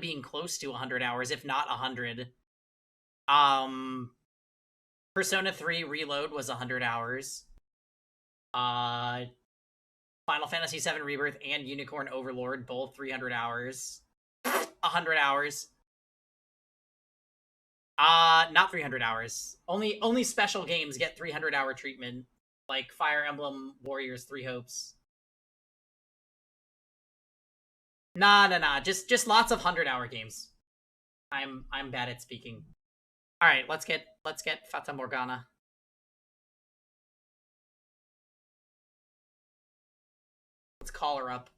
being close to 100 hours, if not 100. Persona 3 Reload was 100 hours. Final Fantasy VII Rebirth and Unicorn Overlord, both 300 hours. 100 hours. Not 300 hours. Only special games get 300-hour treatment, like Fire Emblem Warriors 3 Hopes. Nah. Just lots of 100-hour games. I'm bad at speaking. All right, let's get Fata Morgana. Let's call her up.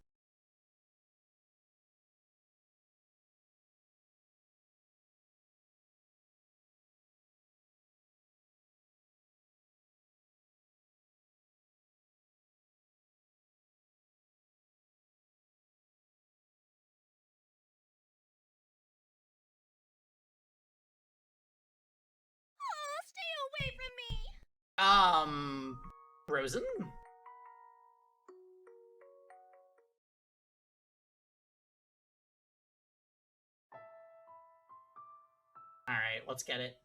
Stay away from me! Frozen? Alright, let's get it.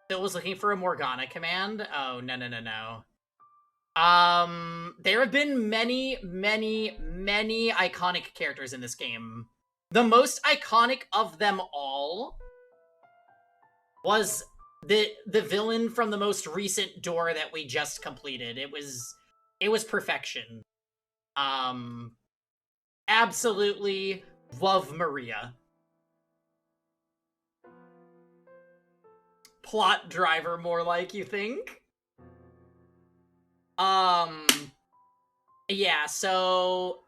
Phil was looking for a Morgana command? Oh, no. There have been many iconic characters in this game. The most iconic of them all was the villain from the most recent door that we just completed. It was perfection. Absolutely love Maria. Plot driver, more like, you think? Yeah, so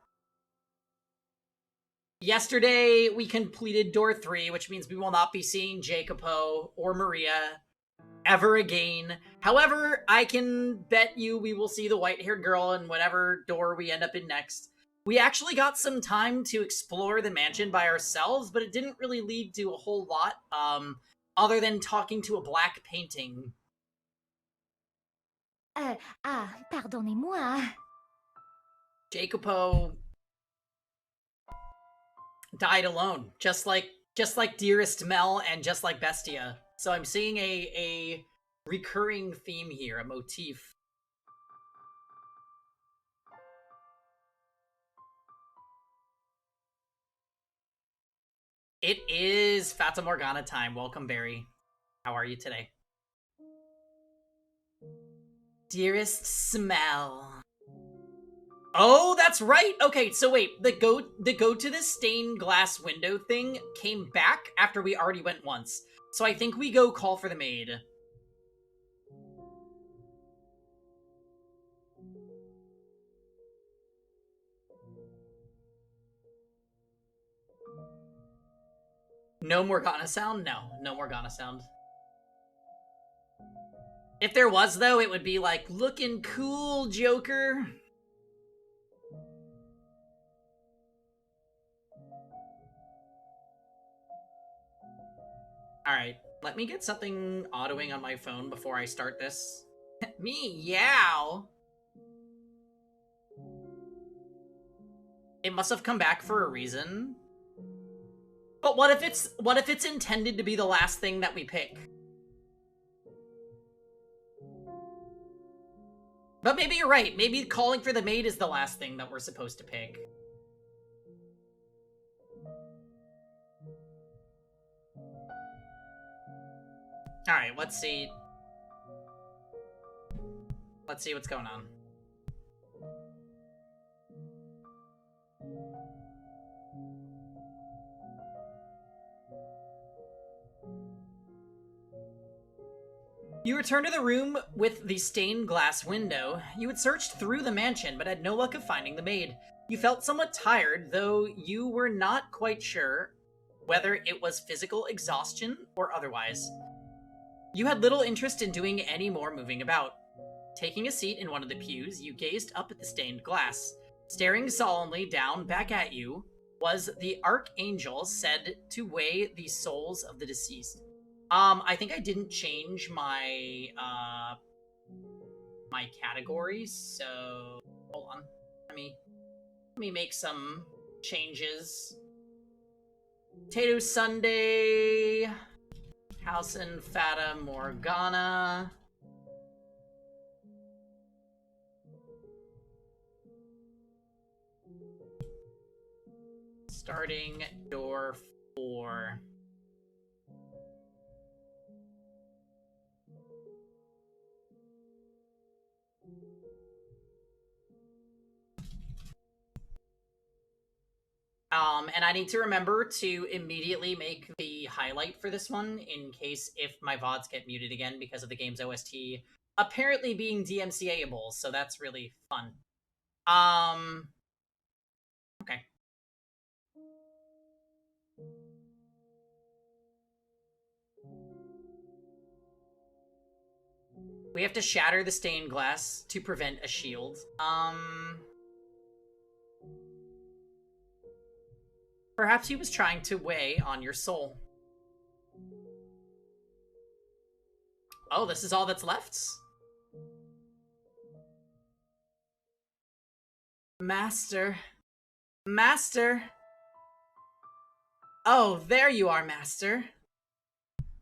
yesterday we completed door 3, which means we will not be seeing Jacopo or Maria ever again. However, I can bet you we will see the white-haired girl in whatever door we end up in next. We actually got some time to explore the mansion by ourselves, but it didn't really lead to a whole lot, other than talking to a black painting. Pardonnez-moi. Jacopo died alone, just like Dearest Mel and just like Bestia. So I'm seeing a recurring theme here, a motif. It is Fata Morgana time. Welcome, Barry. How are you today? Dearest Smell. Oh, that's right. Okay, so wait, the go to the stained glass window thing came back after we already went once. So I think we go call for the maid. No Morgana sound? No Morgana sound. If there was, though, it would be like, looking cool, Joker. Alright, let me get something autoing on my phone before I start this. Meow! It must have come back for a reason. But what if it's intended to be the last thing that we pick? But maybe you're right. Maybe calling for the maid is the last thing that we're supposed to pick. Alright, let's see. Let's see what's going on. You return to the room with the stained glass window. You had searched through the mansion, but had no luck of finding the maid. You felt somewhat tired, though you were not quite sure whether it was physical exhaustion or otherwise. You had little interest in doing any more moving about. Taking a seat in one of the pews, you gazed up at the stained glass. Staring solemnly down back at you was the archangel said to weigh the souls of the deceased. I think I didn't change my my categories, so hold on. Let me make some changes. Potato Sunday, House and Fata Morgana. Starting door 4. And I need to remember to immediately make the highlight for this one in case if my VODs get muted again because of the game's OST apparently being DMCA-able, so that's really fun. Okay. We have to shatter the stained glass to prevent a shield. Perhaps he was trying to weigh on your soul. Oh, this is all that's left? Master. Master. Oh, there you are, Master.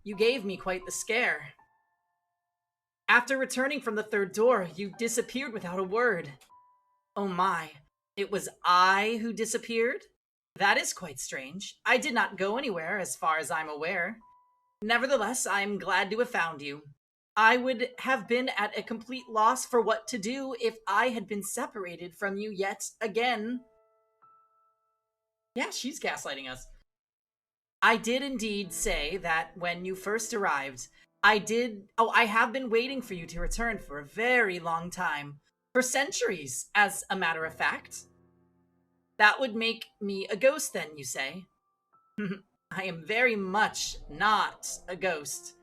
You gave me quite the scare. After returning from the third door, you disappeared without a word. Oh my, it was I who disappeared? That is quite strange. I did not go anywhere, as far as I'm aware. Nevertheless, I am glad to have found you. I would have been at a complete loss for what to do if I had been separated from you yet again. Yeah, she's gaslighting us. I did indeed say that when you first arrived. I have been waiting for you to return for a very long time. For centuries, as a matter of fact. That would make me a ghost then, you say? I am very much not a ghost.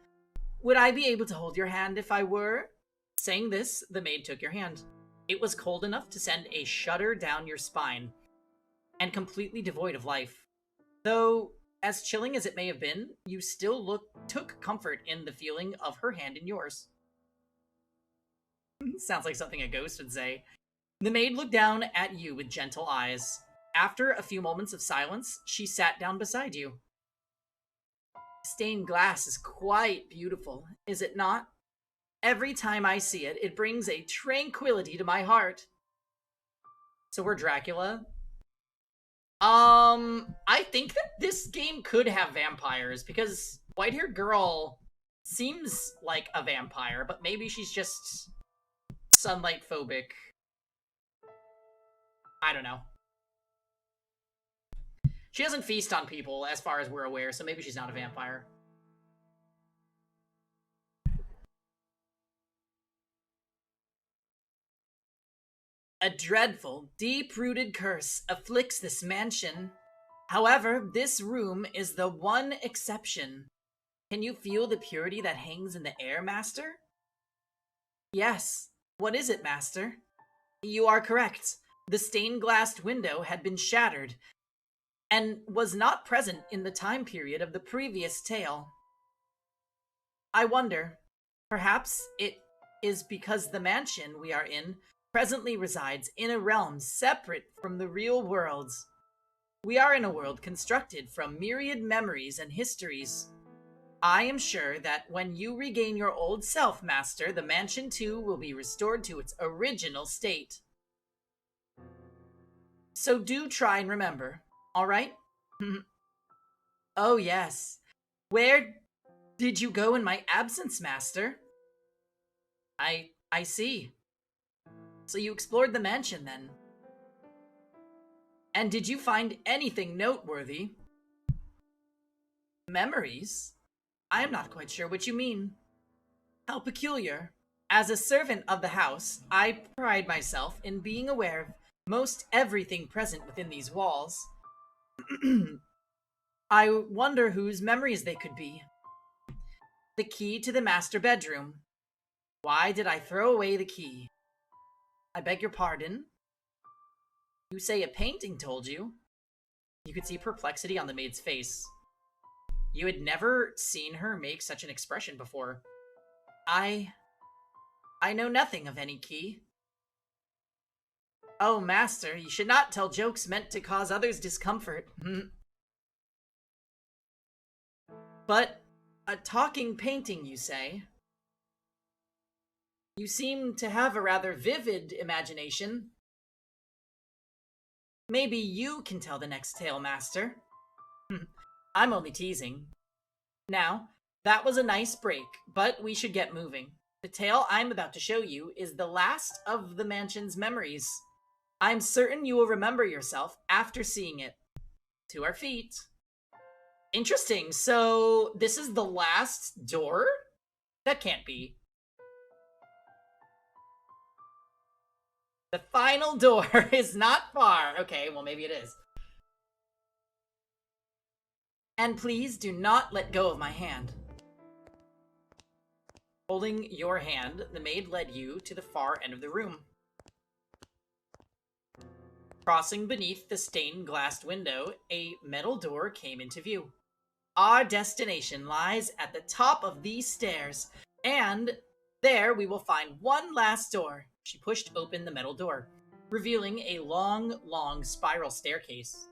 Would I be able to hold your hand if I were? Saying this, the maid took your hand. It was cold enough to send a shudder down your spine, and completely devoid of life. Though, as chilling as it may have been, you still took comfort in the feeling of her hand in yours. Sounds like something a ghost would say. The maid looked down at you with gentle eyes. After a few moments of silence, she sat down beside you. Stained glass is quite beautiful, is it not? Every time I see it, it brings a tranquility to my heart. So we're Dracula. I think that this game could have vampires, because white-haired girl seems like a vampire, but maybe she's just sunlight phobic. I don't know. She doesn't feast on people, as far as we're aware, so maybe she's not a vampire. A dreadful, deep-rooted curse afflicts this mansion. However, this room is the one exception. Can you feel the purity that hangs in the air, Master? Yes. What is it, Master? You are correct. The stained-glass window had been shattered, and was not present in the time period of the previous tale. I wonder, perhaps it is because the mansion we are in presently resides in a realm separate from the real world. We are in a world constructed from myriad memories and histories. I am sure that when you regain your old self, Master, the mansion too will be restored to its original state. So do try and remember, all right? Oh, yes. Where did you go in my absence, Master? I see. So you explored the mansion, then? And did you find anything noteworthy? Memories? I am not quite sure what you mean. How peculiar. As a servant of the house, I pride myself in being aware of most everything present within these walls. I wonder whose memories they could be. The key to the master bedroom. Why did I throw away the key? I beg your pardon? You say a painting told you? You could see perplexity on the maid's face. You had never seen her make such an expression before. I I know nothing of any key. Oh, master, you should not tell jokes meant to cause others discomfort. But a talking painting, you say? You seem to have a rather vivid imagination. Maybe you can tell the next tale, master. I'm only teasing. Now, that was a nice break, but we should get moving. The tale I'm about to show you is the last of the mansion's memories. I'm certain you will remember yourself after seeing it. To our feet. Interesting. So, this is the last door? That can't be. The final door is not far. Okay, well, maybe it is. And please do not let go of my hand. Holding your hand, the maid led you to the far end of the room. Crossing beneath the stained-glassed window, a metal door came into view. Our destination lies at the top of these stairs, and there we will find one last door. She pushed open the metal door, revealing a long, long spiral staircase.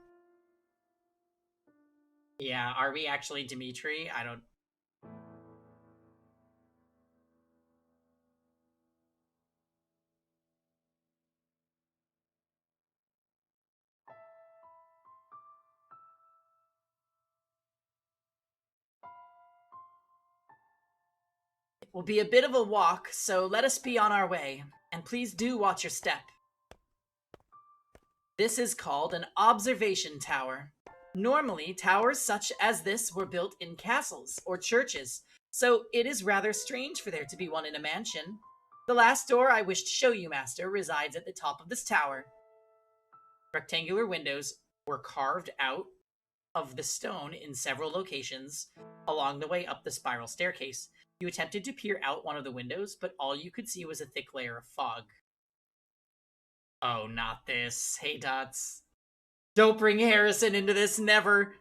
Yeah, are we actually Dimitri? I don't... It will be a bit of a walk, so let us be on our way. And please do watch your step. This is called an observation tower. Normally, towers such as this were built in castles or churches, so it is rather strange for there to be one in a mansion. The last door I wish to show you, master, resides at the top of this tower. Rectangular windows were carved out of the stone in several locations along the way up the spiral staircase. You attempted to peer out one of the windows, but all you could see was a thick layer of fog. Oh, not this. Hey, Dots. Don't bring Harrison into this, never.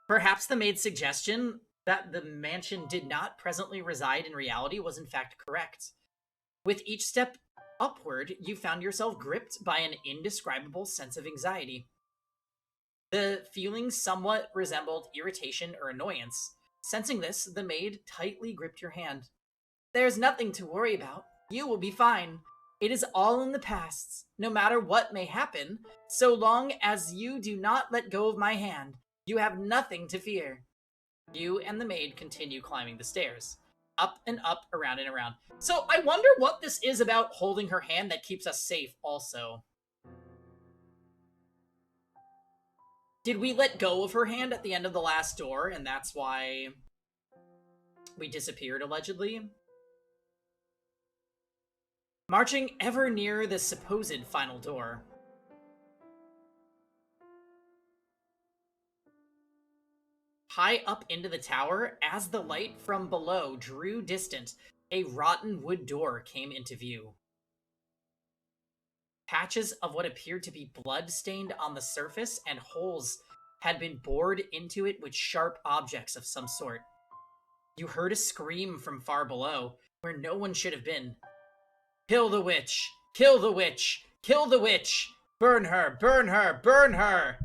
Perhaps the maid's suggestion that the mansion did not presently reside in reality was in fact correct. With each step upward, you found yourself gripped by an indescribable sense of anxiety. The feeling somewhat resembled irritation or annoyance. Sensing this, the maid tightly gripped your hand. There's nothing to worry about. You will be fine. It is all in the past, no matter what may happen. So long as you do not let go of my hand, you have nothing to fear. You and the maid continue climbing the stairs. Up and up, around and around. So I wonder what this is about holding her hand that keeps us safe also. Did we let go of her hand at the end of the last door, and that's why we disappeared, allegedly? Marching ever nearer the supposed final door. High up into the tower, as the light from below drew distant, a rotten wood door came into view. Patches of what appeared to be blood stained on the surface, and holes had been bored into it with sharp objects of some sort. You heard a scream from far below, where no one should have been. Kill the witch! Kill the witch! Kill the witch! Burn her! Burn her! Burn her!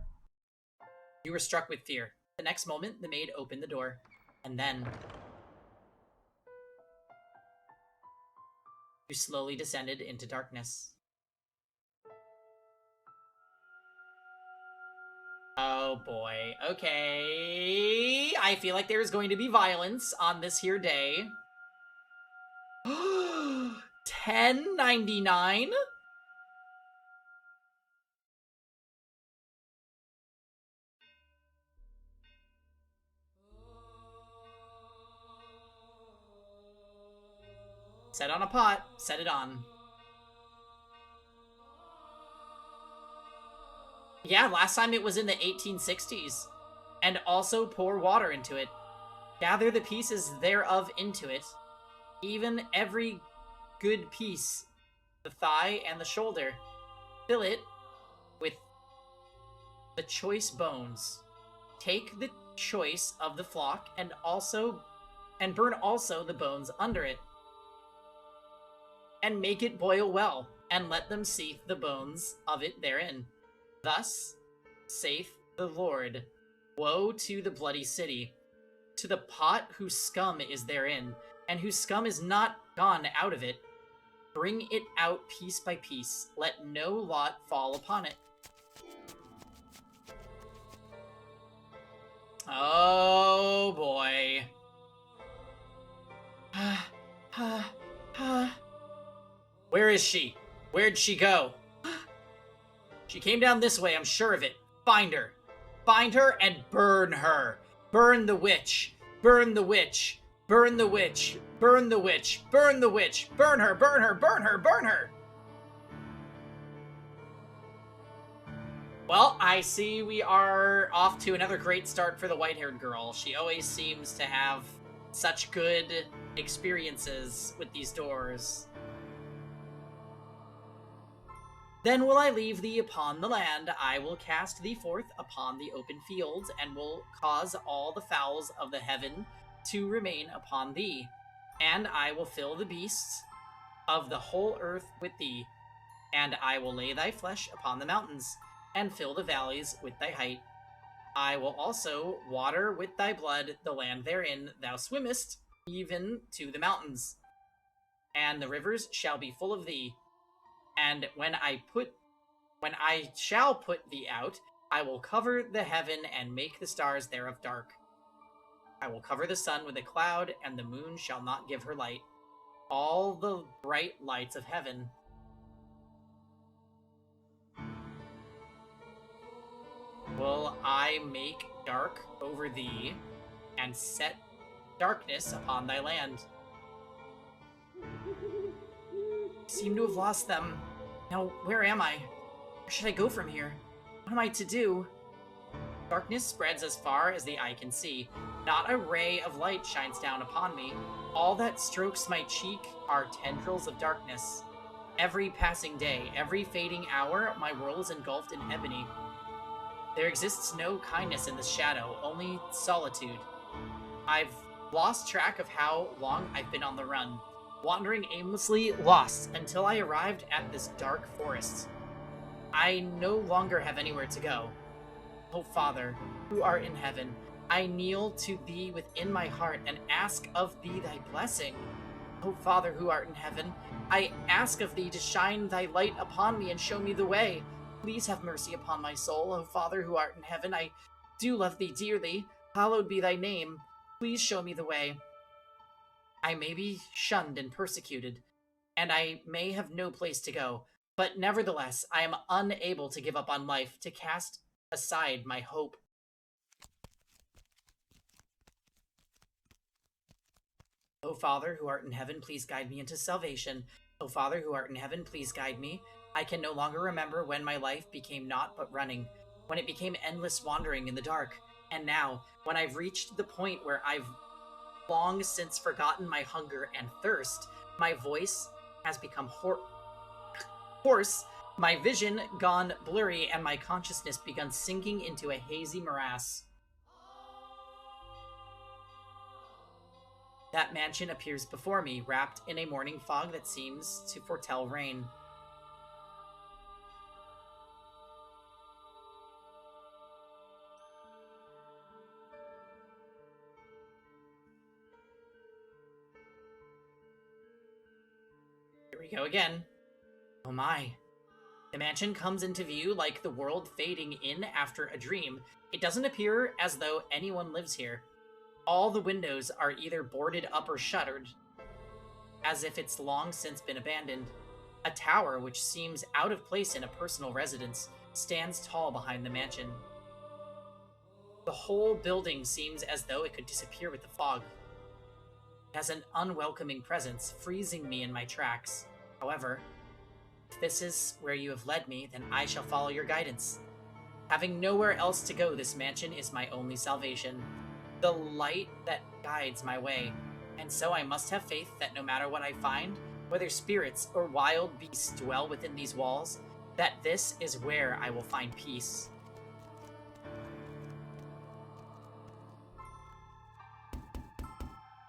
You were struck with fear. The next moment, the maid opened the door, and then you slowly descended into darkness. Oh boy. Okay. I feel like there is going to be violence on this here day. 10.99? Set on a pot. Set it on. Yeah, last time it was in the 1860s. And also pour water into it. Gather the pieces thereof into it. Even every good piece. The thigh and the shoulder. Fill it with the choice bones. Take the choice of the flock and burn also the bones under it. and make it boil well, and let them seethe the bones of it therein. Thus saith the Lord, woe to the bloody city, to the pot whose scum is therein, and whose scum is not gone out of it. Bring it out piece by piece, let no lot fall upon it. Oh boy. Where is she? Where'd she go? She came down this way, I'm sure of it. Find her. Find her and burn her. Burn the witch. Burn the witch. Burn the witch. Burn the witch. Burn the witch. Burn her. Burn her. Burn her. Burn her. Well, I see we are off to another great start for the white-haired girl. She always seems to have such good experiences with these doors. Then will I leave thee upon the land, I will cast thee forth upon the open fields, and will cause all the fowls of the heaven to remain upon thee. And I will fill the beasts of the whole earth with thee, and I will lay thy flesh upon the mountains, and fill the valleys with thy height. I will also water with thy blood the land therein thou swimmest, even to the mountains. And the rivers shall be full of thee. And when I shall put thee out, I will cover the heaven and make the stars thereof dark. I will cover the sun with a cloud, and the moon shall not give her light. All the bright lights of heaven will I make dark over thee, and set darkness upon thy land. I seem to have lost them. Now, where am I? Where should I go from here? What am I to do? Darkness spreads as far as the eye can see. Not a ray of light shines down upon me. All that strokes my cheek are tendrils of darkness. Every passing day, every fading hour, my world is engulfed in ebony. There exists no kindness in the shadow, only solitude. I've lost track of how long I've been on the run, wandering aimlessly, lost, until I arrived at this dark forest. I no longer have anywhere to go. O Father, who art in heaven, I kneel to thee within my heart and ask of thee thy blessing. O Father, who art in heaven, I ask of thee to shine thy light upon me and show me the way. Please have mercy upon my soul, O Father, who art in heaven. I do love thee dearly. Hallowed be thy name. Please show me the way. I may be shunned and persecuted, and I may have no place to go, but nevertheless, I am unable to give up on life, to cast aside my hope. O Father, who art in heaven, please guide me into salvation. O Father, who art in heaven, please guide me. I can no longer remember when my life became naught but running, when it became endless wandering in the dark, and now, when I've reached the point where I've long since forgotten my hunger and thirst, my voice has become hoarse, my vision gone blurry, and my consciousness begun sinking into a hazy morass. That mansion appears before me, wrapped in a morning fog that seems to foretell rain. Here we go again. Oh my. The mansion comes into view like the world fading in after a dream. It doesn't appear as though anyone lives here. All the windows are either boarded up or shuttered, as if it's long since been abandoned. A tower, which seems out of place in a personal residence, stands tall behind the mansion. The whole building seems as though it could disappear with the fog. It has an unwelcoming presence, freezing me in my tracks. However, if this is where you have led me, then I shall follow your guidance. Having nowhere else to go, this mansion is my only salvation, the light that guides my way. And so I must have faith that no matter what I find, whether spirits or wild beasts dwell within these walls, that this is where I will find peace.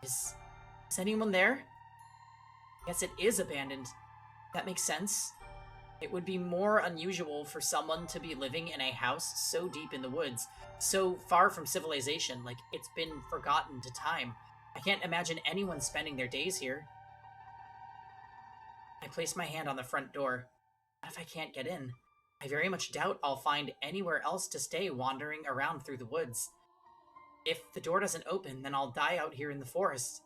Is anyone there? Guess it is abandoned. That makes sense. It would be more unusual for someone to be living in a house so deep in the woods, so far from civilization, like it's been forgotten to time. I can't imagine anyone spending their days here. I place my hand on the front door. What if I can't get in? I very much doubt I'll find anywhere else to stay wandering around through the woods. If the door doesn't open, then I'll die out here in the forest.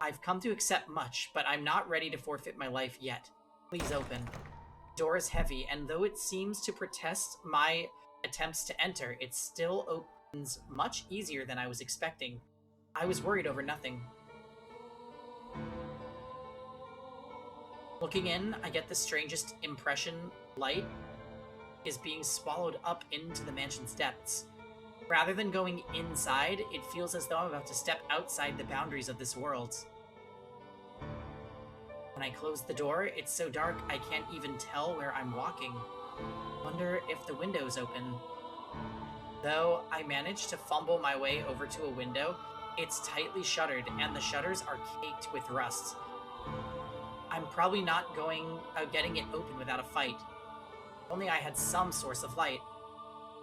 I've come to accept much, but I'm not ready to forfeit my life yet. Please open. The door is heavy, and though it seems to protest my attempts to enter, it still opens much easier than I was expecting. I was worried over nothing. Looking in, I get the strangest impression. Light is being swallowed up into the mansion's depths. Rather than going inside, it feels as though I'm about to step outside the boundaries of this world. When I close the door, it's so dark I can't even tell where I'm walking. Wonder if the window's open. Though I managed to fumble my way over to a window, it's tightly shuttered and the shutters are caked with rust. I'm probably not getting it open without a fight. If only I had some source of light.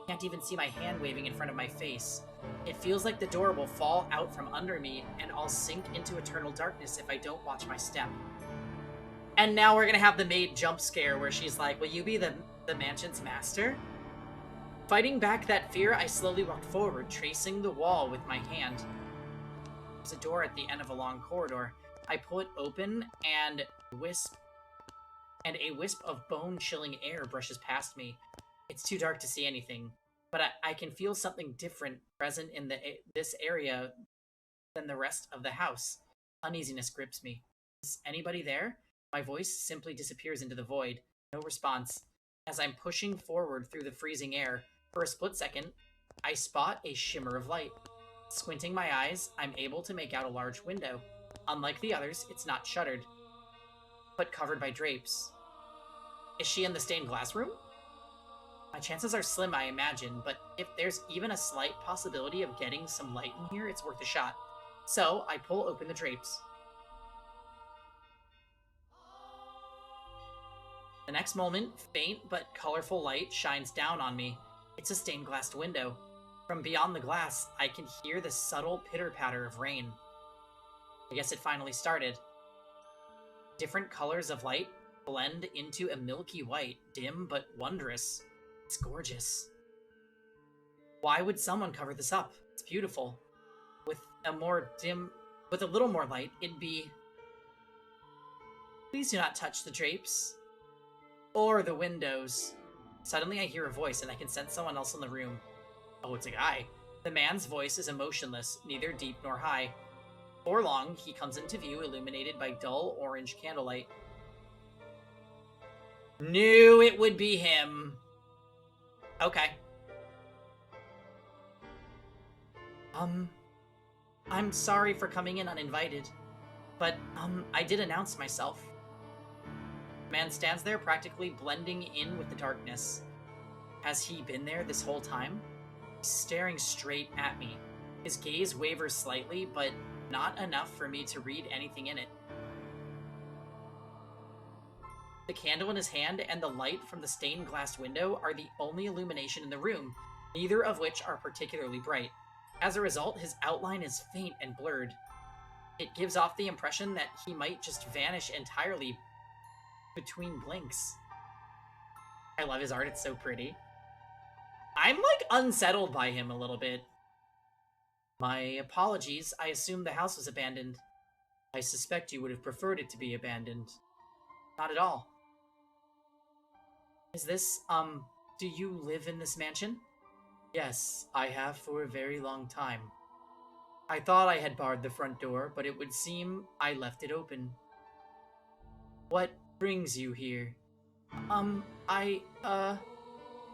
Can't even see my hand waving in front of my face. It feels like the door will fall out from under me and I'll sink into eternal darkness if I don't watch my step. And now we're gonna have the maid jump scare where she's like, will you be the mansion's master? Fighting back that fear, I slowly walked forward, tracing the wall with my hand. There's a door at the end of a long corridor. I pull it open and a wisp of bone-chilling air brushes past me. It's too dark to see anything, but I can feel something different present in this area than the rest of the house. Uneasiness grips me. Is anybody there? My voice simply disappears into the void. No response. As I'm pushing forward through the freezing air, for a split second, I spot a shimmer of light. Squinting my eyes, I'm able to make out a large window. Unlike the others, it's not shuttered, but covered by drapes. Is she in the stained glass room? My chances are slim, I imagine, but if there's even a slight possibility of getting some light in here, it's worth a shot. So, I pull open the drapes. The next moment, faint but colorful light shines down on me. It's a stained glass window. From beyond the glass, I can hear the subtle pitter-patter of rain. I guess it finally started. Different colors of light blend into a milky white, dim but wondrous. It's gorgeous. Why would someone cover this up? It's beautiful. With a little more light, it'd be... Please do not touch the drapes. Or the windows. Suddenly I hear a voice and I can sense someone else in the room. Oh, it's a guy. The man's voice is emotionless, neither deep nor high. Before long, he comes into view illuminated by dull orange candlelight. Knew it would be him. Okay. I'm sorry for coming in uninvited, but, I did announce myself. The man stands there practically blending in with the darkness. Has he been there this whole time? He's staring straight at me. His gaze wavers slightly, but not enough for me to read anything in it. The candle in his hand and the light from the stained glass window are the only illumination in the room, neither of which are particularly bright. As a result, his outline is faint and blurred. It gives off the impression that he might just vanish entirely between blinks. I love his art, it's so pretty. I'm, like, unsettled by him a little bit. My apologies, I assumed the house was abandoned. I suspect you would have preferred it to be abandoned. Not at all. Is this, do you live in this mansion? Yes, I have for a very long time. I thought I had barred the front door, but it would seem I left it open. What brings you here?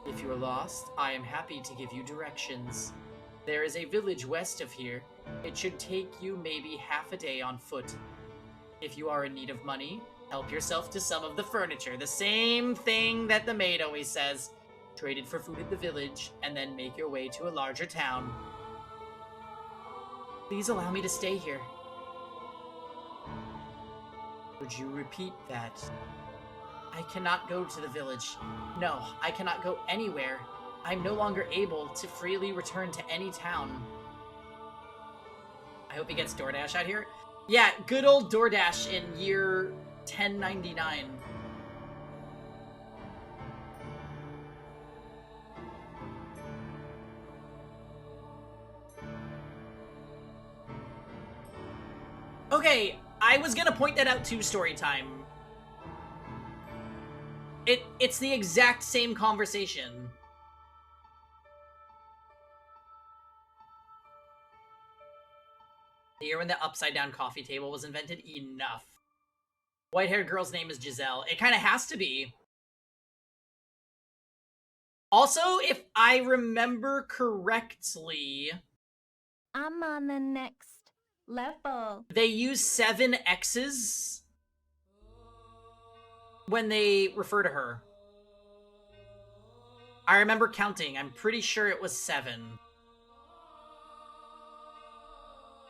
If you're lost, I am happy to give you directions. There is a village west of here. It should take you maybe half a day on foot. If you are in need of money, help yourself to some of the furniture. The same thing that the maid always says. Trade it for food at the village, and then make your way to a larger town. Please allow me to stay here. Would you repeat that? I cannot go to the village. No, I cannot go anywhere. I'm no longer able to freely return to any town. I hope he gets DoorDash out here. Yeah, good old DoorDash in year 1099. Okay, I was gonna point that out too, story time. It's the exact same conversation. The year when the upside-down coffee table was invented? Enough. White-haired girl's name is Giselle. It kind of has to be. Also, if I remember correctly... I'm on the next level. They use 7 X's when they refer to her. I remember counting. I'm pretty sure it was 7.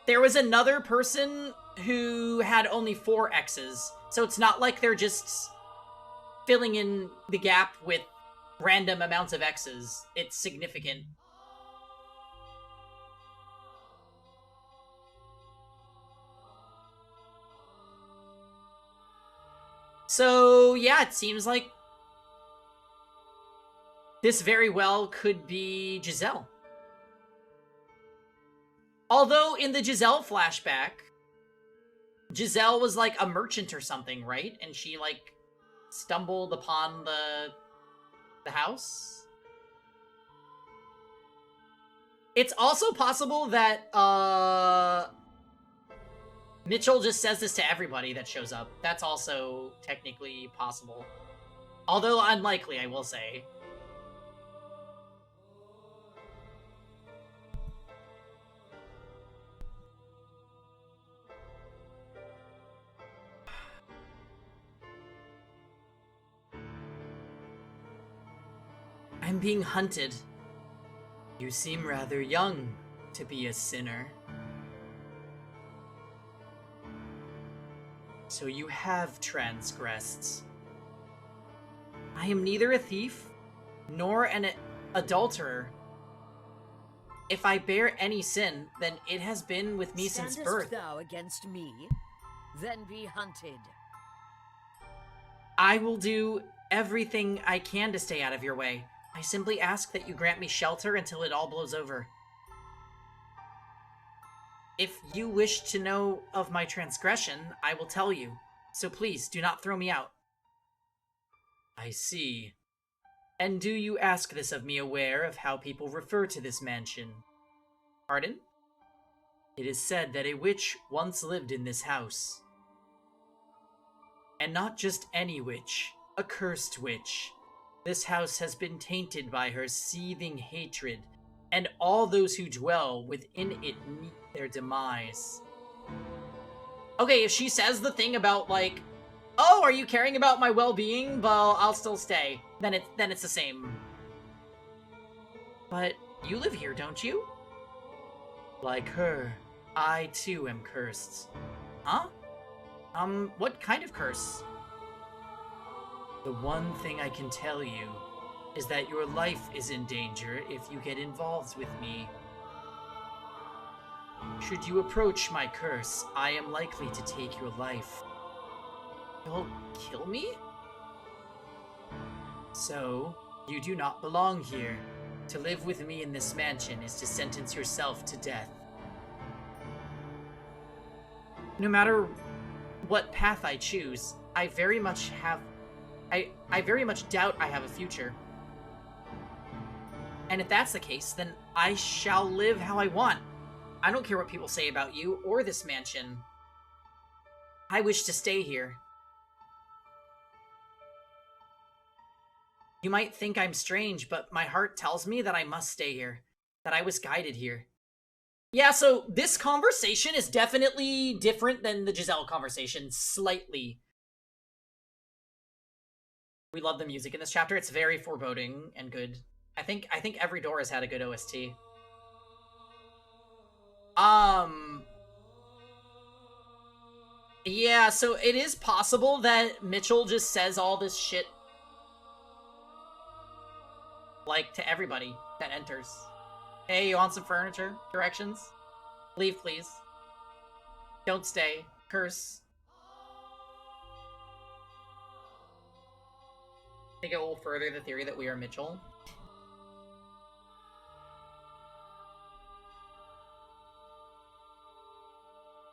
There was another person who had only 4 X's, so it's not like they're just filling in the gap with random amounts of X's. It's significant. So, yeah, it seems like this very well could be Giselle. Although, in the Giselle flashback, Giselle was like a merchant or something, right? And she, like, stumbled upon the house? It's also possible that, Mitchell just says this to everybody that shows up. That's also technically possible. Although unlikely, I will say. I'm being hunted. You seem rather young to be a sinner. So you have transgressed. I am neither a thief nor an adulterer. If I bear any sin, then it has been with me since birth. Thou against me? Then be hunted. I will do everything I can to stay out of your way. I simply ask that you grant me shelter until it all blows over. If you wish to know of my transgression, I will tell you. So please, do not throw me out. I see. And do you ask this of me aware of how people refer to this mansion? Pardon? It is said that a witch once lived in this house. And not just any witch, a cursed witch. This house has been tainted by her seething hatred, and all those who dwell within it meet their demise. Okay, if she says the thing about, like, oh, are you caring about my well-being? Well, I'll still stay. Then it's the same. But you live here, don't you? Like her, I too am cursed. Huh? What kind of curse? The one thing I can tell you is that your life is in danger if you get involved with me. Should you approach my curse, I am likely to take your life. You'll kill me? So, you do not belong here. To live with me in this mansion is to sentence yourself to death. No matter what path I choose, I very much doubt I have a future. And if that's the case, then I shall live how I want. I don't care what people say about you or this mansion. I wish to stay here. You might think I'm strange, but my heart tells me that I must stay here. That I was guided here. Yeah, so this conversation is definitely different than the Giselle conversation, slightly. We love the music in this chapter. It's very foreboding and good. I think every door has had a good OST. Yeah, so it is possible that Mitchell just says all this shit, like, to everybody that enters. Hey, you want some furniture? Directions? Leave, please. Don't stay. Curse. Take it a little further, the theory that we are Mitchell.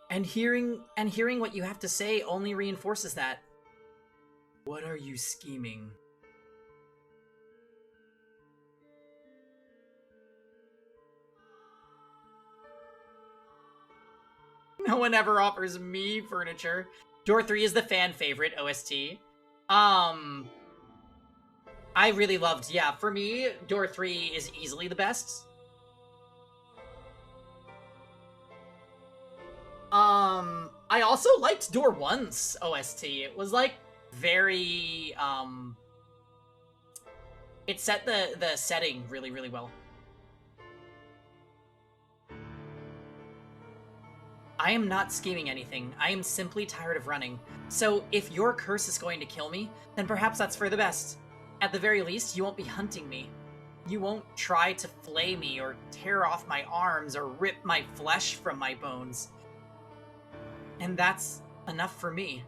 And hearing what you have to say only reinforces that. What are you scheming? No one ever offers me furniture. Door 3 is the fan favorite OST. I really loved, yeah, for me, Door 3 is easily the best. I also liked Door 1's OST. It was, like, very, it set the setting really, really well. I am not scheming anything. I am simply tired of running. So, if your curse is going to kill me, then perhaps that's for the best. At the very least, you won't be hunting me. You won't try to flay me or tear off my arms or rip my flesh from my bones. And that's enough for me.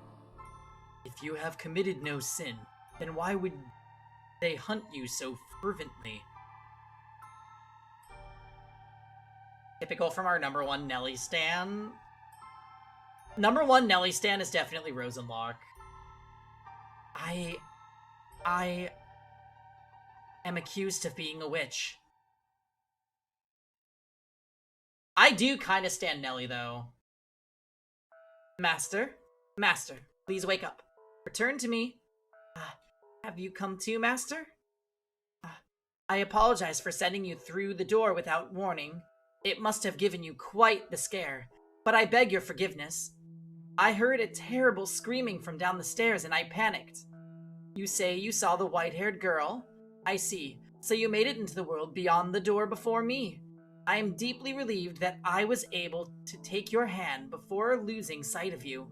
If you have committed no sin, then why would they hunt you so fervently? Typical from our number one Nelly stan. Number one Nelly stan is definitely Rosenlock. I am accused of being a witch. I do kind of stand Nelly, though. Master, please wake up. Return to me. Have you come to, Master? I apologize for sending you through the door without warning. It must have given you quite the scare, but I beg your forgiveness. I heard a terrible screaming from down the stairs and I panicked. You say you saw the white-haired girl? I see. So you made it into the world beyond the door before me. I am deeply relieved that I was able to take your hand before losing sight of you.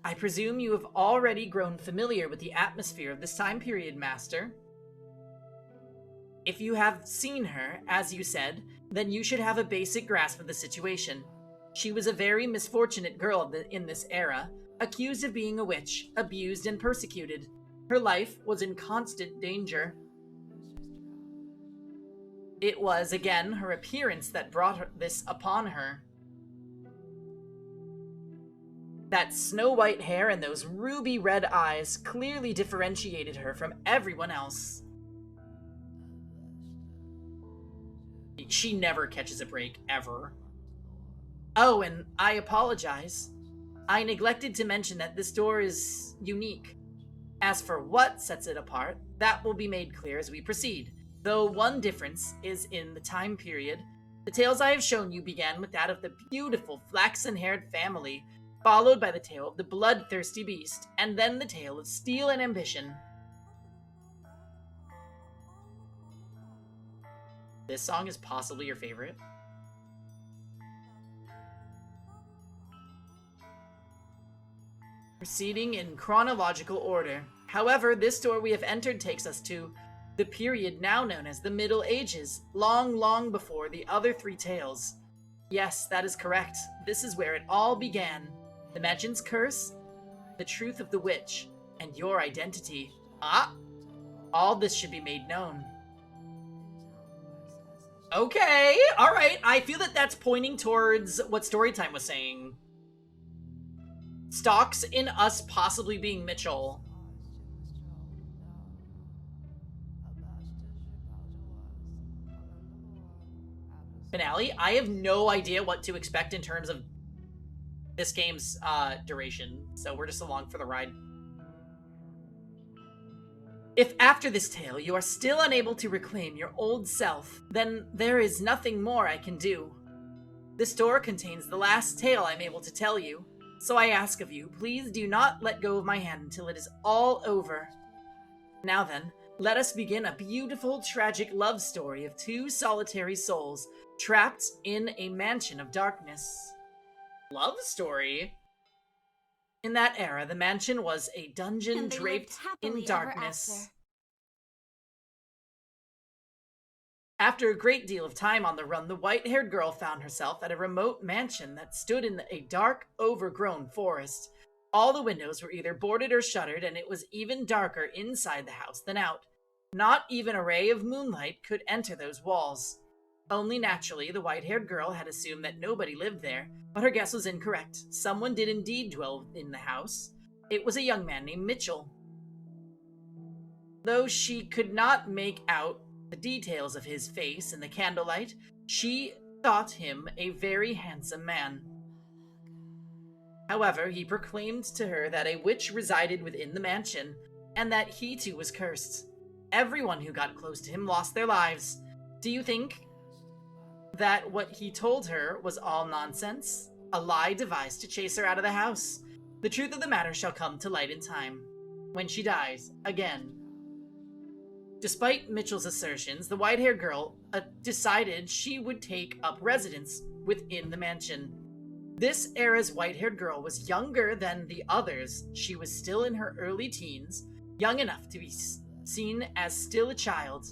I presume you have already grown familiar with the atmosphere of this time period, Master. If you have seen her, as you said, then you should have a basic grasp of the situation. She was a very misfortunate girl in this era, accused of being a witch, abused and persecuted. Her life was in constant danger. It was, again, her appearance that brought this upon her. That snow-white hair and those ruby-red eyes clearly differentiated her from everyone else. She never catches a break, ever. Oh, and I apologize. I neglected to mention that this door is unique. As for what sets it apart, that will be made clear as we proceed, though one difference is in the time period. The tales I have shown you began with that of the beautiful flaxen-haired family, followed by the tale of the bloodthirsty beast, and then the tale of steel and ambition. This song is possibly your favorite. Proceeding in chronological order. However, this door we have entered takes us to the period now known as the Middle Ages, long, long before the other three tales. Yes, that is correct. This is where it all began. The mansion's curse, the truth of the witch, and your identity. All this should be made known. Okay, alright. I feel that that's pointing towards what Storytime was saying. Stocks in us possibly being Mitchell. Finale? I have no idea what to expect in terms of this game's duration, so we're just along for the ride. If after this tale you are still unable to reclaim your old self, then there is nothing more I can do. This door contains the last tale I'm able to tell you, so I ask of you, please do not let go of my hand until it is all over. Now then, let us begin a beautiful, tragic love story of two solitary souls trapped in a mansion of darkness. Love story? In that era, the mansion was a dungeon And they draped lived happily in darkness. ever after. After a great deal of time on the run, the white-haired girl found herself at a remote mansion that stood in a dark, overgrown forest. All the windows were either boarded or shuttered, and it was even darker inside the house than out. Not even a ray of moonlight could enter those walls. Only naturally, the white-haired girl had assumed that nobody lived there, but her guess was incorrect. Someone did indeed dwell in the house. It was a young man named Mitchell. Though she could not make out the details of his face in the candlelight, she thought him a very handsome man. However, he proclaimed to her that a witch resided within the mansion, and that he too was cursed. Everyone who got close to him lost their lives. Do you think that what he told her was all nonsense? A lie devised to chase her out of the house? The truth of the matter shall come to light in time, when she dies again. Despite Mitchell's assertions, the white-haired girl decided she would take up residence within the mansion. This era's white-haired girl was younger than the others. She was still in her early teens, young enough to be seen as still a child.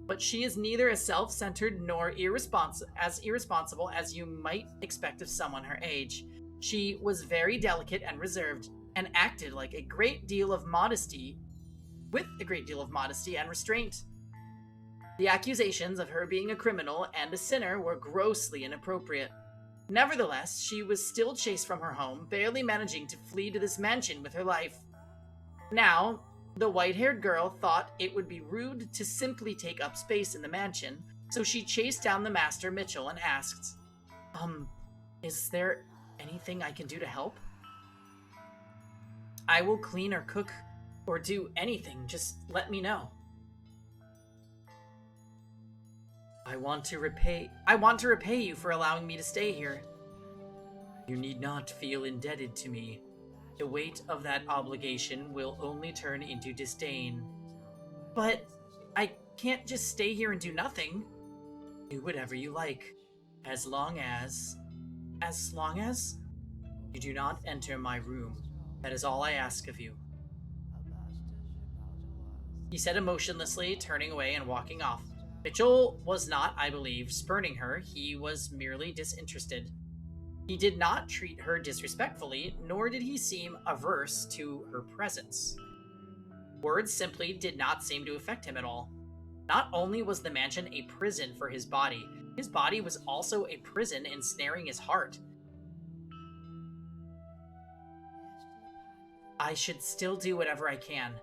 But she is neither as self-centered nor irresponsible as you might expect of someone her age. She was very delicate and reserved, and acted like with a great deal of modesty and restraint. The accusations of her being a criminal and a sinner were grossly inappropriate. Nevertheless, she was still chased from her home, barely managing to flee to this mansion with her life. Now, the white-haired girl thought it would be rude to simply take up space in the mansion, so she chased down the master, Mitchell, and asked, is there anything I can do to help? I will clean or cook or do anything, just let me know. I want to repay you for allowing me to stay here. You need not feel indebted to me. The weight of that obligation will only turn into disdain. But I can't just stay here and do nothing. Do whatever you like, as long as you do not enter my room. That is all I ask of you. He said emotionlessly, turning away and walking off. Mitchell was not, I believe, spurning her. He was merely disinterested. He did not treat her disrespectfully, nor did he seem averse to her presence. Words simply did not seem to affect him at all. Not only was the mansion a prison for his body was also a prison ensnaring his heart. I should still do whatever I can.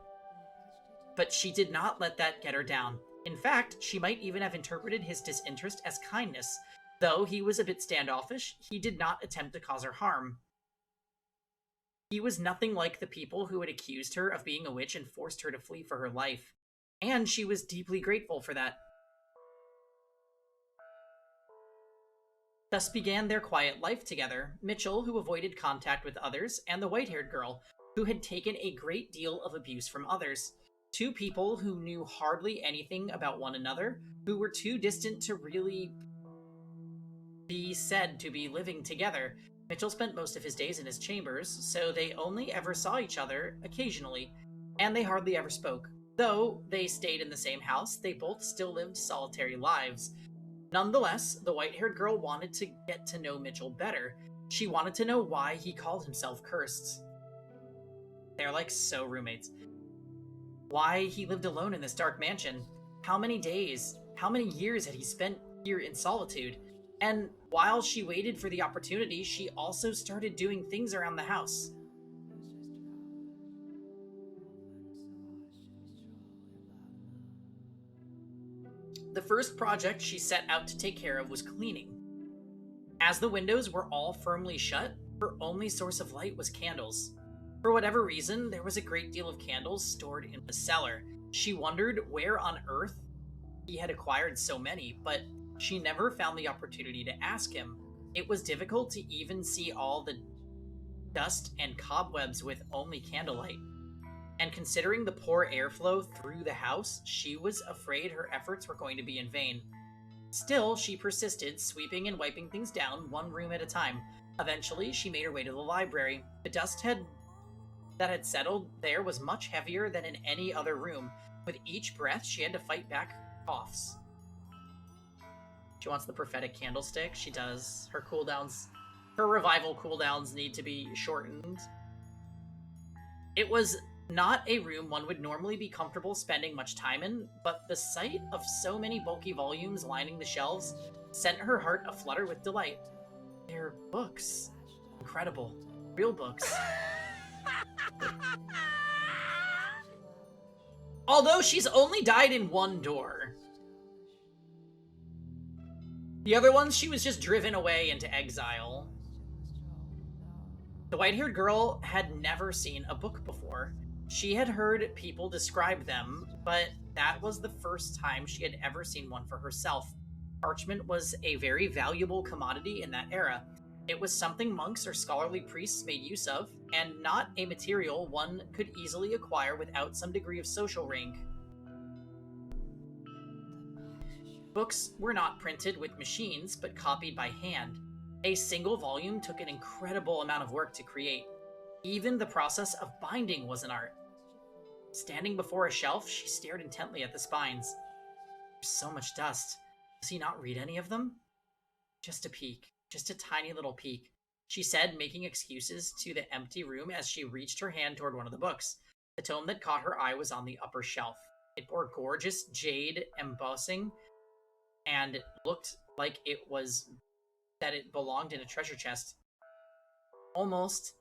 But she did not let that get her down. In fact, she might even have interpreted his disinterest as kindness. Though he was a bit standoffish, he did not attempt to cause her harm. He was nothing like the people who had accused her of being a witch and forced her to flee for her life. And she was deeply grateful for that. Thus began their quiet life together, Mitchell, who avoided contact with others, and the white-haired girl, who had taken a great deal of abuse from others. Two people who knew hardly anything about one another, who were too distant to really be said to be living together. Mitchell spent most of his days in his chambers, so they only ever saw each other occasionally, and they hardly ever spoke. Though they stayed in the same house, they both still lived solitary lives. Nonetheless, the white-haired girl wanted to get to know Mitchell better. She wanted to know why he called himself cursed. They're like so roommates. Why he lived alone in this dark mansion. How many days, how many years had he spent here in solitude? And while she waited for the opportunity, she also started doing things around the house. The first project she set out to take care of was cleaning. As the windows were all firmly shut, her only source of light was candles. For whatever reason, there was a great deal of candles stored in the cellar. She wondered where on earth he had acquired so many, but she never found the opportunity to ask him. It was difficult to even see all the dust and cobwebs with only candlelight. And considering the poor airflow through the house, she was afraid her efforts were going to be in vain. Still, she persisted, sweeping and wiping things down one room at a time. Eventually, she made her way to the library. The dust that had settled there was much heavier than in any other room. With each breath, she had to fight back coughs. She wants the prophetic candlestick. She does. Her cooldowns, her revival cooldowns need to be shortened. It was not a room one would normally be comfortable spending much time in, but the sight of so many bulky volumes lining the shelves sent her heart aflutter with delight. They're books. Incredible. Real books. Although she's only died in one door. The other ones, she was just driven away into exile. The white-haired girl had never seen a book before. She had heard people describe them, but that was the first time she had ever seen one for herself. Parchment was a very valuable commodity in that era. It was something monks or scholarly priests made use of, and not a material one could easily acquire without some degree of social rank. Books were not printed with machines, but copied by hand. A single volume took an incredible amount of work to create. Even the process of binding was an art. Standing before a shelf, she stared intently at the spines. There's so much dust. Does he not read any of them? Just a peek. Just a tiny little peek, she said, making excuses to the empty room as she reached her hand toward one of the books. The tome that caught her eye was on the upper shelf. It bore gorgeous jade embossing, and it looked like it belonged in a treasure chest. Almost.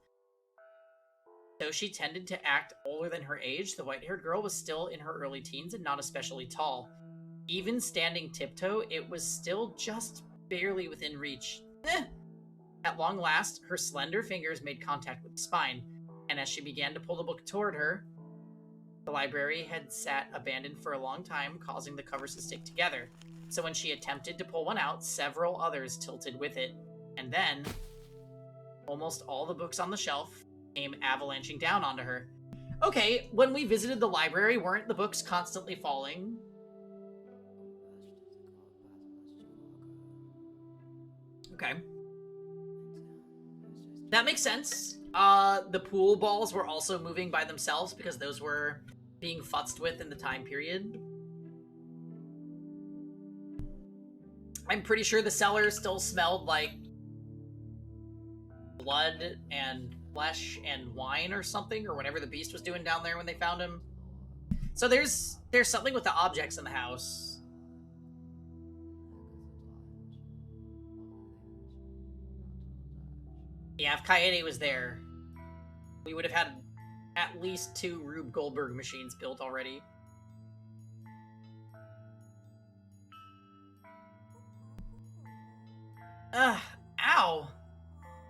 Though she tended to act older than her age, the white-haired girl was still in her early teens and not especially tall. Even standing tiptoe, it was still just barely within reach. At long last, her slender fingers made contact with the spine, and as she began to pull the book toward her, the library had sat abandoned for a long time, causing the covers to stick together. So when she attempted to pull one out, several others tilted with it. And then, almost all the books on the shelf came avalanching down onto her. Okay, when we visited the library, weren't the books constantly falling? Okay. That makes sense. The pool balls were also moving by themselves because those were being futzed with in the time period. I'm pretty sure the cellar still smelled like blood and flesh and wine or something, or whatever the beast was doing down there when they found him. So there's something with the objects in the house. Yeah, if Kaede was there, we would have had at least 2 Rube Goldberg machines built already. Ow!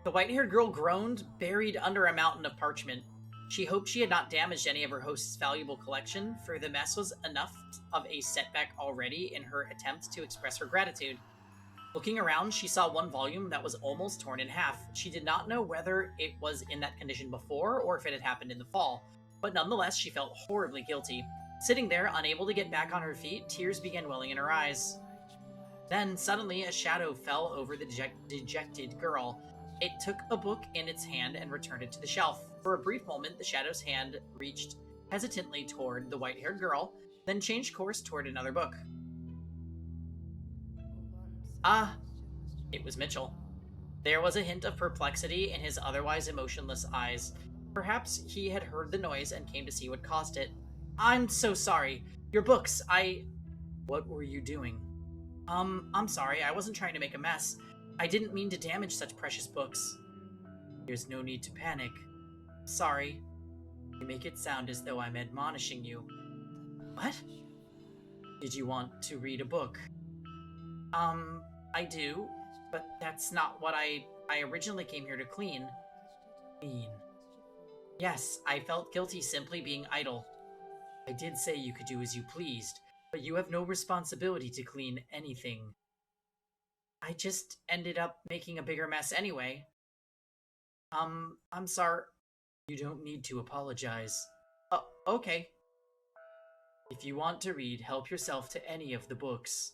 The white-haired girl groaned, buried under a mountain of parchment. She hoped she had not damaged any of her host's valuable collection, for the mess was enough of a setback already in her attempt to express her gratitude. Looking around, she saw one volume that was almost torn in half. She did not know whether it was in that condition before or if it had happened in the fall, but nonetheless she felt horribly guilty. Sitting there, unable to get back on her feet, tears began welling in her eyes. Then, suddenly, a shadow fell over the dejected girl. It took a book in its hand and returned it to the shelf. For a brief moment, the shadow's hand reached hesitantly toward the white-haired girl, then changed course toward another book. Ah, it was Mitchell. There was a hint of perplexity in his otherwise emotionless eyes. Perhaps he had heard the noise and came to see what caused it. I'm so sorry. Your books, What were you doing? I'm sorry. I wasn't trying to make a mess. I didn't mean to damage such precious books. There's no need to panic. Sorry. You make it sound as though I'm admonishing you. What? Did you want to read a book? I do, but that's not what I originally came here to clean. Clean. Yes, I felt guilty simply being idle. I did say you could do as you pleased, but you have no responsibility to clean anything. I just ended up making a bigger mess anyway. I'm sorry. You don't need to apologize. Okay. If you want to read, help yourself to any of the books.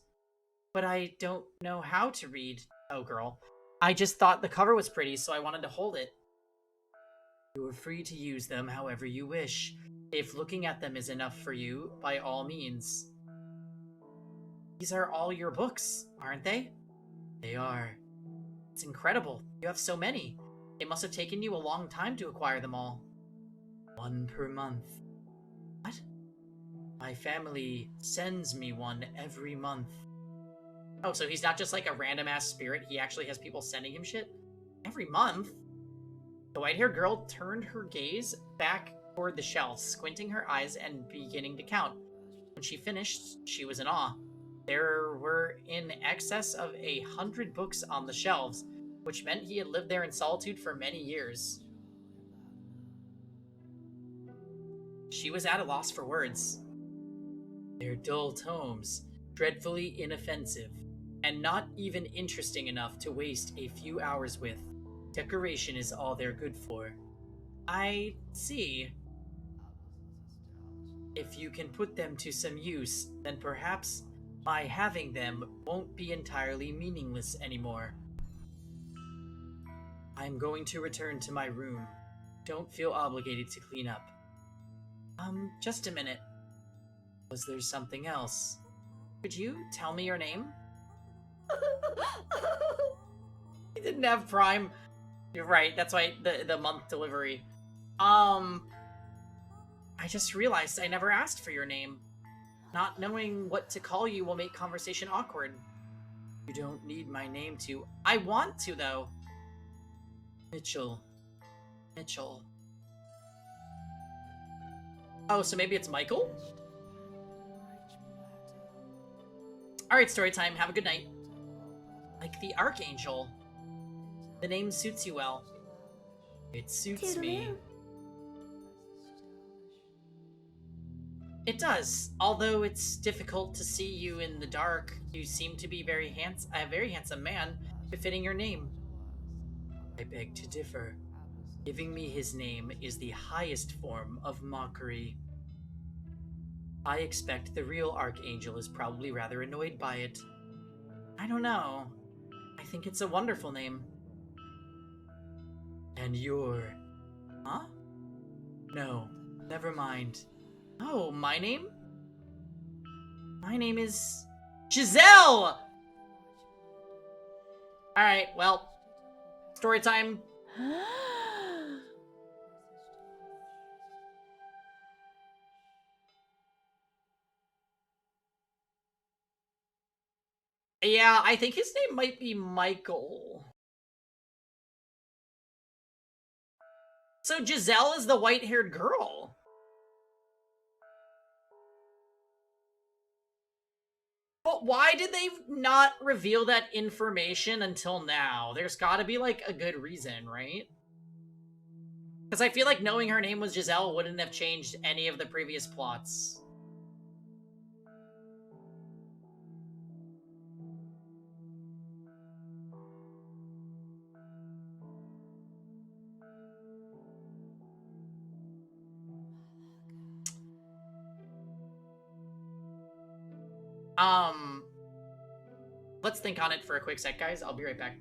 But I don't know how to read. Oh, girl. I just thought the cover was pretty, so I wanted to hold it. You are free to use them however you wish. If looking at them is enough for you, by all means. These are all your books, aren't they? They are. It's incredible. You have so many. It must have taken you a long time to acquire them all. 1 per month. What? My family sends me one every month. Oh, so he's not just like a random-ass spirit, he actually has people sending him shit? Every month? The white-haired girl turned her gaze back toward the shelves, squinting her eyes and beginning to count. When she finished, she was in awe. There were in excess of 100 books on the shelves, which meant he had lived there in solitude for many years. She was at a loss for words. They're dull tomes, dreadfully inoffensive, and not even interesting enough to waste a few hours with. Decoration is all they're good for. I see. If you can put them to some use, then perhaps my having them won't be entirely meaningless anymore. I'm going to return to my room. Don't feel obligated to clean up. Just a minute. Was there something else? Could you tell me your name? He didn't have Prime. You're right, that's why the month delivery. I just realized I never asked for your name. Not knowing what to call you will make conversation awkward. You don't need my name to. I want to, though. Mitchell. Mitchell. Oh, so maybe it's Michael? Alright, story time. Have a good night. Like the Archangel. The name suits you well. It suits me. It does. Although it's difficult to see you in the dark, you seem to be a very handsome man, befitting your name. I beg to differ. Giving me his name is the highest form of mockery. I expect the real Archangel is probably rather annoyed by it. I don't know. I think it's a wonderful name. And you're... Huh? No, never mind. Oh, my name? My name is... Giselle! Alright, well, story time. Yeah, I think his name might be Michael. So Giselle is the white-haired girl. But why did they not reveal that information until now? There's gotta be, like, a good reason, right? Because I feel like knowing her name was Giselle wouldn't have changed any of the previous plots. Let's think on it for a quick sec, guys. I'll be right back.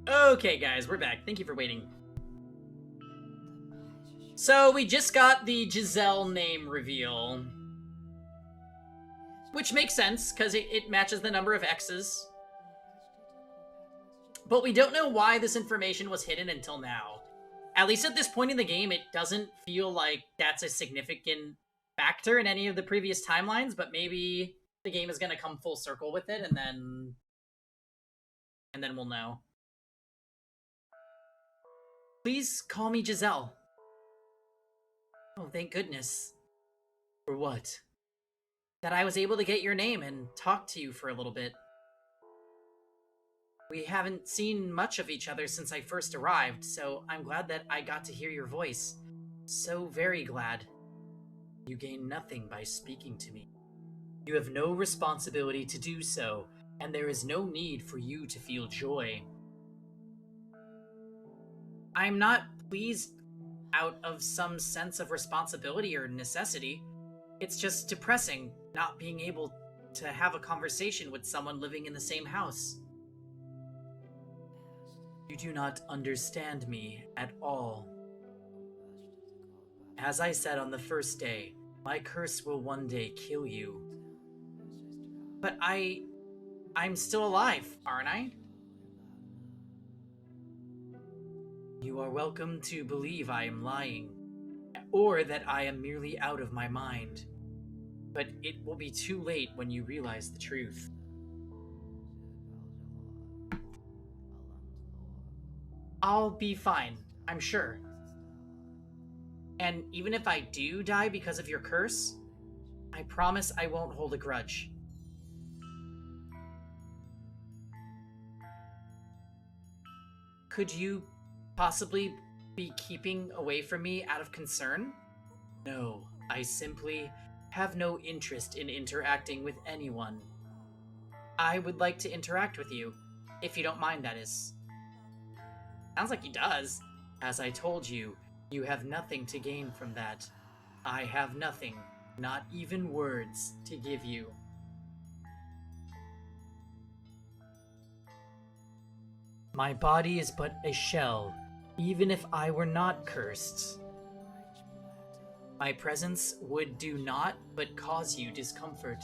Okay, guys, we're back. Thank you for waiting. So, we just got the Giselle name reveal. Which makes sense, because it matches the number of X's. But we don't know why this information was hidden until now. At least at this point in the game, it doesn't feel like that's a significant factor in any of the previous timelines, but maybe the game is going to come full circle with it, and then we'll know. Please call me Giselle. Oh, thank goodness. For what? That I was able to get your name and talk to you for a little bit. We haven't seen much of each other since I first arrived, so I'm glad that I got to hear your voice. So very glad. You gain nothing by speaking to me. You have no responsibility to do so, and there is no need for you to feel joy. I'm not pleased out of some sense of responsibility or necessity. It's just depressing not being able to have a conversation with someone living in the same house. You do not understand me at all. As I said on the first day, my curse will one day kill you. But I'm still alive, aren't I? You are welcome to believe I am lying, or that I am merely out of my mind. But it will be too late when you realize the truth. I'll be fine, I'm sure. And even if I do die because of your curse, I promise I won't hold a grudge. Could you possibly be keeping away from me out of concern? No, I simply have no interest in interacting with anyone. I would like to interact with you, if you don't mind, that is. Sounds like he does. As I told you, you have nothing to gain from that. I have nothing, not even words, to give you. My body is but a shell, even if I were not cursed. My presence would do naught but cause you discomfort.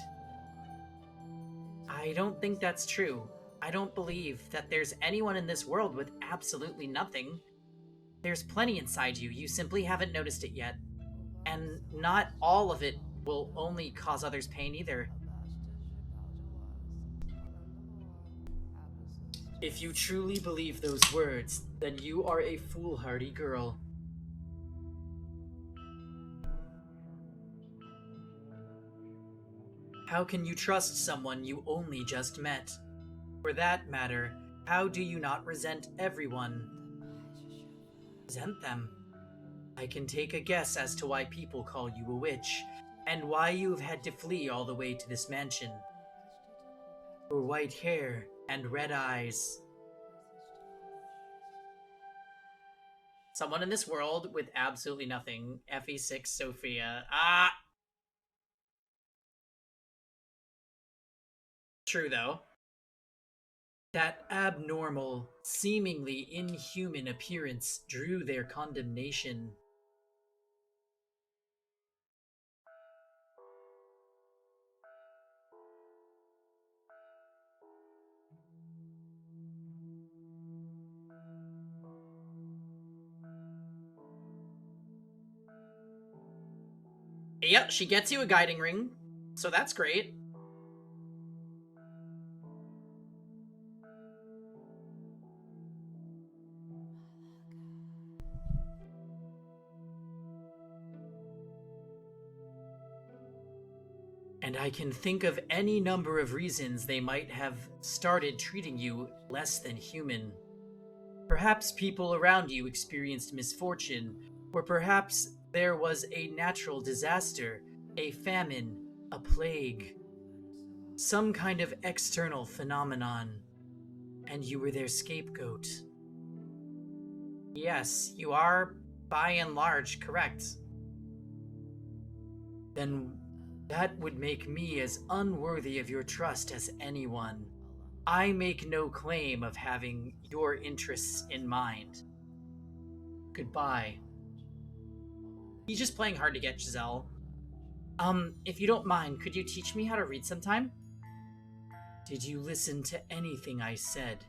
I don't think that's true. I don't believe that there's anyone in this world with absolutely nothing. There's plenty inside you, you simply haven't noticed it yet. And not all of it will only cause others pain either. If you truly believe those words, then you are a foolhardy girl. How can you trust someone you only just met? For that matter, how do you not resent everyone? Resent them? I can take a guess as to why people call you a witch, and why you have had to flee all the way to this mansion. Your white hair and red eyes. Someone in this world with absolutely nothing. FE6 Sophia. Ah! True, though. That abnormal, seemingly inhuman appearance drew their condemnation. Yep, she gets you a guiding ring, so that's great. And I can think of any number of reasons they might have started treating you less than human. Perhaps people around you experienced misfortune, or perhaps there was a natural disaster, a famine, a plague, some kind of external phenomenon, and you were their scapegoat. Yes, you are, by and large, correct. Then that would make me as unworthy of your trust as anyone. I make no claim of having your interests in mind. Goodbye. He's just playing hard to get, Giselle. If you don't mind, could you teach me how to read sometime? Did you listen to anything I said?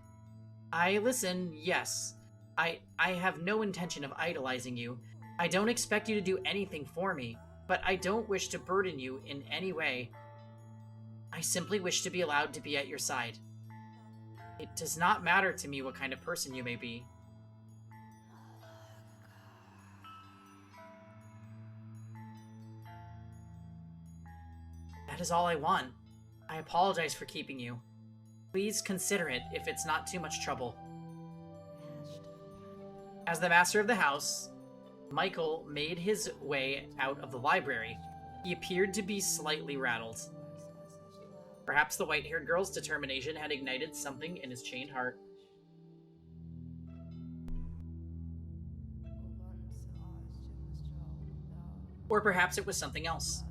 I listen, yes. I have no intention of idolizing you. I don't expect you to do anything for me, but I don't wish to burden you in any way. I simply wish to be allowed to be at your side. It does not matter to me what kind of person you may be. That is all I want. I apologize for keeping you. Please consider it if it's not too much trouble. As the master of the house, Michael made his way out of the library. He appeared to be slightly rattled. Perhaps the white-haired girl's determination had ignited something in his chained heart. Or perhaps it was something else.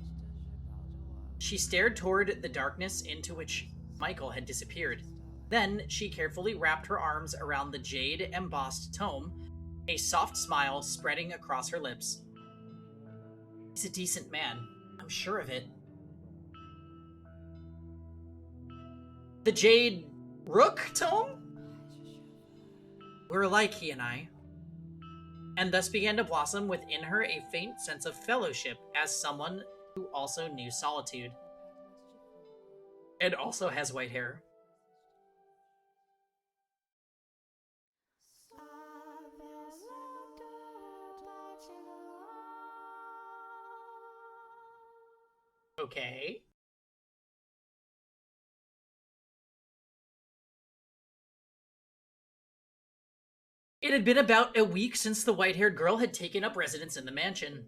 She stared toward the darkness into which Michael had disappeared. Then she carefully wrapped her arms around the jade-embossed tome, a soft smile spreading across her lips. He's a decent man. I'm sure of it. The Jade Rook tome? We're alike, he and I. And thus began to blossom within her a faint sense of fellowship as someone who also knew solitude. And also has white hair. Okay. It had been about a week since the white-haired girl had taken up residence in the mansion.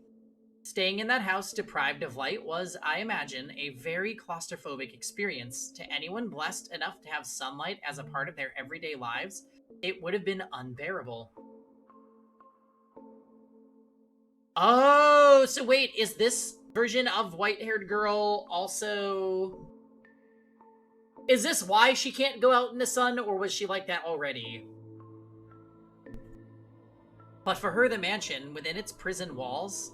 Staying in that house deprived of light was, I imagine, a very claustrophobic experience. To anyone blessed enough to have sunlight as a part of their everyday lives, it would have been unbearable. Oh, so wait, is this version of white-haired girl also... Is this why she can't go out in the sun, or was she like that already? But for her, the mansion, within its prison walls,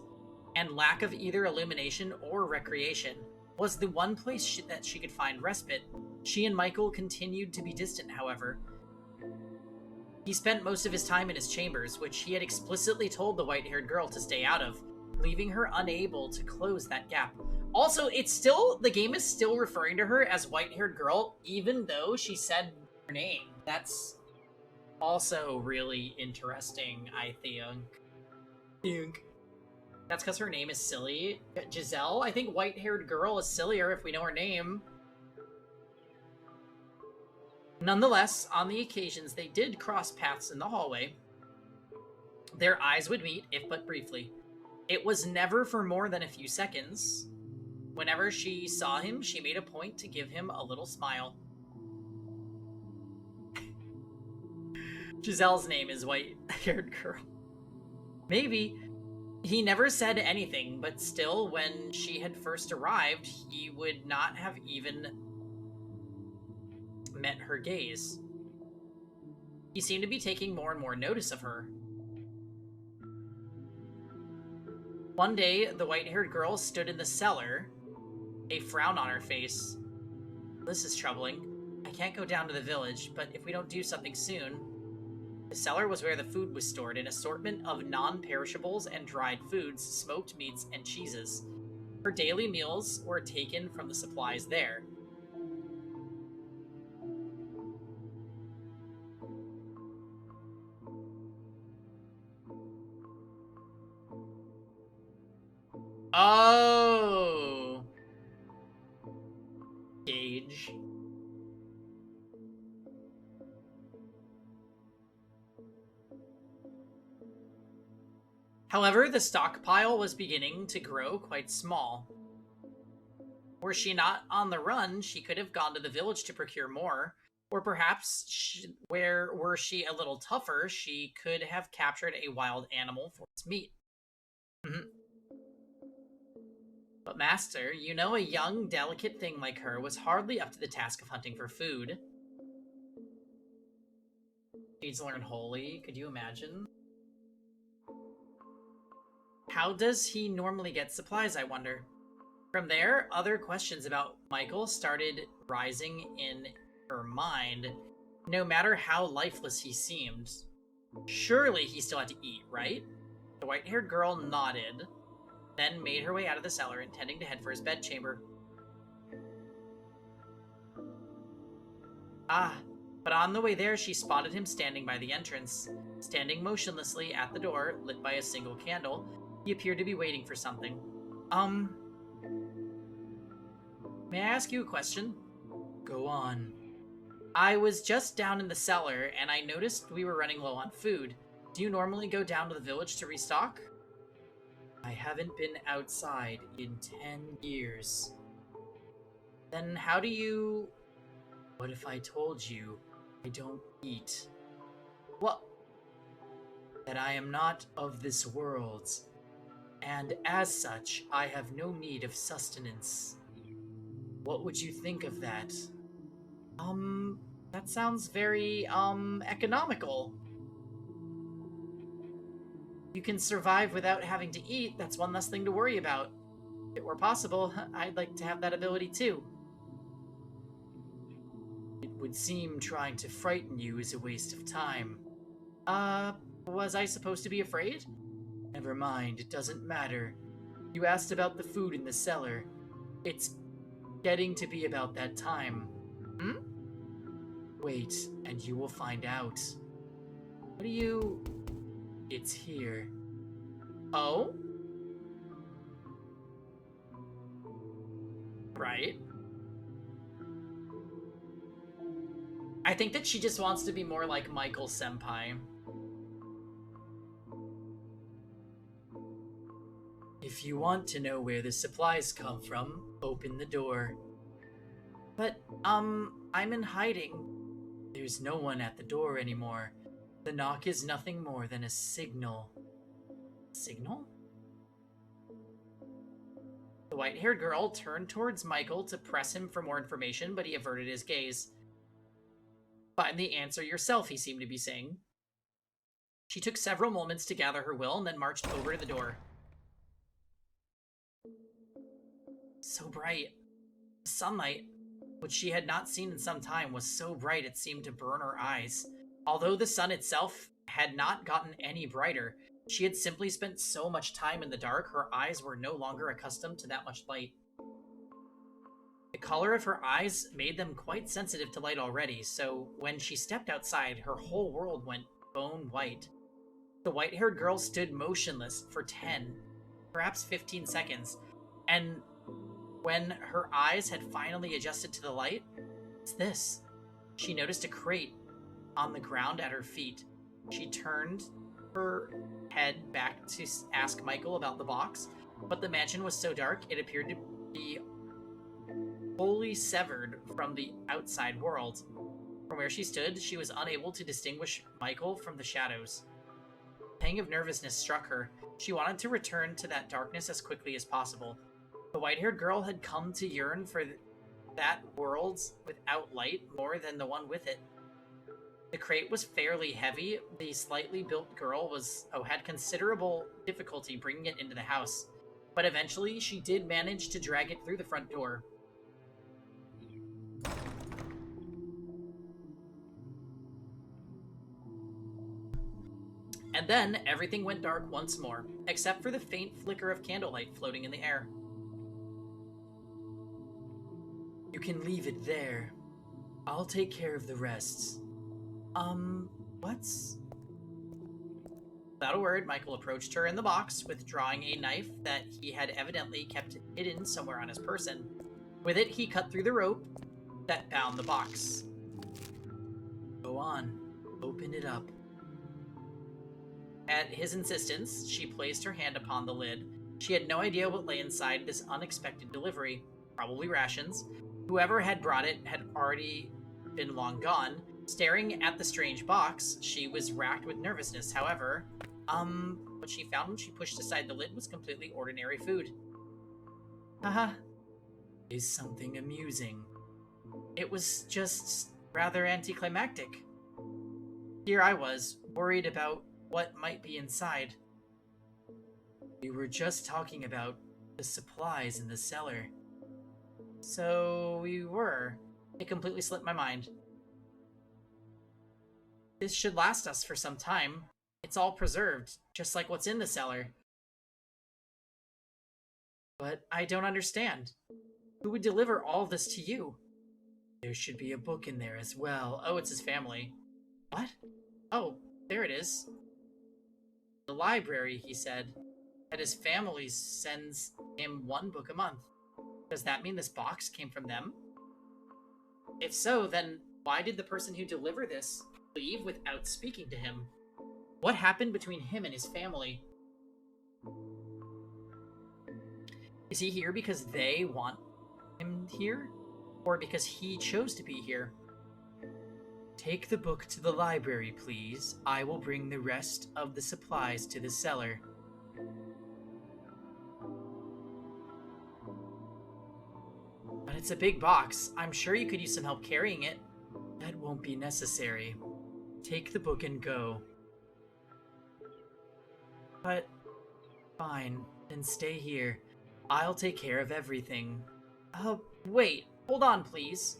and lack of either illumination or recreation, was the one place that she could find respite. She and Michael continued to be distant, however. He spent most of his time in his chambers, which he had explicitly told the white-haired girl to stay out of, leaving her unable to close that gap. Also, the game is still referring to her as white-haired girl, even though she said her name. That's also really interesting, I think. That's because her name is silly. Giselle? I think white-haired girl is sillier if we know her name. Nonetheless, on the occasions they did cross paths in the hallway, their eyes would meet, if but briefly. It was never for more than a few seconds. Whenever she saw him, she made a point to give him a little smile. Giselle's name is white-haired girl. Maybe. He never said anything, but still, when she had first arrived, he would not have even met her gaze. He seemed to be taking more and more notice of her. One day, the white-haired girl stood in the cellar, a frown on her face. This is troubling. I can't go down to the village, but if we don't do something soon... The cellar was where the food was stored, an assortment of non-perishables and dried foods, smoked meats, and cheeses. Her daily meals were taken from the supplies there. Oh! Gauge. However, the stockpile was beginning to grow quite small. Were she not on the run, she could have gone to the village to procure more, or perhaps, were she a little tougher, she could have captured a wild animal for its meat. But master, you know a young, delicate thing like her was hardly up to the task of hunting for food. Needs to learn Holy. Could you imagine? How does he normally get supplies, I wonder? From there, other questions about Michael started rising in her mind, no matter how lifeless he seemed. Surely he still had to eat, right? The white-haired girl nodded, then made her way out of the cellar, intending to head for his bedchamber. Ah, but on the way there, she spotted him standing by the entrance. Standing motionlessly at the door, lit by a single candle, he appeared to be waiting for something. May I ask you a question? Go on. I was just down in the cellar, and I noticed we were running low on food. Do you normally go down to the village to restock? I haven't been outside in 10 years. Then how do you... What if I told you I don't eat? What? That I am not of this world, and as such, I have no need of sustenance. What would you think of that? That sounds very, economical. You can survive without having to eat, that's one less thing to worry about. If it were possible, I'd like to have that ability too. It would seem trying to frighten you is a waste of time. Was I supposed to be afraid? Never mind, it doesn't matter. You asked about the food in the cellar. It's getting to be about that time. Hmm? Wait, and you will find out. What do you... It's here. Oh? Right. I think that she just wants to be more like Michael Senpai. If you want to know where the supplies come from, open the door. But, I'm in hiding. There's no one at the door anymore. The knock is nothing more than a signal. Signal? The white-haired girl turned towards Michael to press him for more information, but he averted his gaze. Find the answer yourself, he seemed to be saying. She took several moments to gather her will and then marched over to the door. So bright. The sunlight, which she had not seen in some time, was so bright it seemed to burn her eyes. Although the sun itself had not gotten any brighter, she had simply spent so much time in the dark, her eyes were no longer accustomed to that much light. The color of her eyes made them quite sensitive to light already, so when she stepped outside, her whole world went bone white. The white-haired girl stood motionless for 10, perhaps 15 seconds, and when her eyes had finally adjusted to the light, what's this? She noticed a crate on the ground at her feet. She turned her head back to ask Michael about the box, but the mansion was so dark it appeared to be wholly severed from the outside world. From where she stood, she was unable to distinguish Michael from the shadows. A pang of nervousness struck her. She wanted to return to that darkness as quickly as possible. The white-haired girl had come to yearn for that world without light more than the one with it. The crate was fairly heavy. The slightly built girl had considerable difficulty bringing it into the house, but eventually she did manage to drag it through the front door. And then everything went dark once more, except for the faint flicker of candlelight floating in the air. You can leave it there. I'll take care of the rest. What's... Without a word, Michael approached her in the box, withdrawing a knife that he had evidently kept hidden somewhere on his person. With it, he cut through the rope that bound the box. Go on. Open it up. At his insistence, she placed her hand upon the lid. She had no idea what lay inside this unexpected delivery. Probably rations. Whoever had brought it had already been long gone. Staring at the strange box, she was racked with nervousness. However, what she found when she pushed aside the lid was completely ordinary food. Haha. Is something amusing. It was just rather anticlimactic. Here I was, worried about what might be inside. We were just talking about the supplies in the cellar. So we were. It completely slipped my mind. This should last us for some time. It's all preserved, just like what's in the cellar. But I don't understand. Who would deliver all this to you? There should be a book in there as well. Oh, it's his family. What? Oh, there it is. The library, he said. That his family sends him one book a month. Does that mean this box came from them? If so, then why did the person who delivered this leave without speaking to him? What happened between him and his family? Is he here because they want him here? Or because he chose to be here? Take the book to the library, please. I will bring the rest of the supplies to the cellar. But it's a big box. I'm sure you could use some help carrying it. That won't be necessary. Take the book and go. But, fine. Then stay here. I'll take care of everything. Wait. Hold on, please.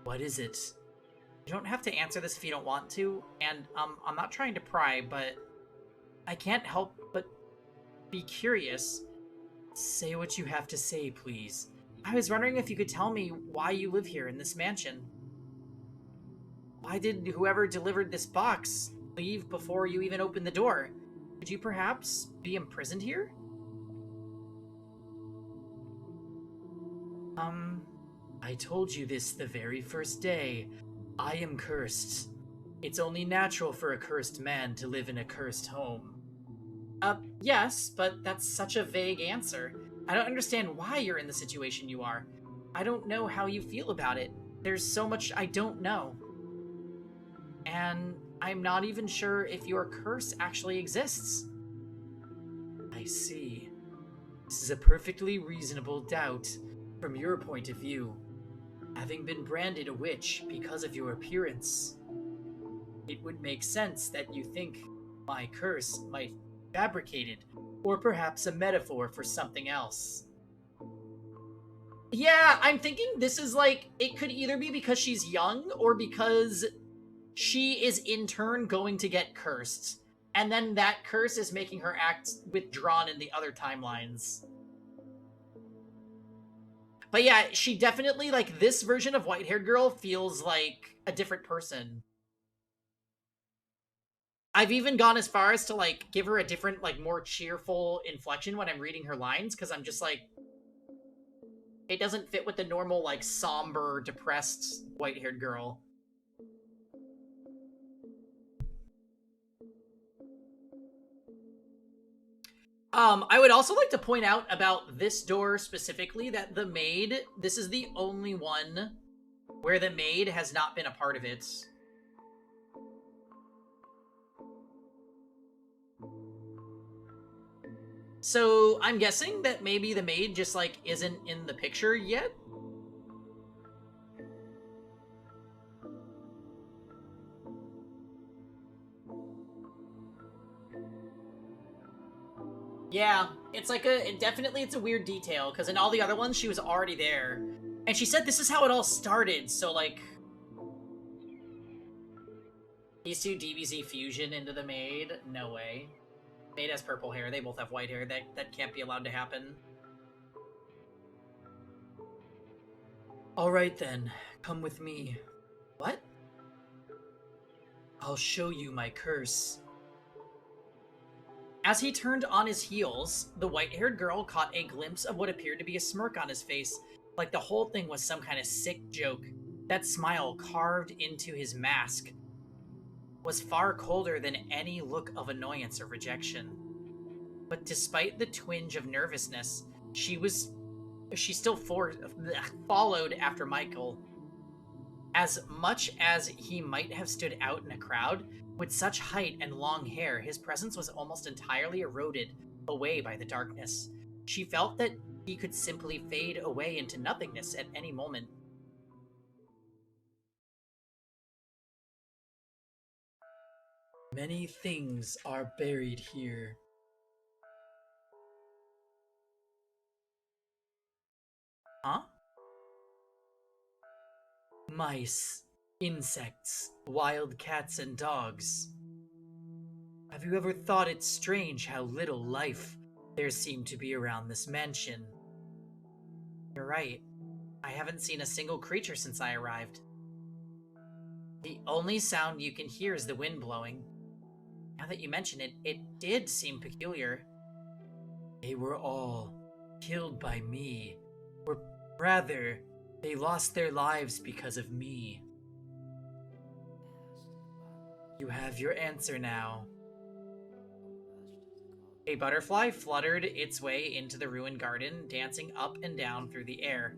What is it? You don't have to answer this if you don't want to, and, I'm not trying to pry, but I can't help but be curious. Say what you have to say, please. I was wondering if you could tell me why you live here in this mansion. Why did whoever delivered this box leave before you even opened the door? Could you perhaps be imprisoned here? I told you this the very first day. I am cursed. It's only natural for a cursed man to live in a cursed home. Yes, but that's such a vague answer. I don't understand why you're in the situation you are. I don't know how you feel about it. There's so much I don't know. And I'm not even sure if your curse actually exists. I see. This is a perfectly reasonable doubt from your point of view. Having been branded a witch because of your appearance, it would make sense that you think my curse might be fabricated, or perhaps a metaphor for something else. Yeah, I'm thinking this is like, it could either be because she's young, or because she is in turn going to get cursed. And then that curse is making her act withdrawn in the other timelines. But yeah, she definitely, like, this version of White-Haired Girl feels like a different person. I've even gone as far as to, like, give her a different, like, more cheerful inflection when I'm reading her lines, because I'm just like, it doesn't fit with the normal, like, somber, depressed White-Haired Girl. I would also like to point out about this door specifically that the maid, this is the only one where the maid has not been a part of it. So I'm guessing that maybe the maid just, like, isn't in the picture yet? Yeah, it's like definitely it's a weird detail, because in all the other ones, she was already there. And she said this is how it all started, so, like, these two DBZ fusion into the maid? No way. Maid has purple hair, they both have white hair, that can't be allowed to happen. Alright then, come with me. What? I'll show you my curse. As he turned on his heels, the white-haired girl caught a glimpse of what appeared to be a smirk on his face, like the whole thing was some kind of sick joke. That smile carved into his mask was far colder than any look of annoyance or rejection. But despite the twinge of nervousness, she still followed after Michael. As much as he might have stood out in a crowd, with such height and long hair, his presence was almost entirely eroded away by the darkness. She felt that he could simply fade away into nothingness at any moment. Many things are buried here. Huh? Mice, insects, wild cats, and dogs. Have you ever thought it strange how little life there seemed to be around this mansion? You're right. I haven't seen a single creature since I arrived. The only sound you can hear is the wind blowing. Now that you mention it, it did seem peculiar. They were all killed by me. Or rather, they lost their lives because of me. You have your answer now. A butterfly fluttered its way into the ruined garden, dancing up and down through the air.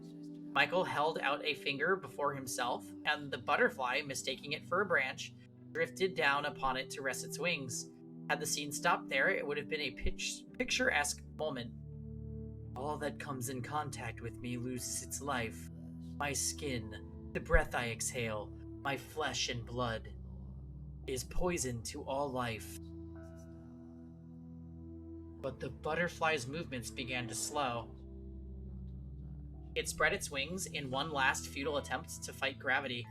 Michael held out a finger before himself, and the butterfly, mistaking it for a branch, drifted down upon it to rest its wings. Had the scene stopped there, it would have been a picturesque moment. All that comes in contact with me loses its life. My skin, the breath I exhale, my flesh and blood, is poison to all life. But the butterfly's movements began to slow. It spread its wings in one last futile attempt to fight gravity,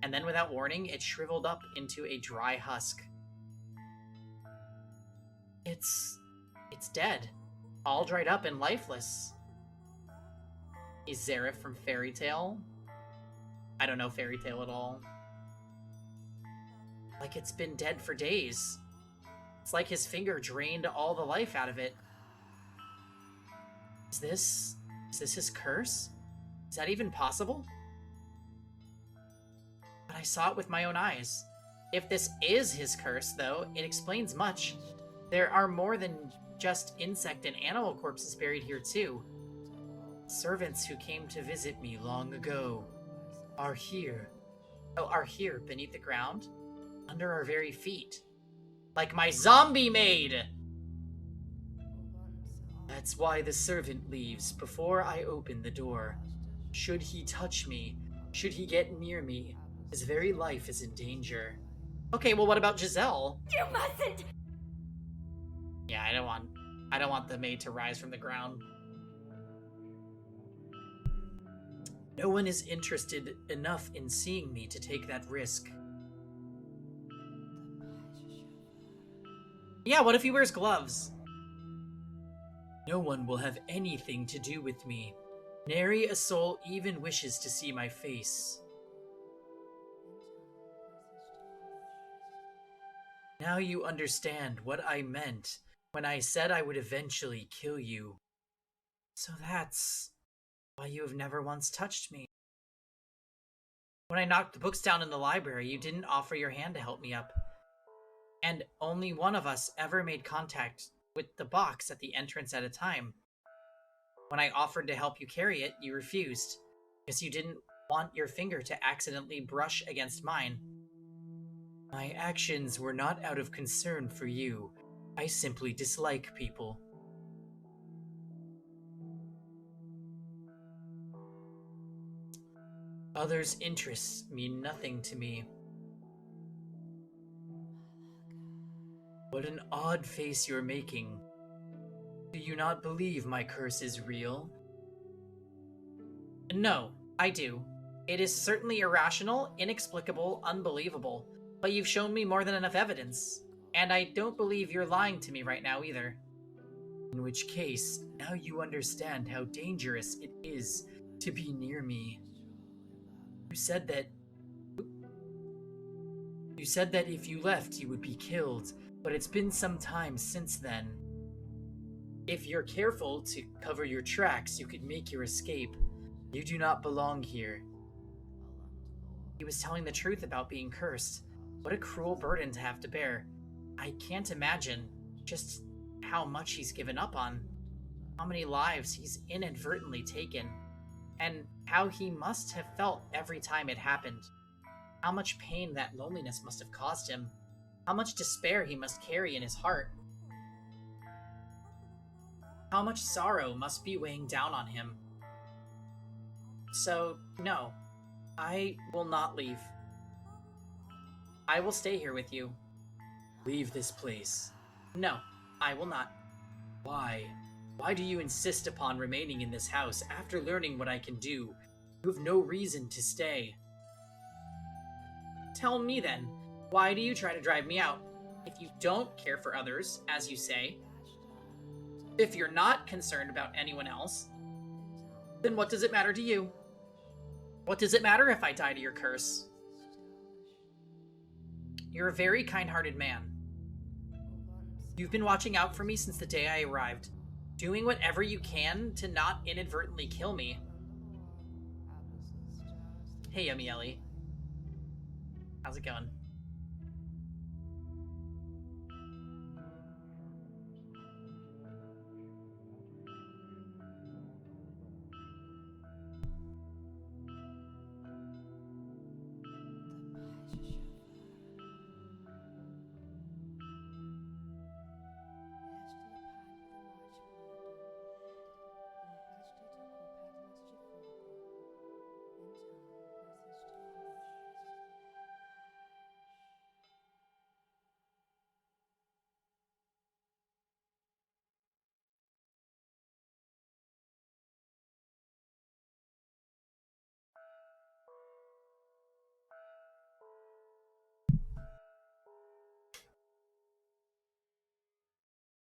and then without warning, it shriveled up into a dry husk. It's dead. All dried up and lifeless. Is Zareth from Fairy Tale? I don't know Fairy Tale at all. Like it's been dead for days. It's like his finger drained all the life out of it. Is this his curse? Is that even possible? But I saw it with my own eyes. If this is his curse, though, it explains much. There are more than just insect and animal corpses buried here, too. Servants who came to visit me long ago are here. Oh, are here beneath the ground, under our very feet. Like my zombie maid! That's why the servant leaves before I open the door. Should he touch me, should he get near me, his very life is in danger. Okay, well, what about Giselle? You mustn't! Yeah, I don't want the maid to rise from the ground. No one is interested enough in seeing me to take that risk. Yeah, what if he wears gloves? No one will have anything to do with me. Nary a soul even wishes to see my face. Now you understand what I meant when I said I would eventually kill you. So that's why you have never once touched me. When I knocked the books down in the library, you didn't offer your hand to help me up. And only one of us ever made contact with the box at the entrance at a time. When I offered to help you carry it, you refused, because you didn't want your finger to accidentally brush against mine. My actions were not out of concern for you. I simply dislike people. Others' interests mean nothing to me. What an odd face you're making. Do you not believe my curse is real? No, I do. It is certainly irrational, inexplicable, unbelievable, but you've shown me more than enough evidence. And I don't believe you're lying to me right now either. In which case, now you understand how dangerous it is to be near me. You said that if you left, you would be killed, but it's been some time since then. If you're careful to cover your tracks, you could make your escape. You do not belong here. He was telling the truth about being cursed. What a cruel burden to have to bear. I can't imagine just how much he's given up on, how many lives he's inadvertently taken, and how he must have felt every time it happened. How much pain that loneliness must have caused him. How much despair he must carry in his heart. How much sorrow must be weighing down on him. So, no, I will not leave. I will stay here with you. Leave this place. No, I will not. Why? Why do you insist upon remaining in this house after learning what I can do? You have no reason to stay. Tell me then, why do you try to drive me out? If you don't care for others, as you say, if you're not concerned about anyone else, then what does it matter to you? What does it matter if I die to your curse? You're a very kind-hearted man. You've been watching out for me since the day I arrived, doing whatever you can to not inadvertently kill me. Hey, Yummy Ellie. How's it going?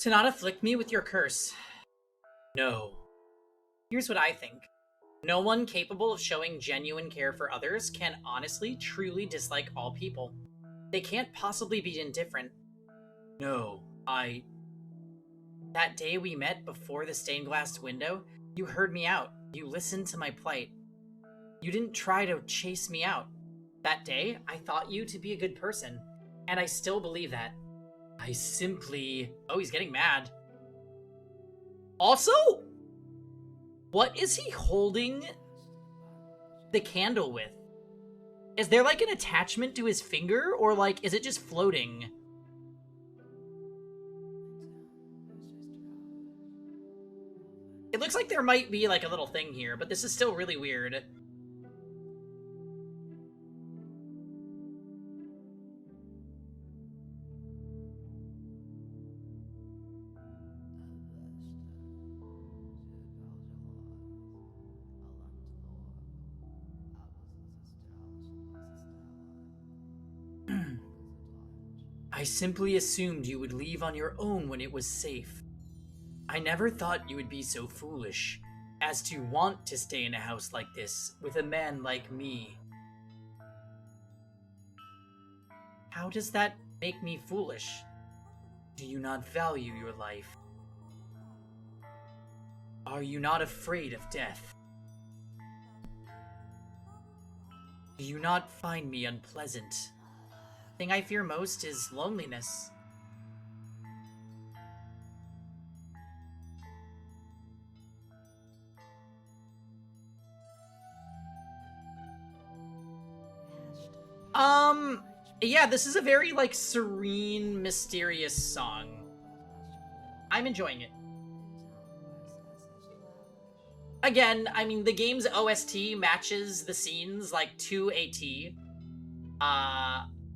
To not afflict me with your curse. No. Here's what I think. No one capable of showing genuine care for others can honestly, truly dislike all people. They can't possibly be indifferent. No, That day we met before the stained glass window, you heard me out. You listened to my plight. You didn't try to chase me out. That day, I thought you to be a good person, and I still believe that. I simply... Oh, he's getting mad. Also, what is he holding the candle with? Is there like an attachment to his finger, or like, is it just floating? It looks like there might be like a little thing here, but this is still really weird. I simply assumed you would leave on your own when it was safe. I never thought you would be so foolish as to want to stay in a house like this with a man like me. How does that make me foolish? Do you not value your life? Are you not afraid of death? Do you not find me unpleasant? The thing I fear most is loneliness. Yeah, this is a very, like, serene, mysterious song. I'm enjoying it. Again, I mean, the game's OST matches the scenes, like, to a T.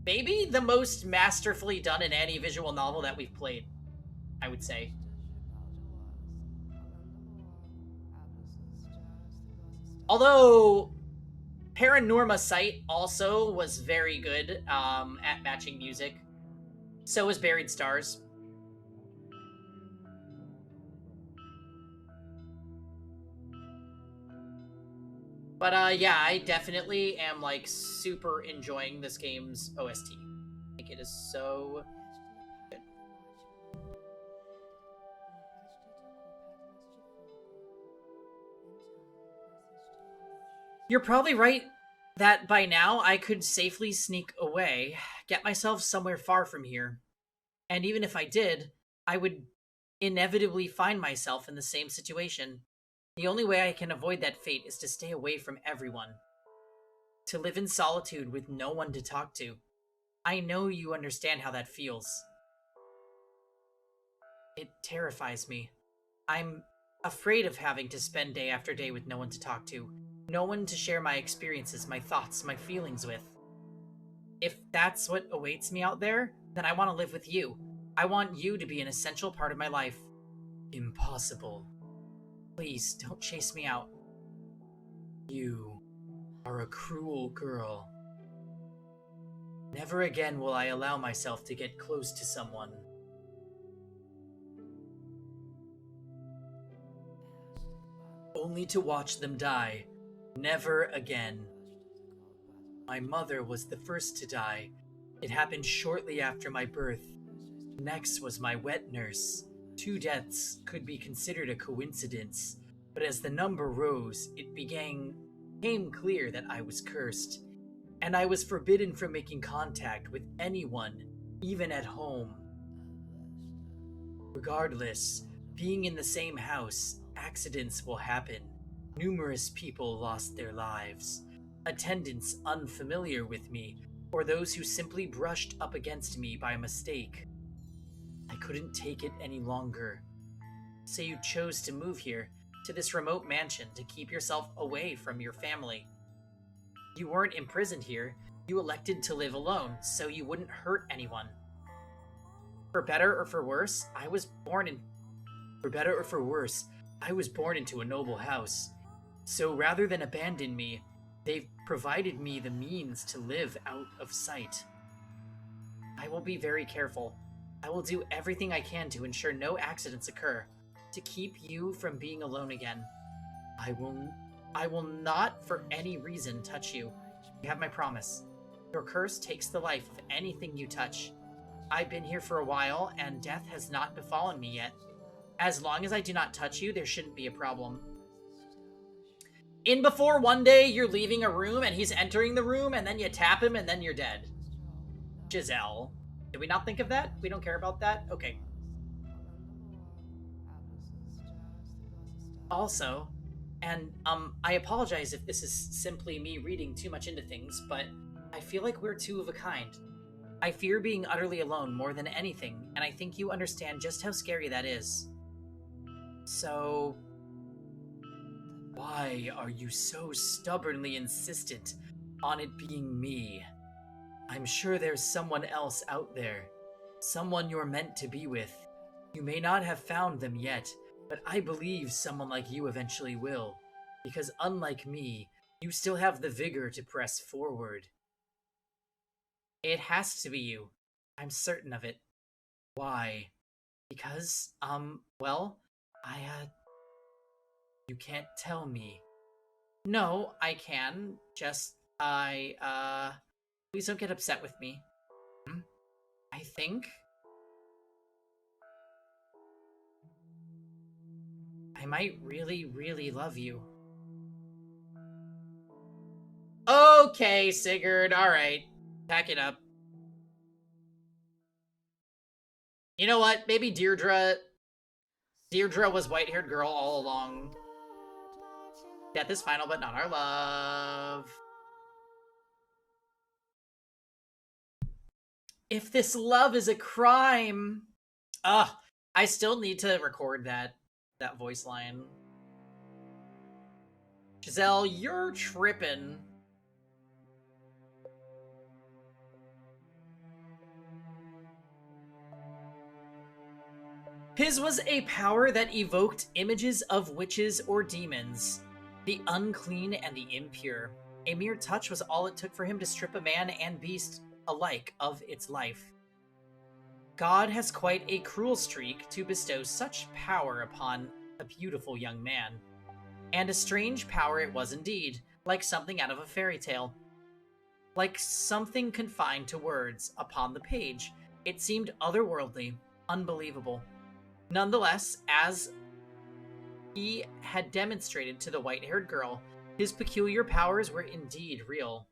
Maybe the most masterfully done in any visual novel that we've played, I would say. Although, Paranorma Sight also was very good at matching music. So was Buried Stars. But yeah, I definitely am like super enjoying this game's OST. I think it is so good. You're probably right that by now I could safely sneak away, get myself somewhere far from here. And even if I did, I would inevitably find myself in the same situation. The only way I can avoid that fate is to stay away from everyone. To live in solitude with no one to talk to. I know you understand how that feels. It terrifies me. I'm afraid of having to spend day after day with no one to talk to. No one to share my experiences, my thoughts, my feelings with. If that's what awaits me out there, then I want to live with you. I want you to be an essential part of my life. Impossible. Please, don't chase me out. You are a cruel girl. Never again will I allow myself to get close to someone. Only to watch them die. Never again. My mother was the first to die. It happened shortly after my birth. Next was my wet nurse. 2 deaths could be considered a coincidence, but as the number rose, it became clear that I was cursed, and I was forbidden from making contact with anyone, even at home. Regardless, being in the same house, accidents will happen. Numerous people lost their lives. Attendants unfamiliar with me, or those who simply brushed up against me by mistake. I couldn't take it any longer. So you chose to move here, to this remote mansion, to keep yourself away from your family. You weren't imprisoned here. You elected to live alone, so you wouldn't hurt anyone. For better or for worse, I was born into a noble house. So rather than abandon me, they've provided me the means to live out of sight. I will be very careful. I will do everything I can to ensure no accidents occur, to keep you from being alone again. I will not for any reason touch you. You have my promise. Your curse takes the life of anything you touch. I've been here for a while, and death has not befallen me yet. As long as I do not touch you, there shouldn't be a problem. In before one day you're leaving a room and he's entering the room, and then you tap him and then you're dead. Giselle. Did we not think of that? We don't care about that? Okay. Also, and I apologize if this is simply me reading too much into things, but I feel like we're two of a kind. I fear being utterly alone more than anything, and I think you understand just how scary that is. So, why are you so stubbornly insistent on it being me? I'm sure there's someone else out there, someone you're meant to be with. You may not have found them yet, but I believe someone like you eventually will, because unlike me, you still have the vigor to press forward. It has to be you. I'm certain of it. Why? Because, well, you can't tell me. No, I can. Just, please don't get upset with me. I think I might really, really love you. Okay, Sigurd, alright. Pack it up. You know what? Maybe Deirdre was white-haired girl all along. Death is final, but not our love. If this love is a crime... Ugh, I still need to record that voice line. Giselle, you're tripping. His was a power that evoked images of witches or demons, the unclean and the impure. A mere touch was all it took for him to strip a man and beast alike of its life. God has quite a cruel streak to bestow such power upon a beautiful young man. And a strange power it was indeed, like something out of a fairy tale. Like something confined to words upon the page, it seemed otherworldly, unbelievable. Nonetheless, as he had demonstrated to the white-haired girl, his peculiar powers were indeed real.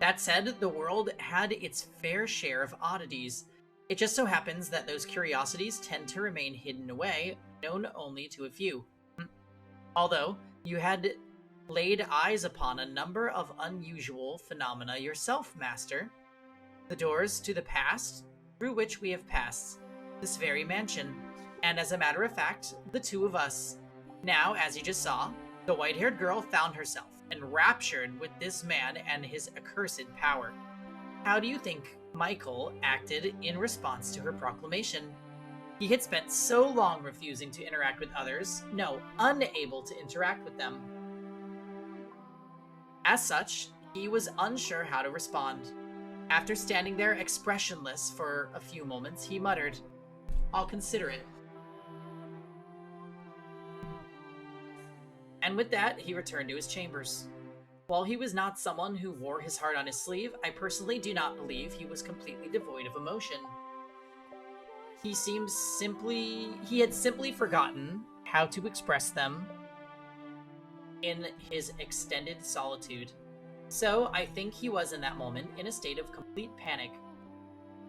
That said, the world had its fair share of oddities. It just so happens that those curiosities tend to remain hidden away, known only to a few. Although, you had laid eyes upon a number of unusual phenomena yourself, Master. The doors to the past, through which we have passed this very mansion, and as a matter of fact, the two of us. Now, as you just saw, the white-haired girl found herself enraptured with this man and his accursed power. How do you think Michael acted in response to her proclamation? He had spent so long refusing to interact with others, no, unable to interact with them. As such, he was unsure how to respond. After standing there expressionless for a few moments, he muttered, "I'll consider it." And with that, he returned to his chambers. While he was not someone who wore his heart on his sleeve, I personally do not believe he was completely devoid of emotion. He had simply forgotten how to express them in his extended solitude. So I think he was in that moment in a state of complete panic.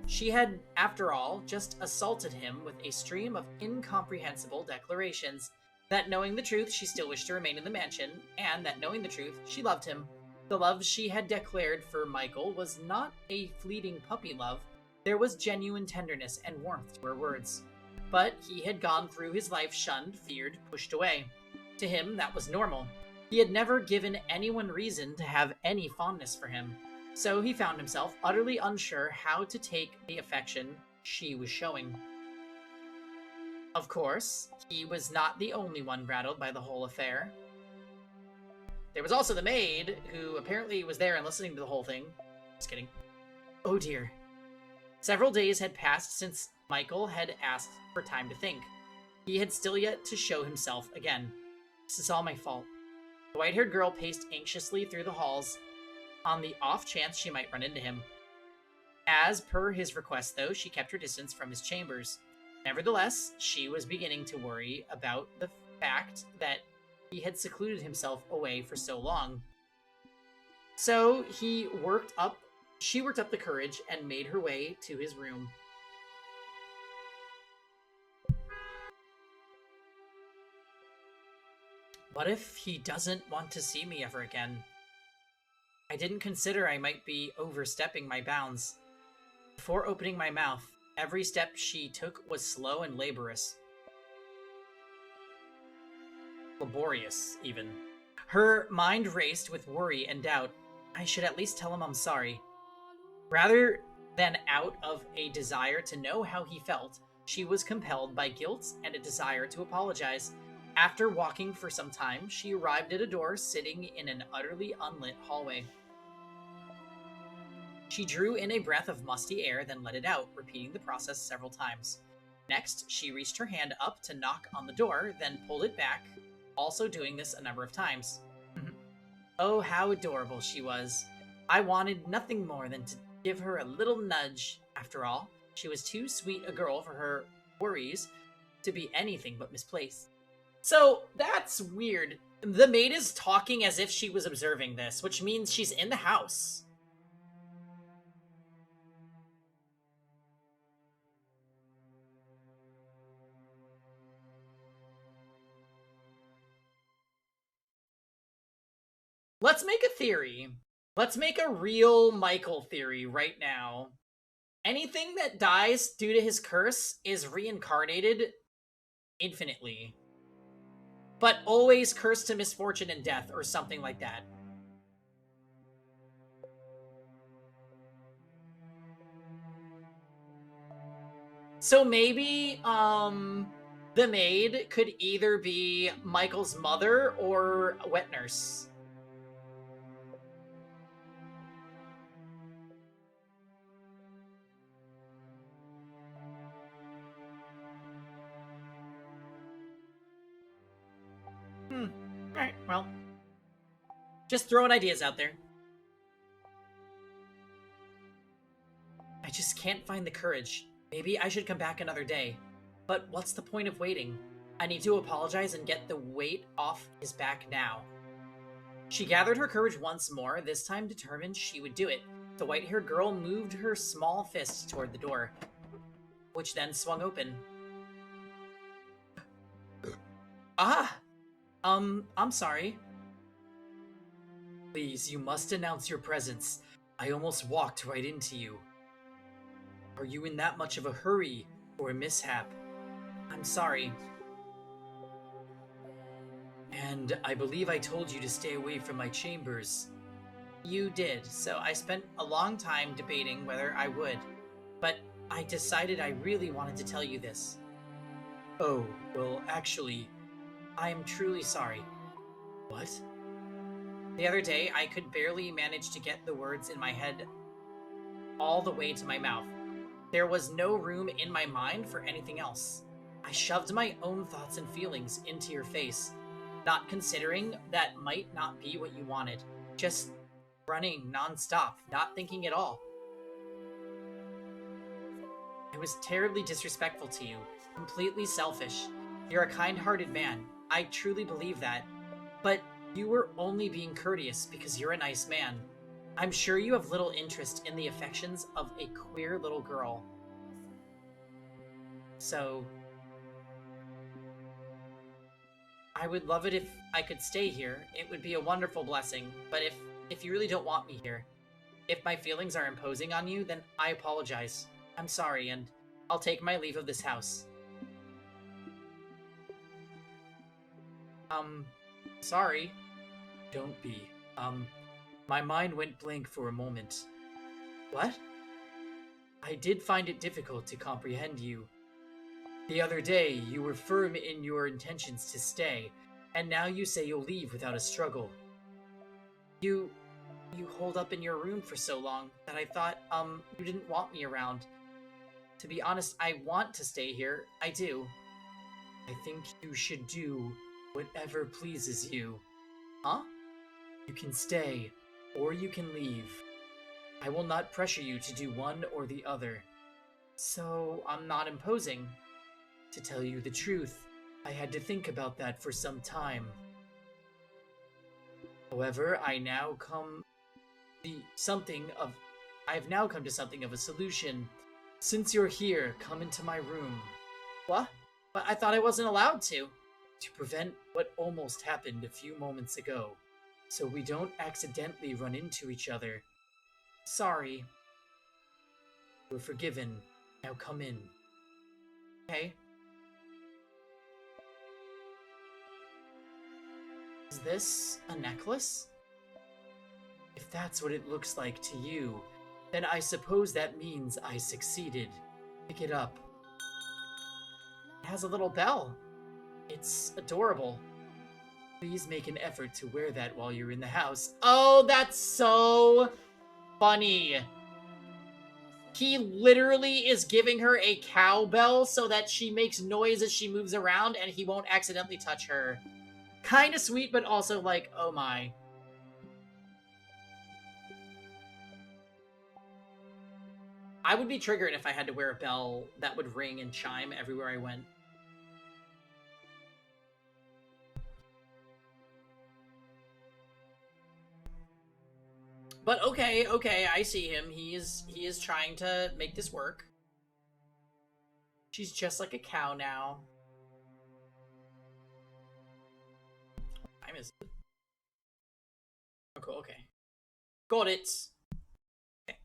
She had, after all, just assaulted him with a stream of incomprehensible declarations that knowing the truth, she still wished to remain in the mansion, and that knowing the truth, she loved him. The love she had declared for Michael was not a fleeting puppy love. There was genuine tenderness and warmth to her words. But he had gone through his life shunned, feared, pushed away. To him, that was normal. He had never given anyone reason to have any fondness for him. So he found himself utterly unsure how to take the affection she was showing. Of course, he was not the only one rattled by the whole affair. There was also the maid, who apparently was there and listening to the whole thing. Just kidding. Oh dear. Several days had passed since Michael had asked for time to think. He had still yet to show himself again. This is all my fault. The white-haired girl paced anxiously through the halls on the off chance she might run into him. As per his request, though, she kept her distance from his chambers. Nevertheless, she was beginning to worry about the fact that he had secluded himself away for so long. So she worked up the courage and made her way to his room. What if he doesn't want to see me ever again? I didn't consider I might be overstepping my bounds. Before opening my mouth, every step she took was slow and laborious. Laborious, even. Her mind raced with worry and doubt. I should at least tell him I'm sorry. Rather than out of a desire to know how he felt, she was compelled by guilt and a desire to apologize. After walking for some time, she arrived at a door sitting in an utterly unlit hallway. She drew in a breath of musty air, then let it out, repeating the process several times. Next, she reached her hand up to knock on the door, then pulled it back, also doing this a number of times. Oh, how adorable she was. I wanted nothing more than to give her a little nudge. After all, she was too sweet a girl for her worries to be anything but misplaced. So, that's weird. The maid is talking as if she was observing this, which means she's in the house. Let's make a theory. Let's make a real Michael theory right now. Anything that dies due to his curse is reincarnated infinitely, but always cursed to misfortune and death or something like that. So maybe, the maid could either be Michael's mother or a wet nurse. Alright, well. Just throwing ideas out there. I just can't find the courage. Maybe I should come back another day. But what's the point of waiting? I need to apologize and get the weight off his back now. She gathered her courage once more, this time determined she would do it. The white-haired girl moved her small fist toward the door, which then swung open. I'm sorry. Please, you must announce your presence. I almost walked right into you. Are you in that much of a hurry or a mishap? I'm sorry. And I believe I told you to stay away from my chambers. you did, so I spent a long time debating whether I would. But I decided I really wanted to tell you this. Oh, well, actually, I am truly sorry. What? The other day, I could barely manage to get the words in my head all the way to my mouth. There was no room in my mind for anything else. I shoved my own thoughts and feelings into your face, not considering that might not be what you wanted. Just running nonstop, not thinking at all. I was terribly disrespectful to you, completely selfish. You're a kind-hearted man. I truly believe that. But you were only being courteous because you're a nice man. I'm sure you have little interest in the affections of a queer little girl. So, I would love it if I could stay here. It would be a wonderful blessing. But if you really don't want me here, if my feelings are imposing on you, then I apologize. I'm sorry, and I'll take my leave of this house. Sorry. Don't be. My mind went blank for a moment. What? I did find it difficult to comprehend you. The other day, you were firm in your intentions to stay, and now you say you'll leave without a struggle. You holed up in your room for so long that I thought, you didn't want me around. To be honest, I want to stay here. I do. I think you should do whatever pleases you. Huh? You can stay, or you can leave. I will not pressure you to do one or the other. So, I'm not imposing. To tell you the truth, I had to think about that for some time. However, I have now come to something of a solution. Since you're here, come into my room. What? But I thought I wasn't allowed to. To prevent what almost happened a few moments ago, so we don't accidentally run into each other. Sorry. We're forgiven. Now come in. Okay. Is this a necklace? If that's what it looks like to you, then I suppose that means I succeeded. Pick it up. It has a little bell. It's adorable. Please make an effort to wear that while you're in the house. Oh, that's so funny. He literally is giving her a cowbell so that she makes noise as she moves around and he won't accidentally touch her. Kinda sweet, but also like, oh my. I would be triggered if I had to wear a bell that would ring and chime everywhere I went. But okay, I see him. He is trying to make this work. She's just like a cow now. I miss it. Oh, cool, okay. Got it. Okay.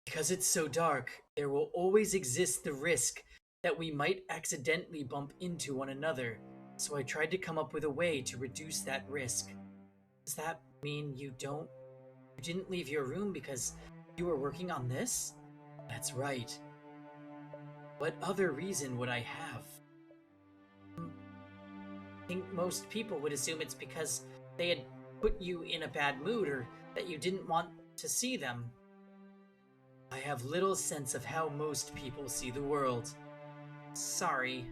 Because it's so dark, there will always exist the risk that we might accidentally bump into one another. So I tried to come up with a way to reduce that risk. Does that mean you didn't leave your room because you were working on this? That's right. What other reason would I have? I think most people would assume it's because they had put you in a bad mood or that you didn't want to see them. I have little sense of how most people see the world. Sorry.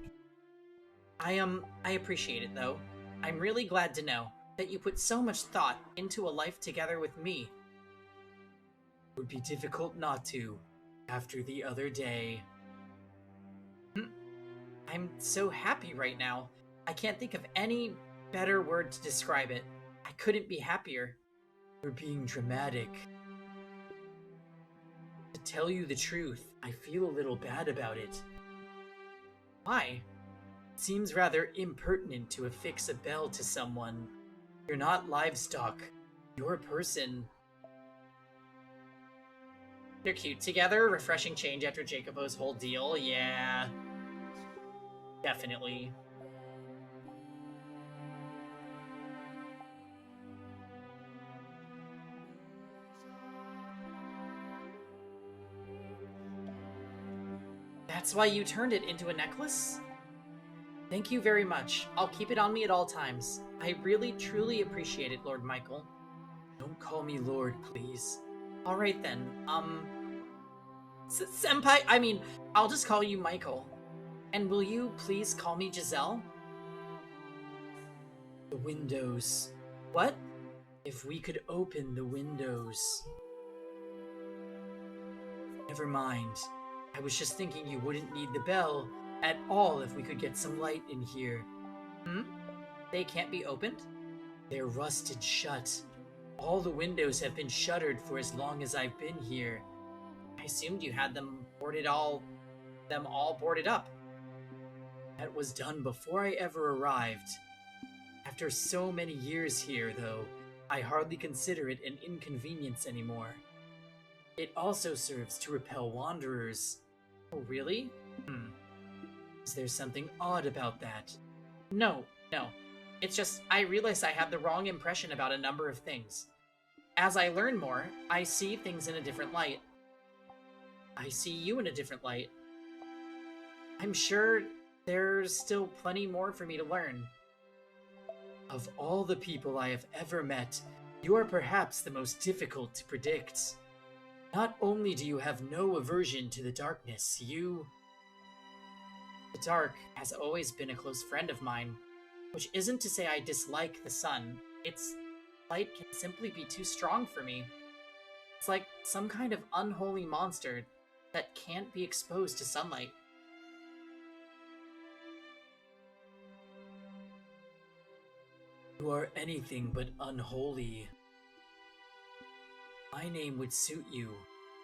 I appreciate it though. I'm really glad to know that you put so much thought into a life together with me. It would be difficult not to, after the other day. I'm so happy right now. I can't think of any better word to describe it. I couldn't be happier. You're being dramatic. To tell you the truth, I feel a little bad about it. Why? It seems rather impertinent to affix a bell to someone. You're not livestock. You're a person. They're cute together. Refreshing change after Jacobo's whole deal. Yeah. Definitely. That's why you turned it into a necklace? Thank you very much. I'll keep it on me at all times. I really, truly appreciate it, Lord Michael. Don't call me Lord, please. Alright then, Senpai, I'll just call you Michael. And will you please call me Giselle? The windows. What? If we could open the windows. Never mind. I was just thinking you wouldn't need the bell at all if we could get some light in here. They can't be opened? They're rusted shut. All the windows have been shuttered for as long as I've been here. I assumed you had them all boarded up. That was done before I ever arrived. After so many years here, though, I hardly consider it an inconvenience anymore. It also serves to repel wanderers. Oh, really? Is there something odd about that? No. It's just, I realize I have the wrong impression about a number of things. As I learn more, I see things in a different light. I see you in a different light. I'm sure there's still plenty more for me to learn. Of all the people I have ever met, you are perhaps the most difficult to predict. Not only do you have no aversion to the darkness, The dark has always been a close friend of mine, which isn't to say I dislike the sun. Its light can simply be too strong for me. It's like some kind of unholy monster that can't be exposed to sunlight. You are anything but unholy. My name would suit you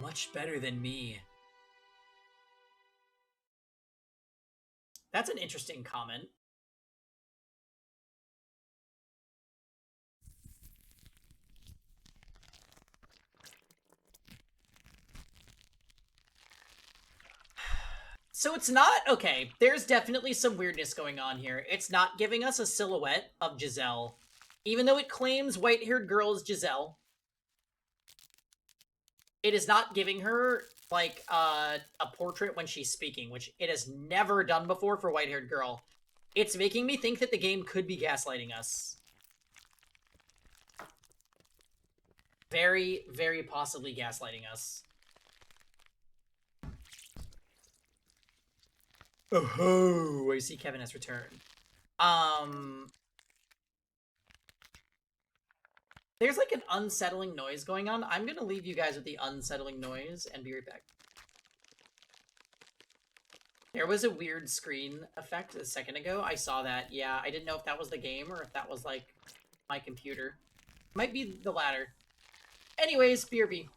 much better than me. That's an interesting comment. So it's not... Okay, there's definitely some weirdness going on here. It's not giving us a silhouette of Giselle. Even though it claims white-haired girl is Giselle, it is not giving her, like, a portrait when she's speaking, which it has never done before for white-haired girl. It's making me think that the game could be gaslighting us. Very, very possibly gaslighting us. Oh, I see Kevin has returned. There's like an unsettling noise going on. I'm gonna leave you guys with the unsettling noise and be right back. There was a weird screen effect a second ago. I saw that. Yeah, I didn't know if that was the game or if that was like my computer. Might be the latter. Anyways, BRB.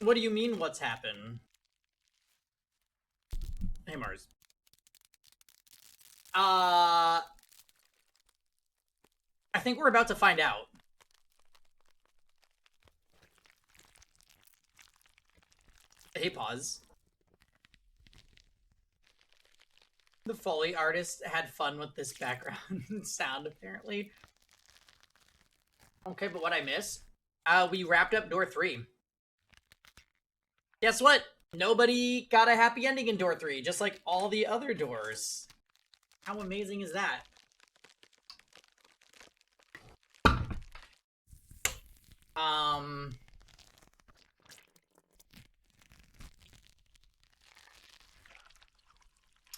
What do you mean, what's happened? Hey, Mars. I think we're about to find out. Hey, pause. The Foley artist had fun with this background sound, apparently. Okay, but what I miss? We wrapped up door 3. Guess what? Nobody got a happy ending in door 3, just like all the other doors. How amazing is that?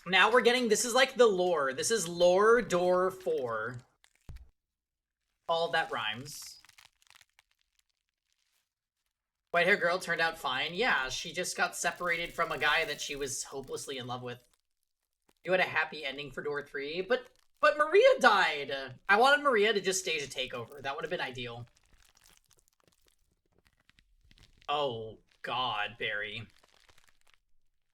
Now we're getting, this is like the lore. This is lore door 4. All of that rhymes. White hair girl turned out fine. Yeah, she just got separated from a guy that she was hopelessly in love with. You had a happy ending for door 3, but Maria died. I wanted Maria to just stage a takeover. That would have been ideal. Oh, God, Barry.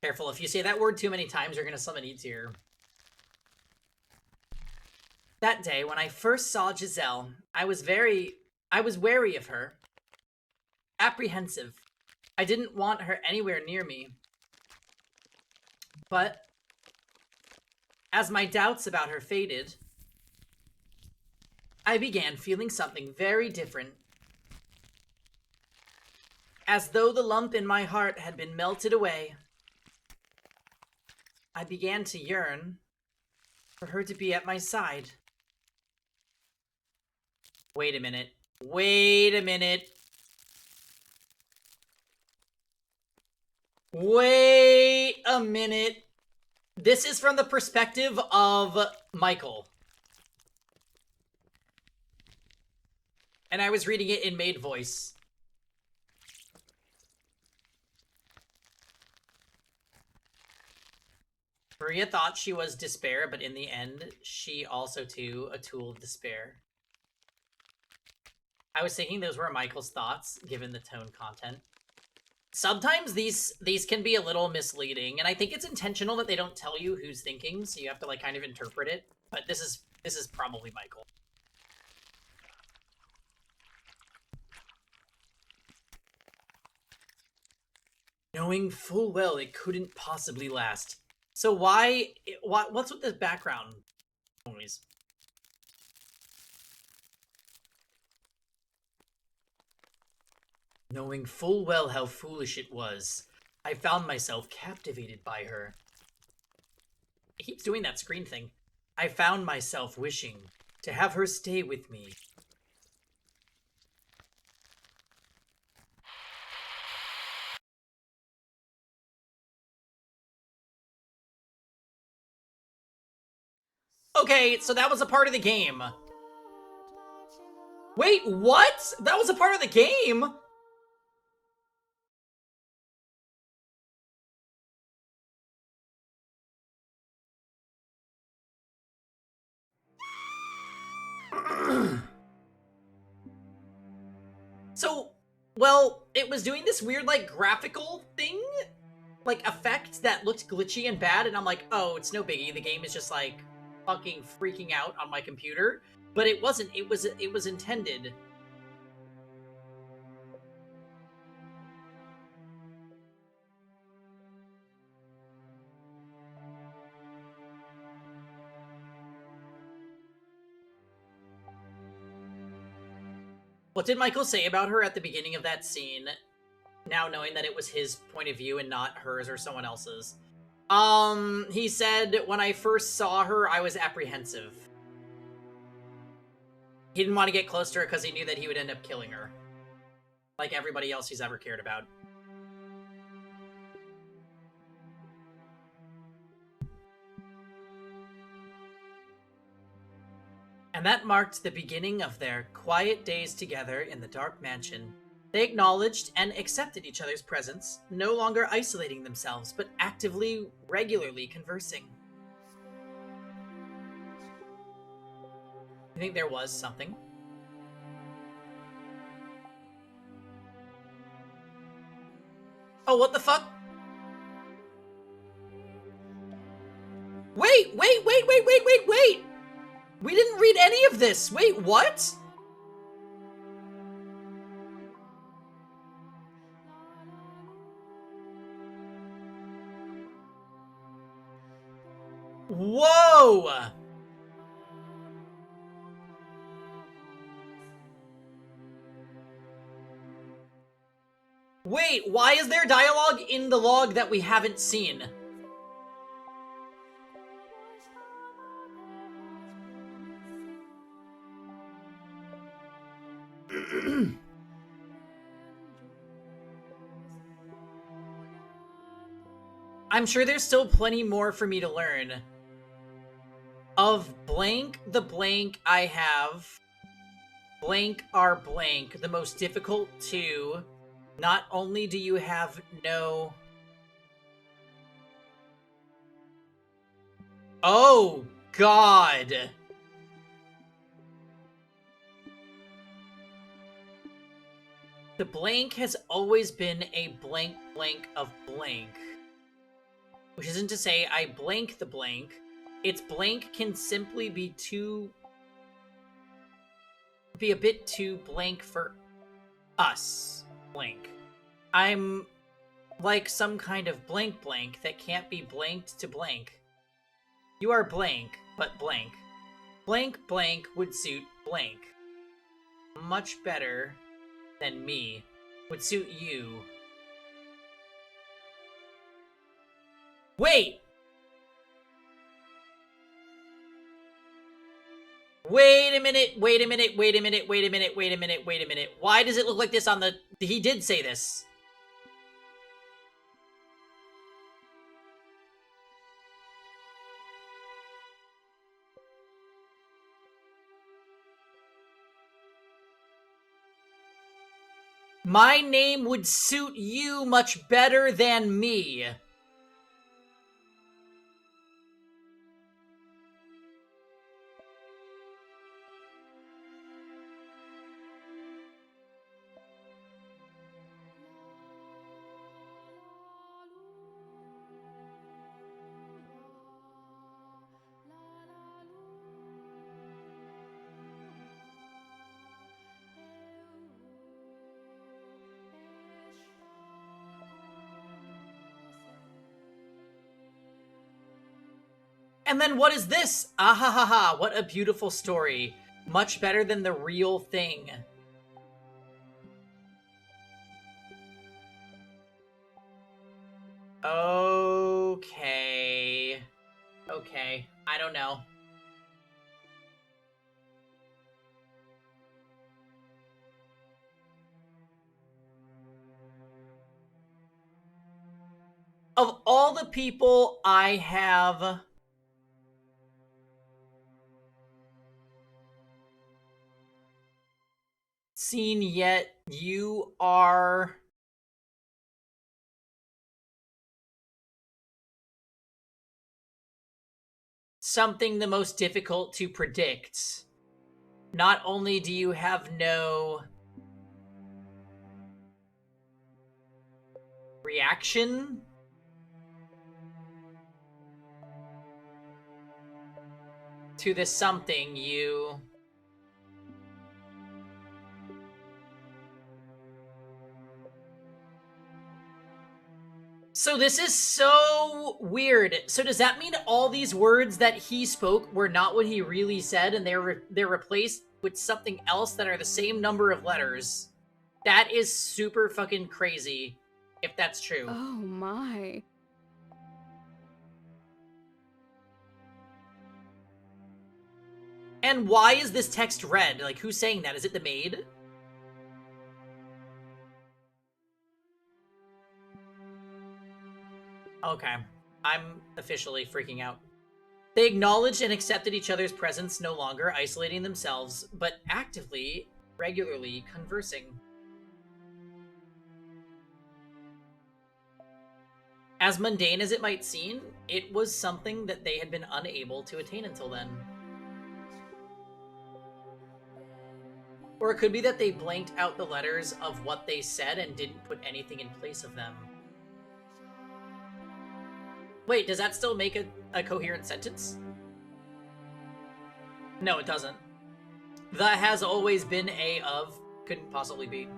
Careful, if you say that word too many times, you're gonna summon Etir. That day, when I first saw Giselle, I was wary of her. Apprehensive. I didn't want her anywhere near me. But as my doubts about her faded, I began feeling something very different. As though the lump in my heart had been melted away, I began to yearn for her to be at my side. Wait a minute. Wait a minute. Wait a minute. This is from the perspective of Michael. And I was reading it in maid voice. Maria thought she was despair, but in the end, she also too a tool of despair. I was thinking those were Michael's thoughts, given the tone content. Sometimes these can be a little misleading, and I think it's intentional that they don't tell you who's thinking, so you have to like kind of interpret it. But this is probably Michael. Knowing full well it couldn't possibly last. So what's with this background noise? Knowing full well how foolish it was, I found myself captivated by her. It keeps doing that screen thing. I found myself wishing to have her stay with me. Okay, so that was a part of the game. Wait, what? That was a part of the game? So, well, it was doing this weird, like, graphical thing? Like, effect that looked glitchy and bad, and I'm like, oh, it's no biggie. The game is just, like, fucking freaking out on my computer. But it wasn't. It was intended. What did Michael say about her at the beginning of that scene, now knowing that it was his point of view and not hers or someone else's? He said, when I first saw her, I was apprehensive. He didn't want to get close to her because he knew that he would end up killing her. Like everybody else he's ever cared about. And that marked the beginning of their quiet days together in the dark mansion. They acknowledged and accepted each other's presence, no longer isolating themselves, but actively, regularly conversing. I think there was something. Oh, what the fuck? Wait! We didn't read any of this! Wait, what? Whoa! Wait, why is there dialogue in the log that we haven't seen? I'm sure there's still plenty more for me to learn. Of blank the blank I have, blank are blank, the most difficult two. Not only do you have no... Oh, God! The blank has always been a blank blank of blank. Which isn't to say I blank the blank. Its blank can simply be a bit too blank for us. Blank. I'm like some kind of blank blank that can't be blanked to blank. You are blank, but blank. Blank blank would suit blank. Much better than me would suit you. Wait! Wait a minute. Why does it look like this on the... He did say this. My name would suit you much better than me. And then what is this? Ahahaha, what a beautiful story. Much better than the real thing. Okay. Okay, I don't know. Of all the people I have seen yet, you are something the most difficult to predict. Not only do you have no reaction, to this something, you... So this is so weird. So does that mean all these words that he spoke were not what he really said, and they're replaced with something else that are the same number of letters? That is super fucking crazy, if that's true. Oh my. And why is this text red? Like, who's saying that? Is it the maid? Okay. I'm officially freaking out. They acknowledged and accepted each other's presence, no longer isolating themselves, but actively, regularly conversing. As mundane as it might seem, it was something that they had been unable to attain until then. Or it could be that they blanked out the letters of what they said and didn't put anything in place of them. Wait, does that still make a coherent sentence? No, it doesn't. The has always been a of couldn't possibly be.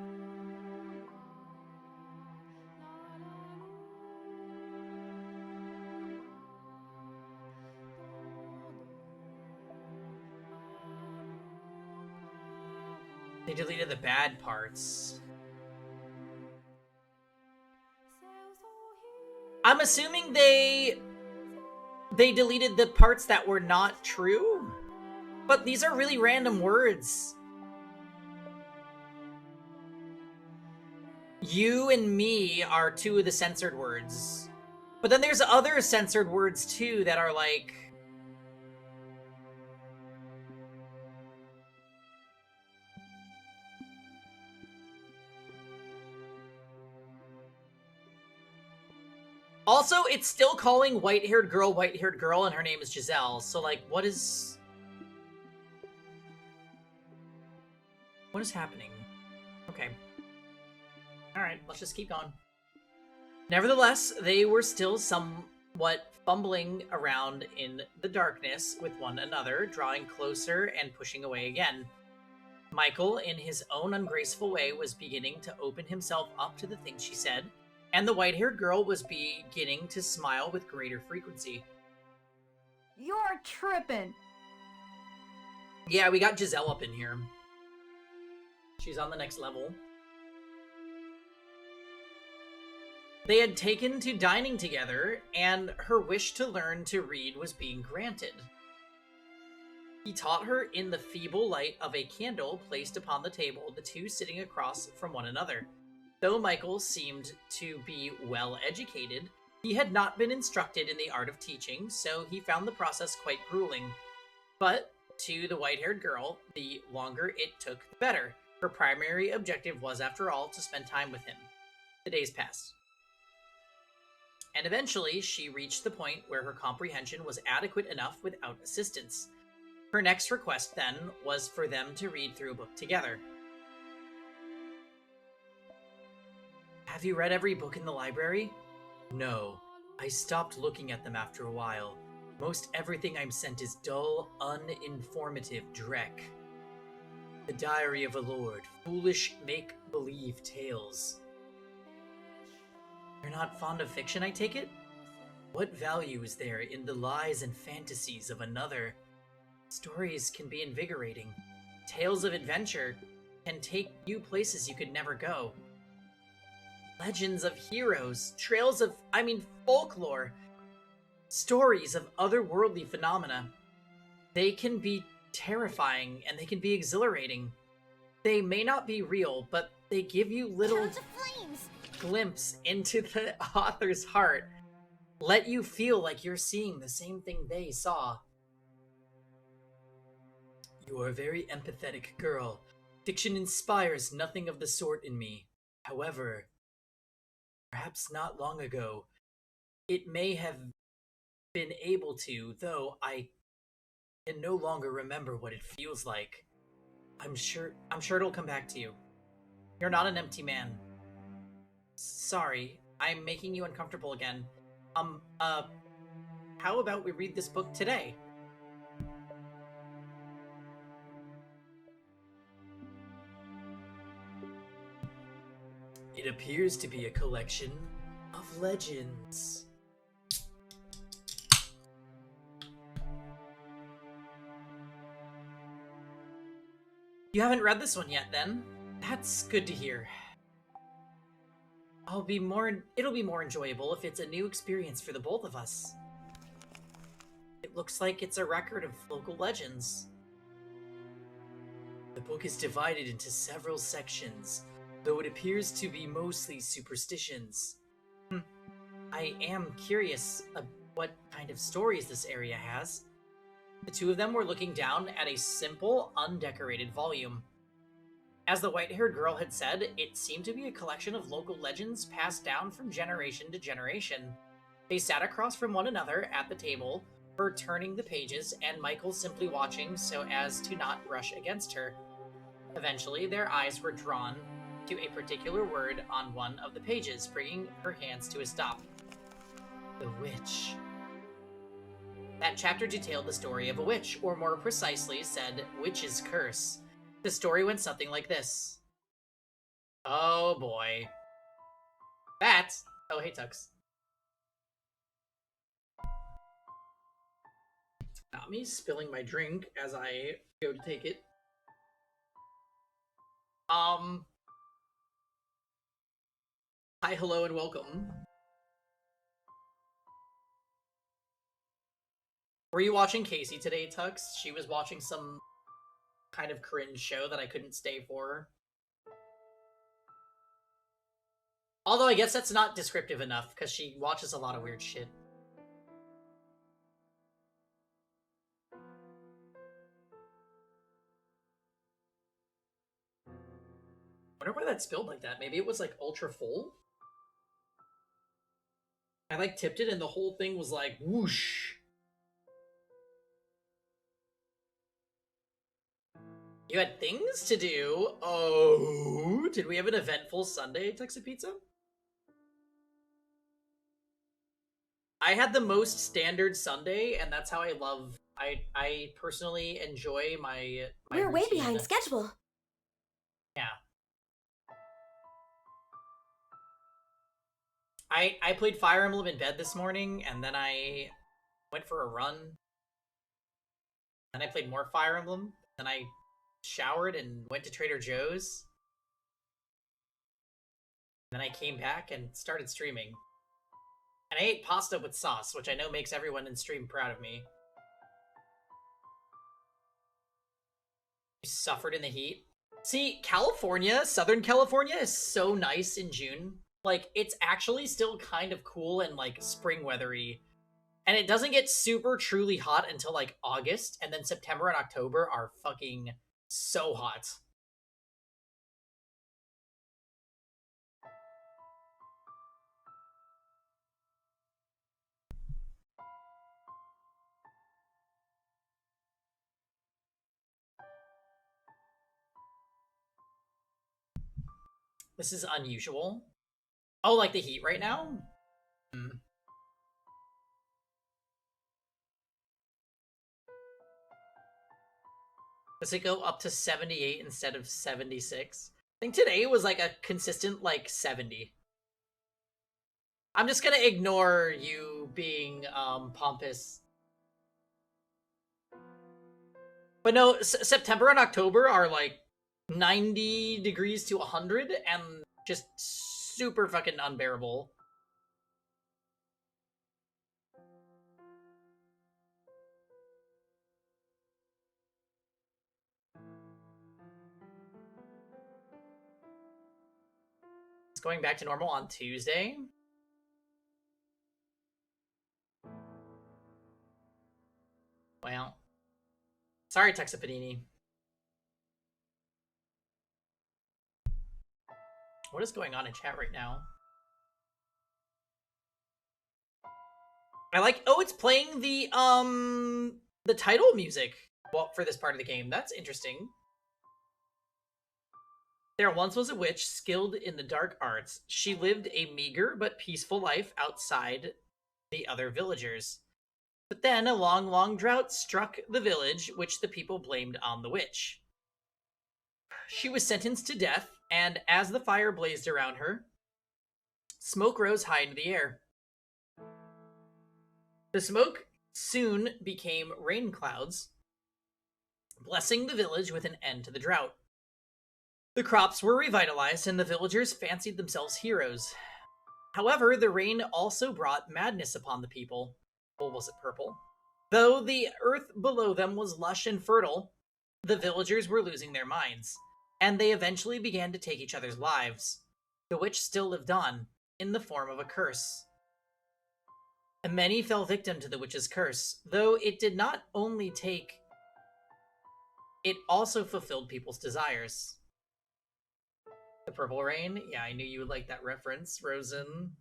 They deleted the bad parts. I'm assuming they deleted the parts that were not true? But these are really random words. You and me are two of the censored words. But then there's other censored words too that are like... Also, it's still calling white-haired girl, and her name is Giselle. So, like, what is happening? Okay. Alright, let's just keep going. Nevertheless, they were still somewhat fumbling around in the darkness with one another, drawing closer and pushing away again. Michael, in his own ungraceful way, was beginning to open himself up to the things she said, and the white-haired girl was beginning to smile with greater frequency. You're tripping. Yeah, we got Giselle up in here. She's on the next level. They had taken to dining together, and her wish to learn to read was being granted. He taught her in the feeble light of a candle placed upon the table, the two sitting across from one another. Though Michael seemed to be well educated, he had not been instructed in the art of teaching, so he found the process quite grueling. But to the white-haired girl, the longer it took, the better. Her primary objective was, after all, to spend time with him. The days passed. And eventually, she reached the point where her comprehension was adequate enough without assistance. Her next request, then, was for them to read through a book together. Have you read every book in the library? No. I stopped looking at them after a while. Most everything I'm sent is dull, uninformative dreck. The Diary of a Lord, foolish make-believe tales. You're not fond of fiction, I take it? What value is there in the lies and fantasies of another? Stories can be invigorating. Tales of adventure can take you places you could never go. Legends of heroes, folklore, stories of otherworldly phenomena. They can be terrifying and they can be exhilarating. They may not be real, but they give you little glimpse into the author's heart. Let you feel like you're seeing the same thing they saw. You are a very empathetic girl. Fiction inspires nothing of the sort in me. However, perhaps not long ago, it may have been able to, though I can no longer remember what it feels like. I'm sure it'll come back to you. You're not an empty man. Sorry, I'm making you uncomfortable again. How about we read this book today? It appears to be a collection of legends. You haven't read this one yet, then? That's good to hear. It'll be more enjoyable if it's a new experience for the both of us. It looks like it's a record of local legends. The book is divided into several sections, though it appears to be mostly superstitions. I am curious of what kind of stories this area has. The two of them were looking down at a simple, undecorated volume. As the white-haired girl had said, it seemed to be a collection of local legends passed down from generation to generation. They sat across from one another at the table, her turning the pages, and Michael simply watching so as to not brush against her. Eventually, their eyes were drawn to a particular word on one of the pages, bringing her hands to a stop. The witch. That chapter detailed the story of a witch, or more precisely said, witch's curse. The story went something like this. Oh boy. That. Oh, hey, Tux. Not me spilling my drink as I go to take it. Hi, hello, and welcome. Were you watching Casey today, Tux? She was watching some kind of cringe show that I couldn't stay for. Although I guess that's not descriptive enough, because she watches a lot of weird shit. I wonder why that spilled like that. Maybe it was like ultra full? I like tipped it and the whole thing was like whoosh. You had things to do? Oh, did we have an eventful Sunday, Texas Pizza? I had the most standard Sunday, and that's how I love. I personally enjoy my We're way routine. behind schedule. Yeah. I played Fire Emblem in bed this morning, and then I went for a run. Then I played more Fire Emblem. Then I showered and went to Trader Joe's. Then I came back and started streaming. And I ate pasta with sauce, which I know makes everyone in stream proud of me. You suffered in the heat. See, California, Southern California is so nice in June. Like, it's actually still kind of cool and, like, spring weathery. And it doesn't get super truly hot until, like, August. And then September and October are fucking so hot. This is unusual. Oh, like the heat right now? Hmm. Does it go up to 78 instead of 76? I think today was like a consistent like 70. I'm just gonna ignore you being pompous. But no, September and October are like 90 degrees to 100 and just super fucking unbearable. It's going back to normal on Tuesday. Well, sorry, Texapanini. What is going on in chat right now? I like, oh, it's playing the title music, well, for this part of the game. That's interesting. There once was a witch skilled in the dark arts. She lived a meager but peaceful life outside the other villagers. But then a long, long drought struck the village, which the people blamed on the witch. She was sentenced to death, and as the fire blazed around her, smoke rose high into the air. The smoke soon became rain clouds, blessing the village with an end to the drought. The crops were revitalized, and the villagers fancied themselves heroes. However, the rain also brought madness upon the people. Or was it purple? Though the earth below them was lush and fertile, the villagers were losing their minds, and they eventually began to take each other's lives. The witch still lived on, in the form of a curse. And many fell victim to the witch's curse, though it did not only take... It also fulfilled people's desires. The Purple Rain? Yeah, I knew you would like that reference, Rosen.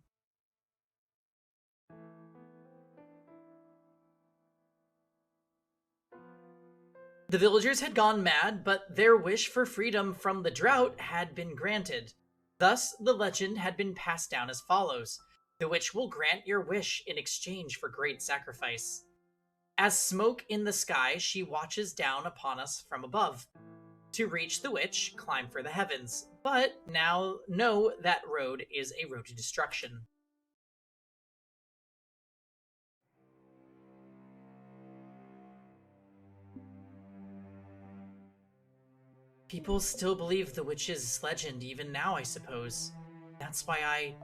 The villagers had gone mad, but their wish for freedom from the drought had been granted. Thus, the legend had been passed down as follows. The witch will grant your wish in exchange for great sacrifice. As smoke in the sky, she watches down upon us from above. To reach the witch, climb for the heavens. But now know that road is a road to destruction. People still believe the witch's legend even now, I suppose. That's why I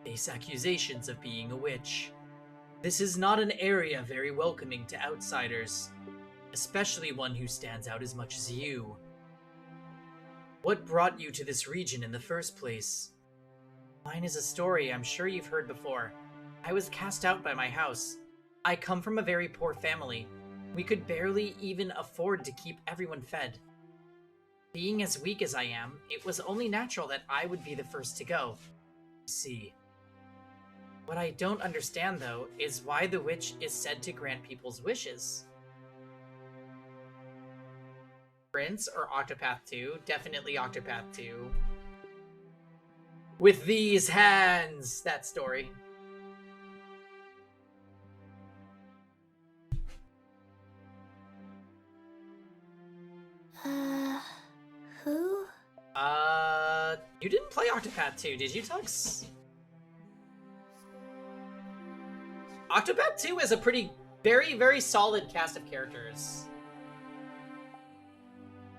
face accusations of being a witch. This is not an area very welcoming to outsiders, especially one who stands out as much as you. What brought you to this region in the first place? Mine is a story I'm sure you've heard before. I was cast out by my house. I come from a very poor family. We could barely even afford to keep everyone fed. Being as weak as I am, it was only natural that I would be the first to go. See. What I don't understand, though, is why the witch is said to grant people's wishes. Prince or Octopath 2? Definitely Octopath 2. With these hands! That story. Who? You didn't play Octopath 2, did you, Tux? Octopath 2 is a very, very solid cast of characters.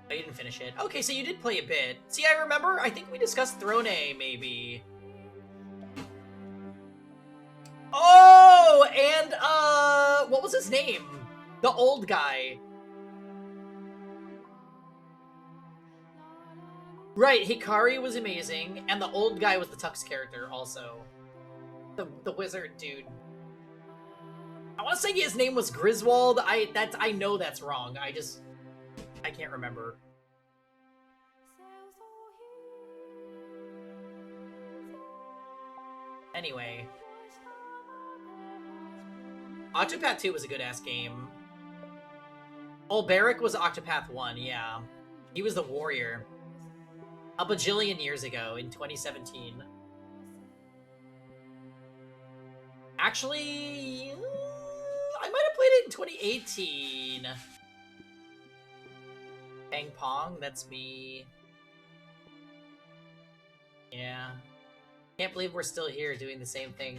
Oh, you didn't finish it. Okay, so you did play a bit. See, I remember, I think we discussed Throne, maybe. Oh, and, what was his name? The old guy. Right, Hikari was amazing, and the old guy was the Tux character, also. The wizard dude. I want to say his name was Griswold. I know that's wrong. I can't remember. Anyway. Octopath 2 was a good-ass game. Ulberic was Octopath 1, yeah. He was the warrior. A bajillion years ago, in 2017. Actually, I might have played it in 2018. Pang Pong, that's me. Yeah. Can't believe we're still here doing the same thing.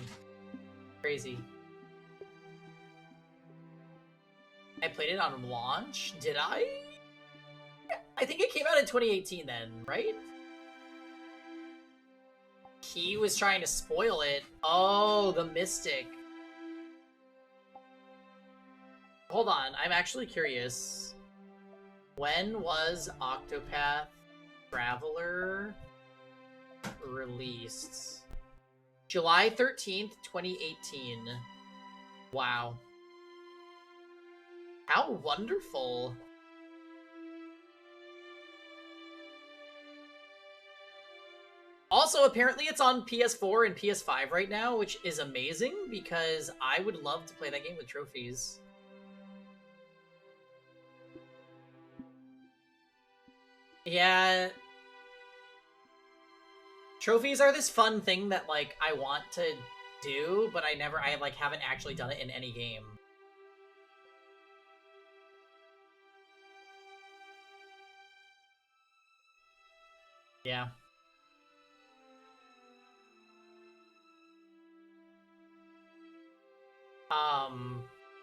Crazy. I played it on launch? Did I? I think it came out in 2018 then, right? He was trying to spoil it. Oh, the Mystic. Hold on, I'm actually curious. When was Octopath Traveler released? July 13th, 2018. Wow. How wonderful. Also, apparently it's on PS4 and PS5 right now, which is amazing because I would love to play that game with trophies. Yeah. Trophies are this fun thing that, like, I want to do, but I haven't actually done it in any game. Yeah.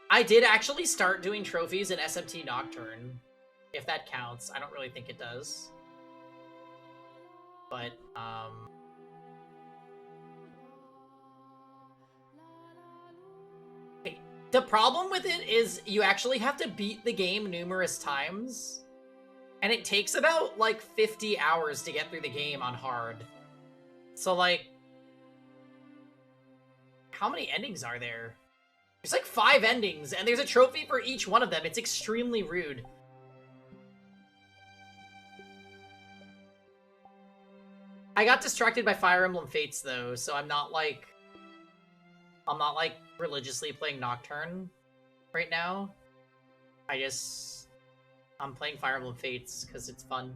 I did actually start doing trophies in SMT Nocturne, if that counts. I don't really think it does. But, the problem with it is you actually have to beat the game numerous times. And it takes about, like, 50 hours to get through the game on hard. So, like, how many endings are there? There's like 5 endings, and there's a trophy for each one of them. It's extremely rude. I got distracted by Fire Emblem Fates, though, so I'm not, like, religiously playing Nocturne right now. I'm playing Fire Emblem Fates, because it's fun.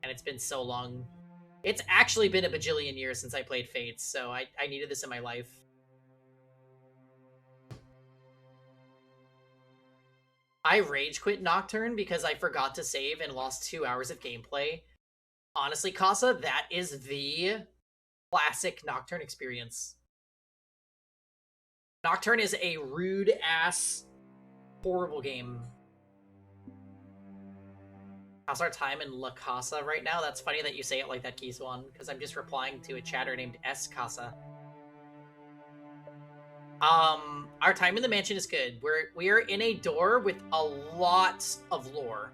And it's been so long It's actually been a bajillion years since I played Fates, so I needed this in my life. I rage quit Nocturne because I forgot to save and lost 2 hours of gameplay. Honestly, Casa, that is the classic Nocturne experience. Nocturne is a rude-ass, horrible game. How's our time in La Casa right now? That's funny that you say it like that, Kiswan, because I'm just replying to a chatter named S Casa. Our time in the mansion is good. We are in a door with a lot of lore.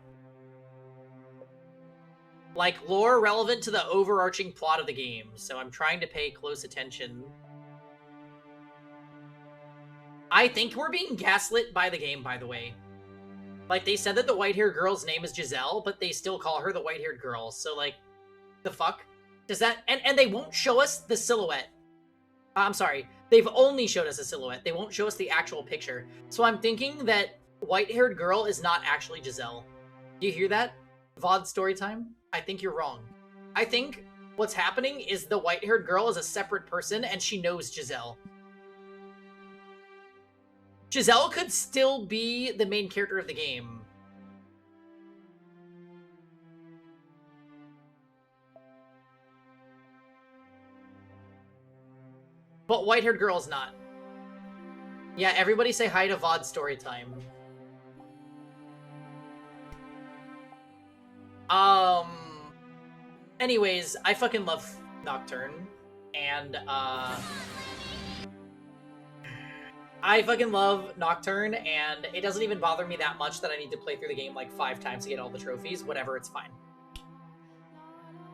Like, lore relevant to the overarching plot of the game, so I'm trying to pay close attention. I think we're being gaslit by the game, by the way. Like, they said that the white-haired girl's name is Giselle, but they still call her the white-haired girl, so, like, the fuck? Does that... And they won't show us the silhouette. I'm sorry. They've only showed us a silhouette. They won't show us the actual picture. So I'm thinking that white-haired girl is not actually Giselle. Do you hear that? VOD story time? I think you're wrong. I think what's happening is the white-haired girl is a separate person and she knows Giselle. Giselle could still be the main character of the game. But white-haired girl is not. Yeah, everybody say hi to VOD story time. Anyways, I fucking love Nocturne, and, I fucking love Nocturne, and it doesn't even bother me that much that I need to play through the game like 5 times to get all the trophies. Whatever, it's fine.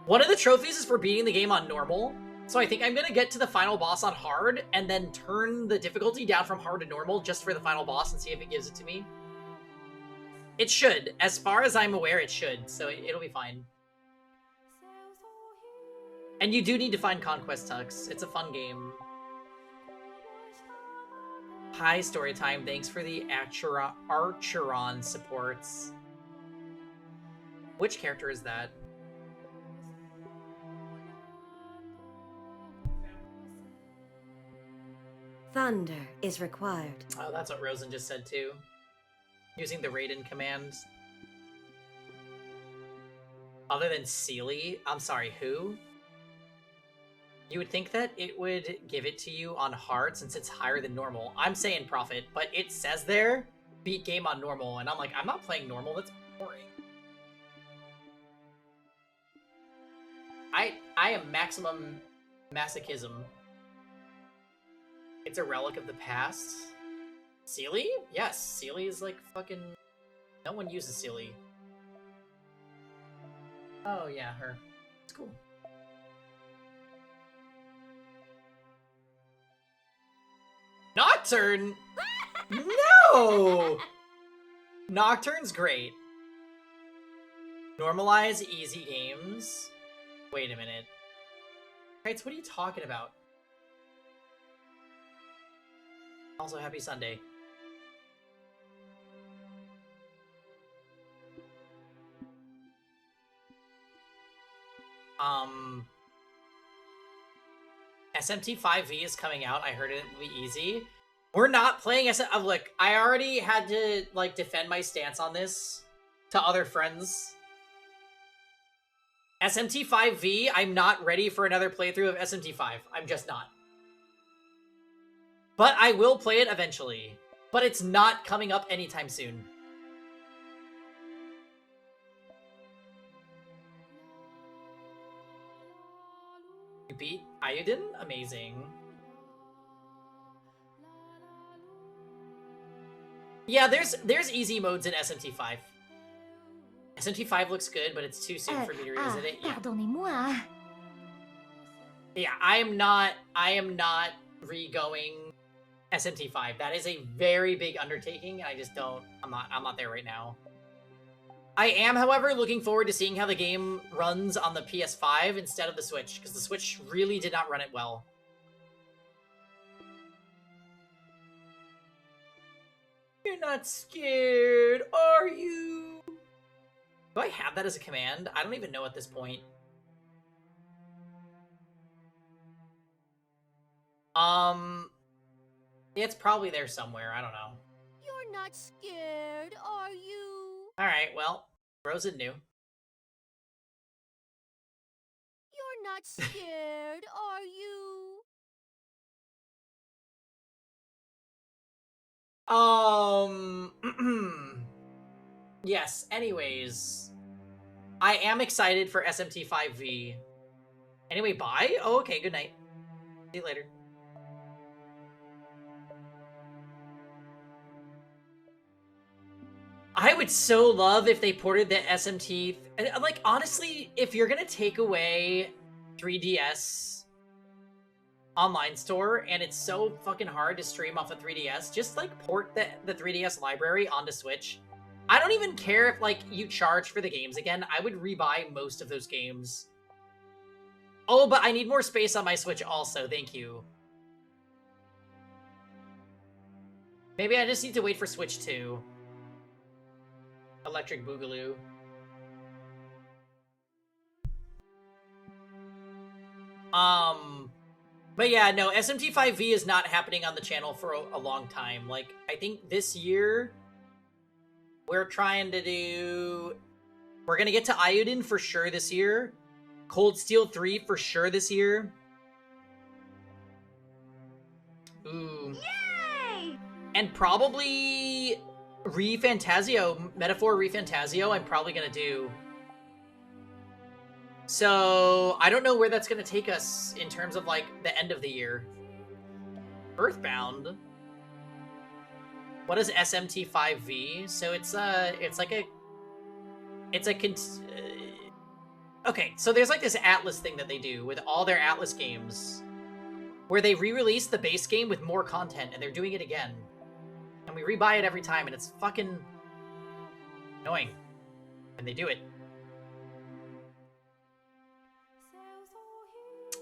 One of the trophies is for beating the game on normal, so I think I'm gonna get to the final boss on hard, and then turn the difficulty down from hard to normal just for the final boss and see if it gives it to me. It should. As far as I'm aware, it should, so it'll be fine. And you do need to find Conquest Tux. It's a fun game. Hi, Storytime. Thanks for the Archeron supports. Which character is that? Thunder is required. Oh, that's what Rosen just said too. Using the Raiden command. Other than Sealy? I'm sorry, who? You would think that it would give it to you on hard since it's higher than normal. I'm saying Prophet, but it says there, beat game on normal, and I'm like, I'm not playing normal, that's boring. I am maximum masochism. It's a relic of the past. Sealy? Yes, Sealy is like fucking... No one uses Sealy. Oh yeah, her. It's cool. Nocturne? No! Nocturne's great. Normalize easy games? Wait a minute. Kites, what are you talking about? Also, happy Sunday. SMT5V is coming out. I heard it will be easy. We're not playing look, I already had to, like, defend my stance on this to other friends. SMT5V, I'm not ready for another playthrough of SMT5. I'm just not. But I will play it eventually. But it's not coming up anytime soon. You beat Ayudin? Amazing. Yeah, there's easy modes in SMT5. SMT5 looks good, but it's too soon for me to revisit it. Yeah. Pardonnez-moi. Yeah, I am not re-going SMT5. That is a very big undertaking, and I just don't... I'm not there right now. I am, however, looking forward to seeing how the game runs on the PS5 instead of the Switch, because the Switch really did not run it well. You're not scared, are you? Do I have that as a command? I don't even know at this point. It's probably there somewhere. I don't know. You're not scared, are you? Alright, well, Rosen knew. You're not scared, are you? Yes, anyways. I am excited for SMT5V. Anyway, bye? Oh, okay, good night. See you later. I would so love if they ported the SMT... Like, honestly, if you're gonna take away 3DS online store, and it's so fucking hard to stream off a 3DS, just, like, port the 3DS library onto Switch. I don't even care if, like, you charge for the games again. I would rebuy most of those games. Oh, but I need more space on my Switch also, thank you. Maybe I just need to wait for Switch 2. Electric Boogaloo. But yeah, no, SMT5V is not happening on the channel for a long time. Like, I think this year, we're trying to do... We're gonna get to Iodine for sure this year. Cold Steel 3 for sure this year. Ooh. Yay! And probably... Refantasio, Metaphor Refantasio, I'm probably gonna do. So, I don't know where that's gonna take us in terms of, like, the end of the year. Earthbound? What is SMT5V? So it's like a... Okay, so there's, like, this Atlas thing that they do with all their Atlas games, where they re-release the base game with more content, and they're doing it again. And we rebuy it every time, and it's fucking annoying when they do it.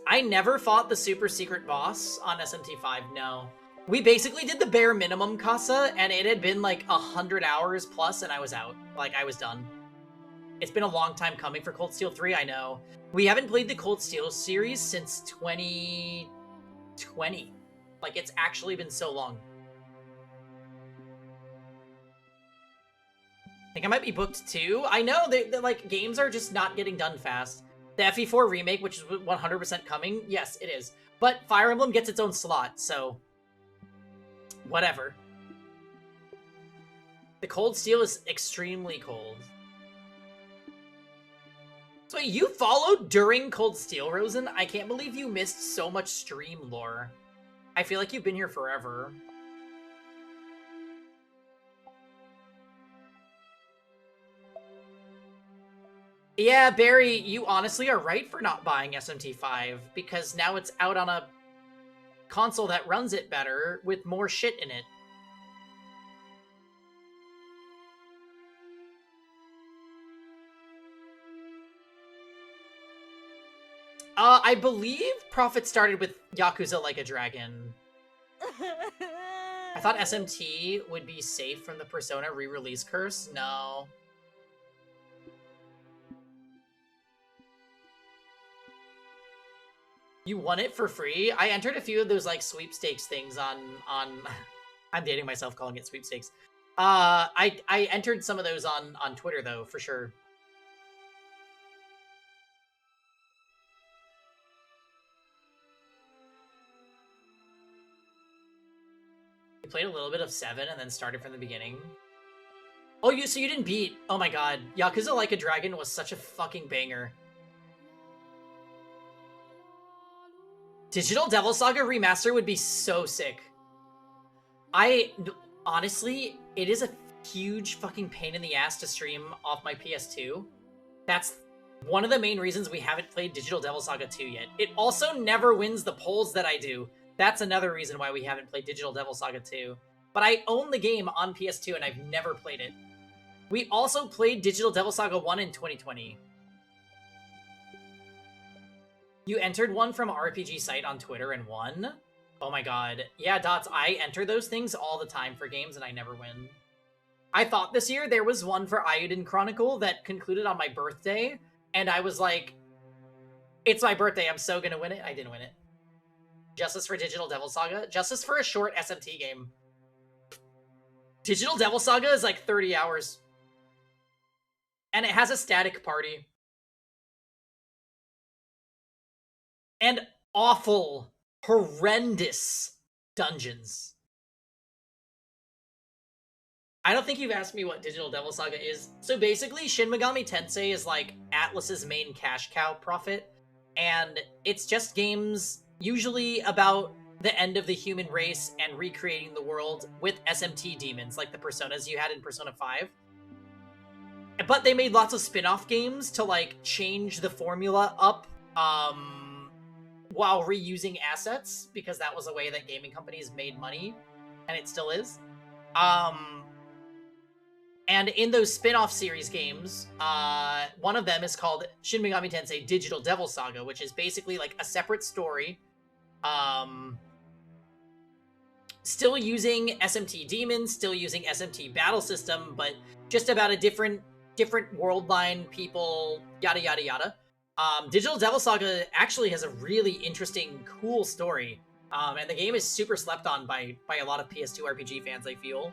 I never fought the super secret boss on SMT5, no. We basically did the bare minimum Casa, and it had been like 100 hours plus, and I was out. Like, I was done. It's been a long time coming for Cold Steel 3, I know. We haven't played the Cold Steel series since 2020. Like, it's actually been so long. I think I might be booked too. I know that like games are just not getting done fast. The FE4 remake, which is 100% coming, yes, it is. But Fire Emblem gets its own slot, so whatever. The Cold Steel is extremely cold. So you followed during Cold Steel, Rosen? I can't believe you missed so much stream lore. I feel like you've been here forever. Yeah, Barry, you honestly are right for not buying SMT5, because now it's out on a console that runs it better with more shit in it. I believe Prophet started with Yakuza Like a Dragon. I thought SMT would be safe from the Persona re-release curse. No. You won it for free? I entered a few of those, like, sweepstakes things on... I'm dating myself calling it sweepstakes. I entered some of those on Twitter, though, for sure. You played a little bit of 7 and then started from the beginning? Oh, so you didn't beat... Oh my god. Yakuza Like a Dragon was such a fucking banger. Digital Devil Saga Remaster would be so sick. Honestly, it is a huge fucking pain in the ass to stream off my PS2. That's one of the main reasons we haven't played Digital Devil Saga 2 yet. It also never wins the polls that I do. That's another reason why we haven't played Digital Devil Saga 2. But I own the game on PS2 and I've never played it. We also played Digital Devil Saga 1 in 2020. You entered one from RPG site on Twitter and won? Oh my god. Yeah, Dots, I enter those things all the time for games and I never win. I thought this year there was one for Iodine Chronicle that concluded on my birthday, and I was like, it's my birthday, I'm so gonna win it. I didn't win it. Justice for Digital Devil Saga. Justice for a short SMT game. Digital Devil Saga is like 30 hours. And it has a static party. And awful, horrendous dungeons. I don't think you've asked me what Digital Devil Saga is. So basically, Shin Megami Tensei is like Atlus's main cash cow profit. And it's just games usually about the end of the human race and recreating the world with SMT demons, like the personas you had in Persona 5. But they made lots of spin-off games to like change the formula up while reusing assets, because that was a way that gaming companies made money, and it still is. And in those spin-off series games, one of them is called Shin Megami Tensei Digital Devil Saga, which is basically like a separate story. Still using SMT demons, still using SMT battle system, but just about a different world line, people, yada yada yada. Digital Devil Saga actually has a really interesting, cool story. And the game is super slept on by a lot of PS2 RPG fans, I feel.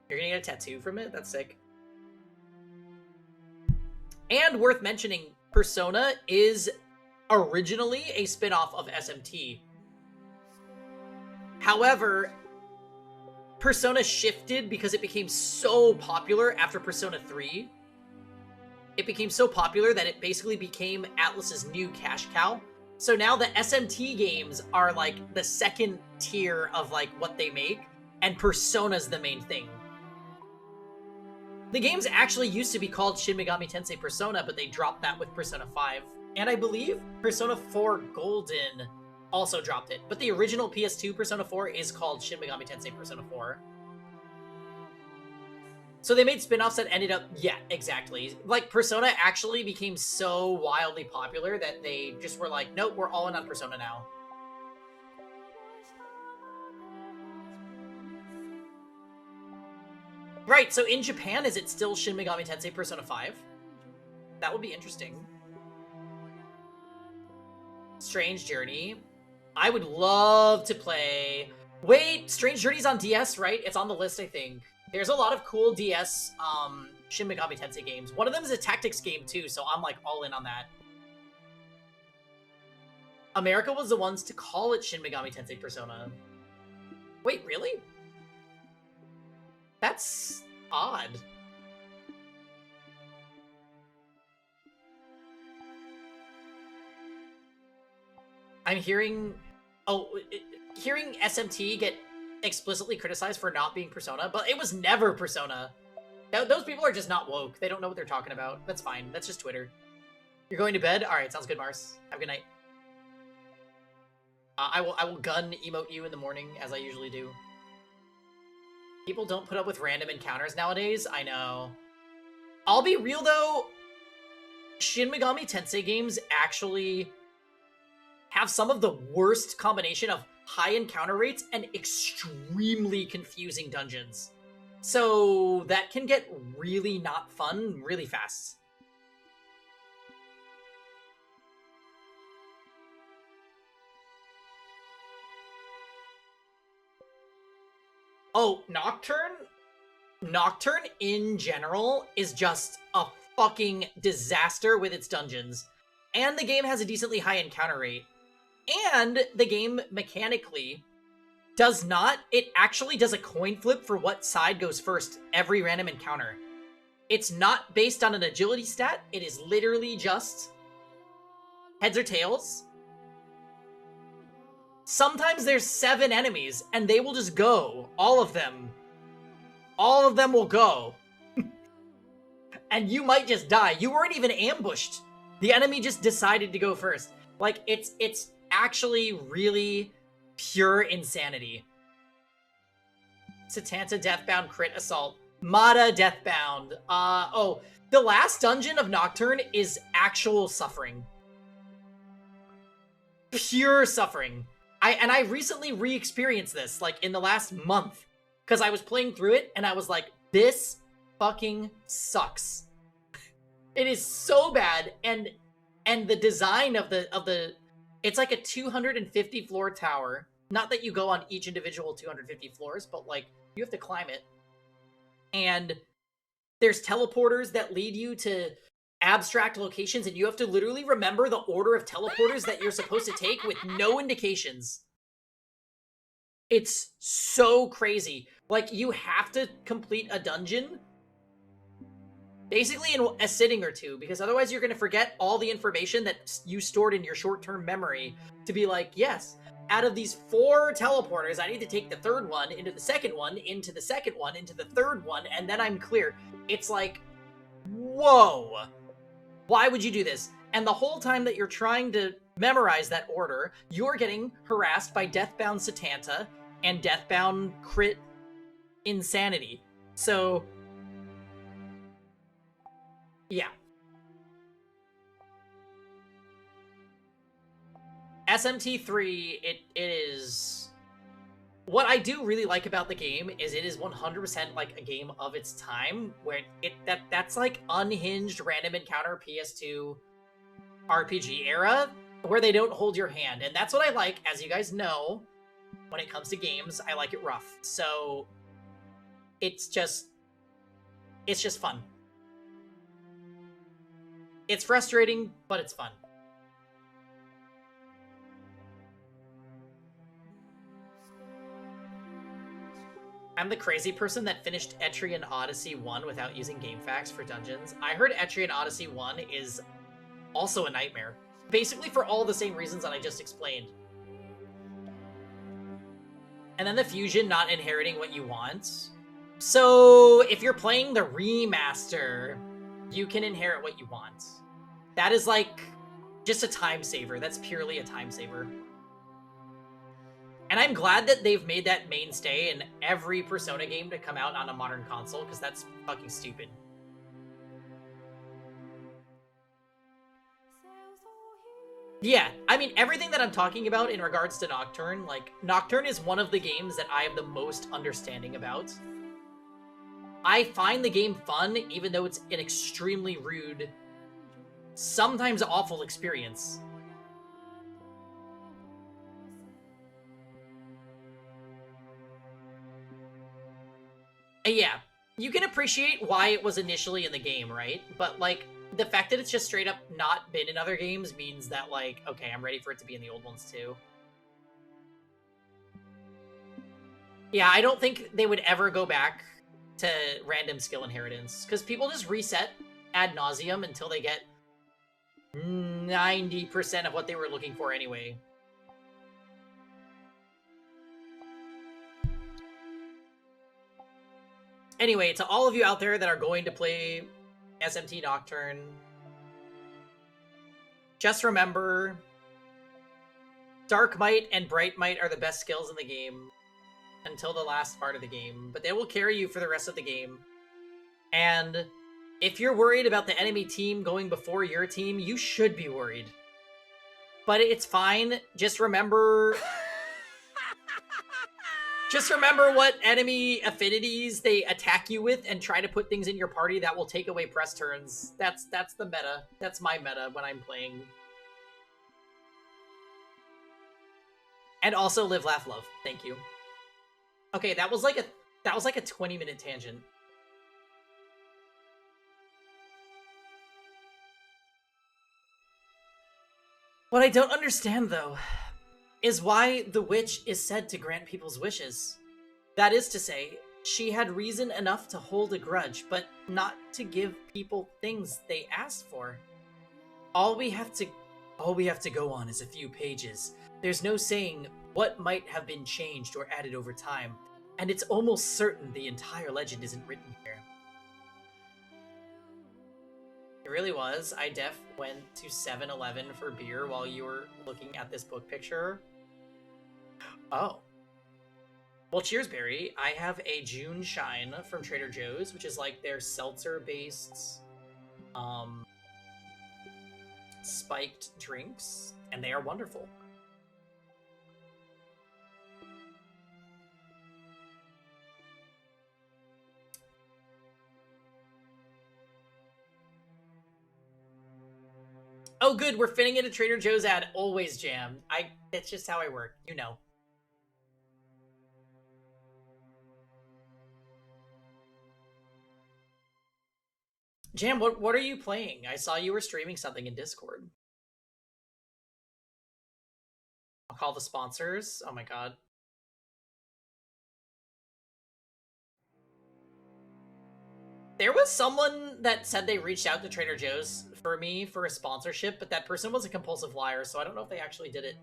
You're gonna get a tattoo from it? That's sick. And worth mentioning, Persona is originally a spin-off of SMT. However, Persona shifted because it became so popular after Persona 3. It became so popular that it basically became Atlus's new cash cow. So now the SMT games are like the second tier of like what they make, and Persona's the main thing. The games actually used to be called Shin Megami Tensei Persona, but they dropped that with Persona 5. And I believe Persona 4 Golden also dropped it. But the original PS2 Persona 4 is called Shin Megami Tensei Persona 4. So they made spin-offs that ended up... Yeah, exactly. Like, Persona actually became so wildly popular that they just were like, nope, we're all in on Persona now. Right, so in Japan, is it still Shin Megami Tensei Persona 5? That would be interesting. Strange Journey. I would love to play... Wait, Strange Journey's on DS, right? It's on the list, I think. There's a lot of cool DS Shin Megami Tensei games. One of them is a tactics game, too, so I'm, like, all in on that. America was the ones to call it Shin Megami Tensei Persona. Wait, really? That's odd. I'm hearing... Oh, hearing SMT get explicitly criticized for not being Persona, but it was never Persona. Those people are just not woke. They don't know what they're talking about. That's fine. That's just Twitter. You're going to bed? Alright, sounds good, Mars. Have a good night. I will gun emote you in the morning, as I usually do. People don't put up with random encounters nowadays. I know. I'll be real, though. Shin Megami Tensei games actually have some of the worst combination of high encounter rates and extremely confusing dungeons. So that can get really not fun really fast. Oh, Nocturne? Nocturne, in general, is just a fucking disaster with its dungeons. And the game has a decently high encounter rate. And the game, mechanically, does not... It actually does a coin flip for what side goes first every random encounter. It's not based on an agility stat. It is literally just heads or tails. Sometimes there's 7 enemies, and they will just go. All of them. All of them will go. And you might just die. You weren't even ambushed. The enemy just decided to go first. Like, it's actually really pure insanity. Satanta Deathbound Crit Assault. Mata Deathbound. Oh, the last dungeon of Nocturne is actual suffering. Pure suffering. I recently re-experienced this, like, in the last month. Because I was playing through it, and I was like, this fucking sucks. It is so bad, and And the design of the it's like a 250 floor tower. Not that you go on each individual 250 floors, but like you have to climb it. And there's teleporters that lead you to abstract locations, and you have to literally remember the order of teleporters that you're supposed to take with no indications. It's so crazy. Like, you have to complete a dungeon basically in a sitting or two, because otherwise you're going to forget all the information that you stored in your short-term memory to be like, yes, out of these 4 teleporters, I need to take the third one into the second one, into the second one, into the third one, and then I'm clear. It's like, whoa. Why would you do this? And the whole time that you're trying to memorize that order, you're getting harassed by Deathbound Satanta and Deathbound Crit Insanity. So, yeah. SMT3, it is... What I do really like about the game is it is 100% like a game of its time, where that's like unhinged random encounter PS2 RPG era, where they don't hold your hand. And that's what I like. As you guys know, when it comes to games, I like it rough. So it's just fun. It's frustrating, but it's fun. I'm the crazy person that finished Etrian Odyssey 1 without using GameFAQs for dungeons. I heard Etrian Odyssey 1 is also a nightmare. Basically for all the same reasons that I just explained. And then the fusion not inheriting what you want. So if you're playing the remaster, you can inherit what you want. That is like just a time saver. That's purely a time saver. And I'm glad that they've made that mainstay in every Persona game to come out on a modern console, because that's fucking stupid. Yeah, I mean, everything that I'm talking about in regards to Nocturne, like, Nocturne is one of the games that I have the most understanding about. I find the game fun, even though it's an extremely rude, sometimes awful experience. Yeah, you can appreciate why it was initially in the game, right? But, like, the fact that it's just straight up not been in other games means that, like, okay, I'm ready for it to be in the old ones, too. Yeah, I don't think they would ever go back to random skill inheritance, because people just reset ad nauseum until they get 90% of what they were looking for anyway. Anyway, to all of you out there that are going to play SMT Nocturne, just remember, Dark Might and Bright Might are the best skills in the game until the last part of the game, but they will carry you for the rest of the game. And if you're worried about the enemy team going before your team, you should be worried. But it's fine. Just remember... Just remember what enemy affinities they attack you with and try to put things in your party that will take away press turns. That's the meta. That's my meta when I'm playing. And also live, laugh, love. Thank you. Okay, that was like a 20-minute tangent. What I don't understand, though, is why the witch is said to grant people's wishes. That is to say, she had reason enough to hold a grudge, but not to give people things they asked for. All we have to go on is a few pages. There's no saying what might have been changed or added over time, and it's almost certain the entire legend isn't written here. It really was. I went to 7-Eleven for beer while you were looking at this book picture. Oh. Well, cheers, Barry. I have a June Shine from Trader Joe's, which is like their seltzer-based, spiked drinks, and they are wonderful. Oh, good. We're fitting in a Trader Joe's ad. Always Jam. It's just how I work. You know. Jam, what are you playing? I saw you were streaming something in Discord. I'll call the sponsors. Oh my god. There was someone that said they reached out to Trader Joe's for me for a sponsorship, but that person was a compulsive liar, so I don't know if they actually did it.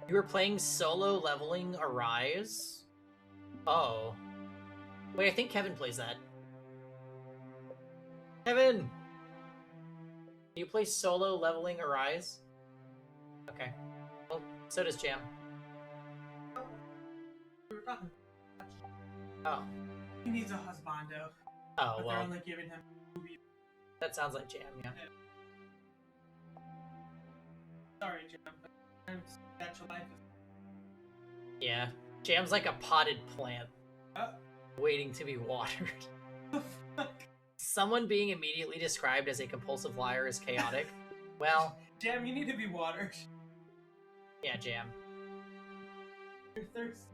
You were playing solo leveling Arise? Oh. Wait, I think Kevin plays that. Kevin! Do you play solo leveling Arise? Okay. Well, so does Jam. Oh. He needs a husbando. Oh, But well. they're only giving him movie. That sounds like Jam, yeah. Sorry, Jim, but that's your life. Yeah. Jam's like a potted plant. Waiting to be watered. Someone being immediately described as a compulsive liar is chaotic. Well... Jam, you need to be watered. Yeah, Jam. You're thirsty.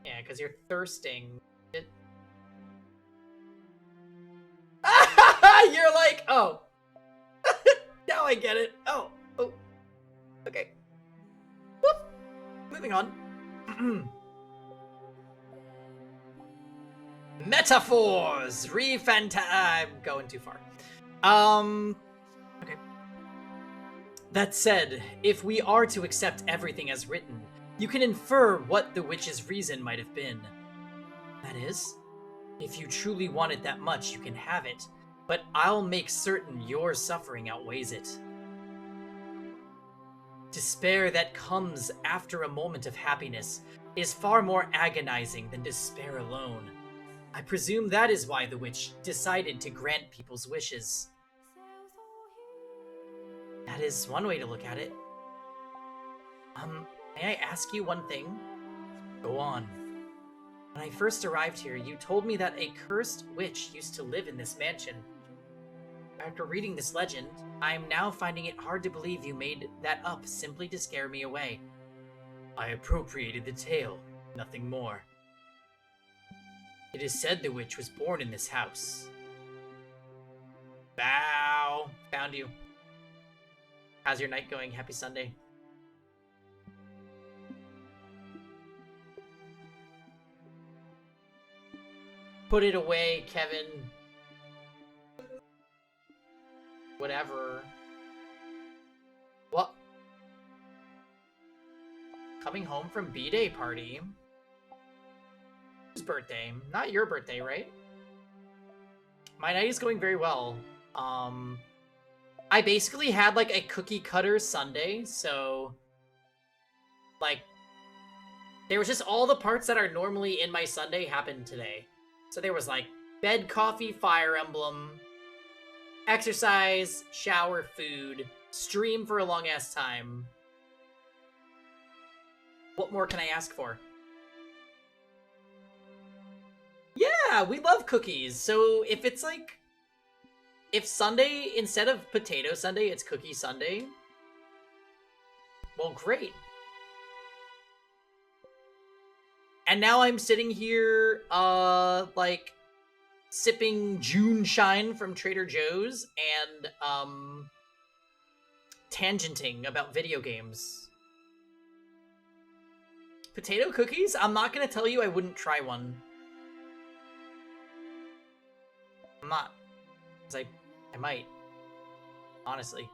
Yeah, because you're thirsting. You're like, oh. Now I get it. Oh. Okay. Whoop. Moving on. Metaphors! I'm going too far. Okay. That said, if we are to accept everything as written, you can infer what the witch's reason might have been. That is, if you truly want it that much, you can have it, but I'll make certain your suffering outweighs it. Despair that comes after a moment of happiness is far more agonizing than despair alone. I presume that is why the witch decided to grant people's wishes. That is one way to look at it. May I ask you one thing? Go on. When I first arrived here, you told me that a cursed witch used to live in this mansion. After reading this legend, I am now finding it hard to believe you made that up simply to scare me away. I appropriated the tale, nothing more. It is said the witch was born in this house. Bow! Found you. How's your night going? Happy Sunday. Put it away, Kevin. Whatever. What? Coming home from B-Day party? Whose birthday? Not your birthday, right? My night is going very well. I basically had like a cookie cutter Sunday, so like there was just all the parts that are normally in my Sunday happened today. So there was like bed, coffee, Fire Emblem, exercise, shower, food, stream for a long ass time. What more can I ask for? Yeah, we love cookies. So if it's like, if Sunday, instead of Potato Sunday, it's Cookie Sunday, well, great. And now I'm sitting here, like, sipping June Shine from Trader Joe's and, tangenting about video games. Potato cookies? I'm not gonna tell you I wouldn't try one. I'm not. Because I might. Honestly.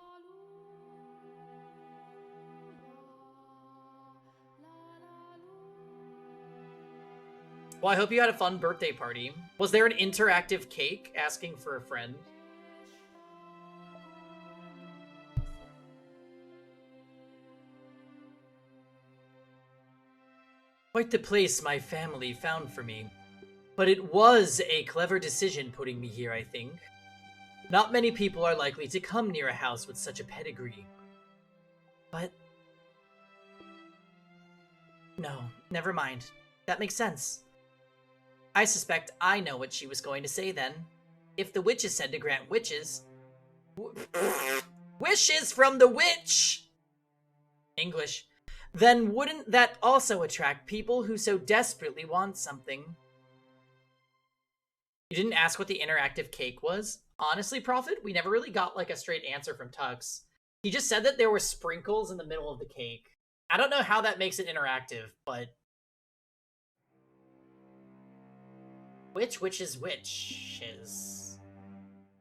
Well, I hope you had a fun birthday party. Was there an interactive cake asking for a friend? Quite the place my family found for me. But it was a clever decision putting me here, I think. Not many people are likely to come near a house with such a pedigree. But... no, never mind. That makes sense. I suspect I know what she was going to say then. If the witch is said to grant wishes from the witch! English. Then wouldn't that also attract people who so desperately want something? You didn't ask what the interactive cake was? Honestly, Prophet, we never really got like a straight answer from Tux. He just said that there were sprinkles in the middle of the cake. I don't know how that makes it interactive, but... Which witch's wishes?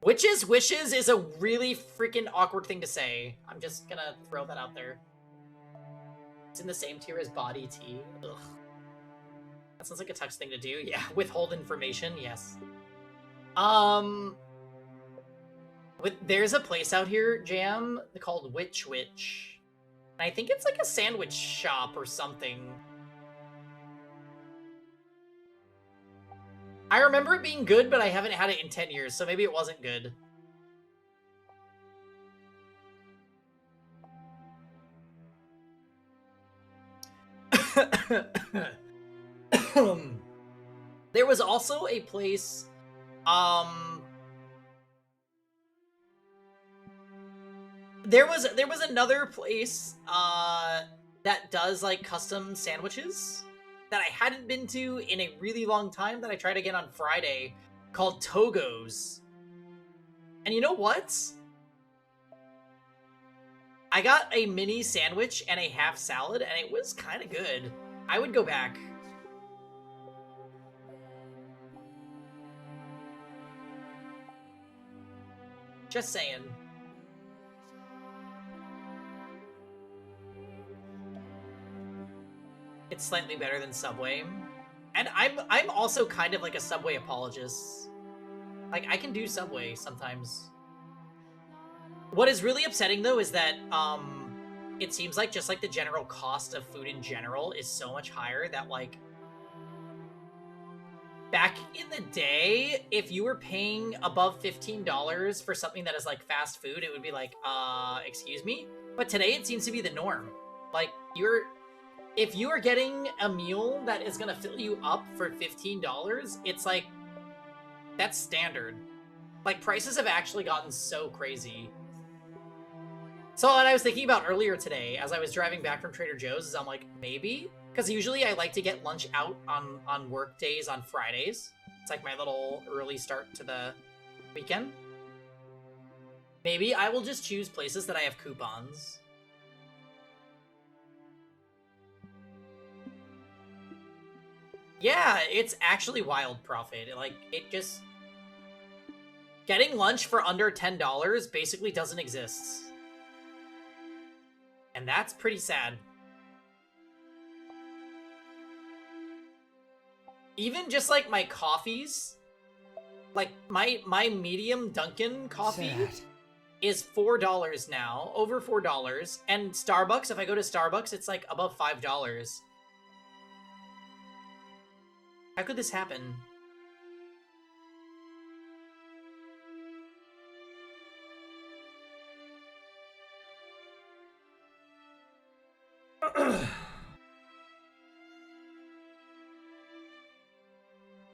Witch's wishes is a really freaking awkward thing to say. I'm just gonna throw that out there. It's in the same tier as body tea. Ugh. That sounds like a Tux thing to do. Yeah, withhold information, yes. There's a place out here, Jam, called Witch Witch. And I think it's like a sandwich shop or something. I remember it being good, but I haven't had it in 10 years, so maybe it wasn't good. There was also a place, there was another place, that does, like, custom sandwiches that I hadn't been to in a really long time that I tried again on Friday, called Togo's. And you know what? I got a mini sandwich and a half salad, and it was kind of good. I would go back. Just saying. It's slightly better than Subway. And I'm also kind of like a Subway apologist. Like, I can do Subway sometimes. What is really upsetting, though, is that, it seems like just, like, the general cost of food in general is so much higher that, like, back in the day, if you were paying above $15 for something that is, like, fast food, it would be like, excuse me? But today, it seems to be the norm. Like, if you are getting a meal that is gonna fill you up for $15, it's like, that's standard. Like, prices have actually gotten so crazy. So what I was thinking about earlier today, as I was driving back from Trader Joe's, is I'm like, maybe? Because usually I like to get lunch out on work days on Fridays. It's like my little early start to the weekend. Maybe I will just choose places that I have coupons. Yeah, it's actually wild, Prophet. Like, it just... Getting lunch for under $10 basically doesn't exist. And that's pretty sad. Even just, like, my coffees, like, my medium Dunkin' coffee is $4 now, over $4, and Starbucks, if I go to Starbucks, it's, like, above $5. How could this happen?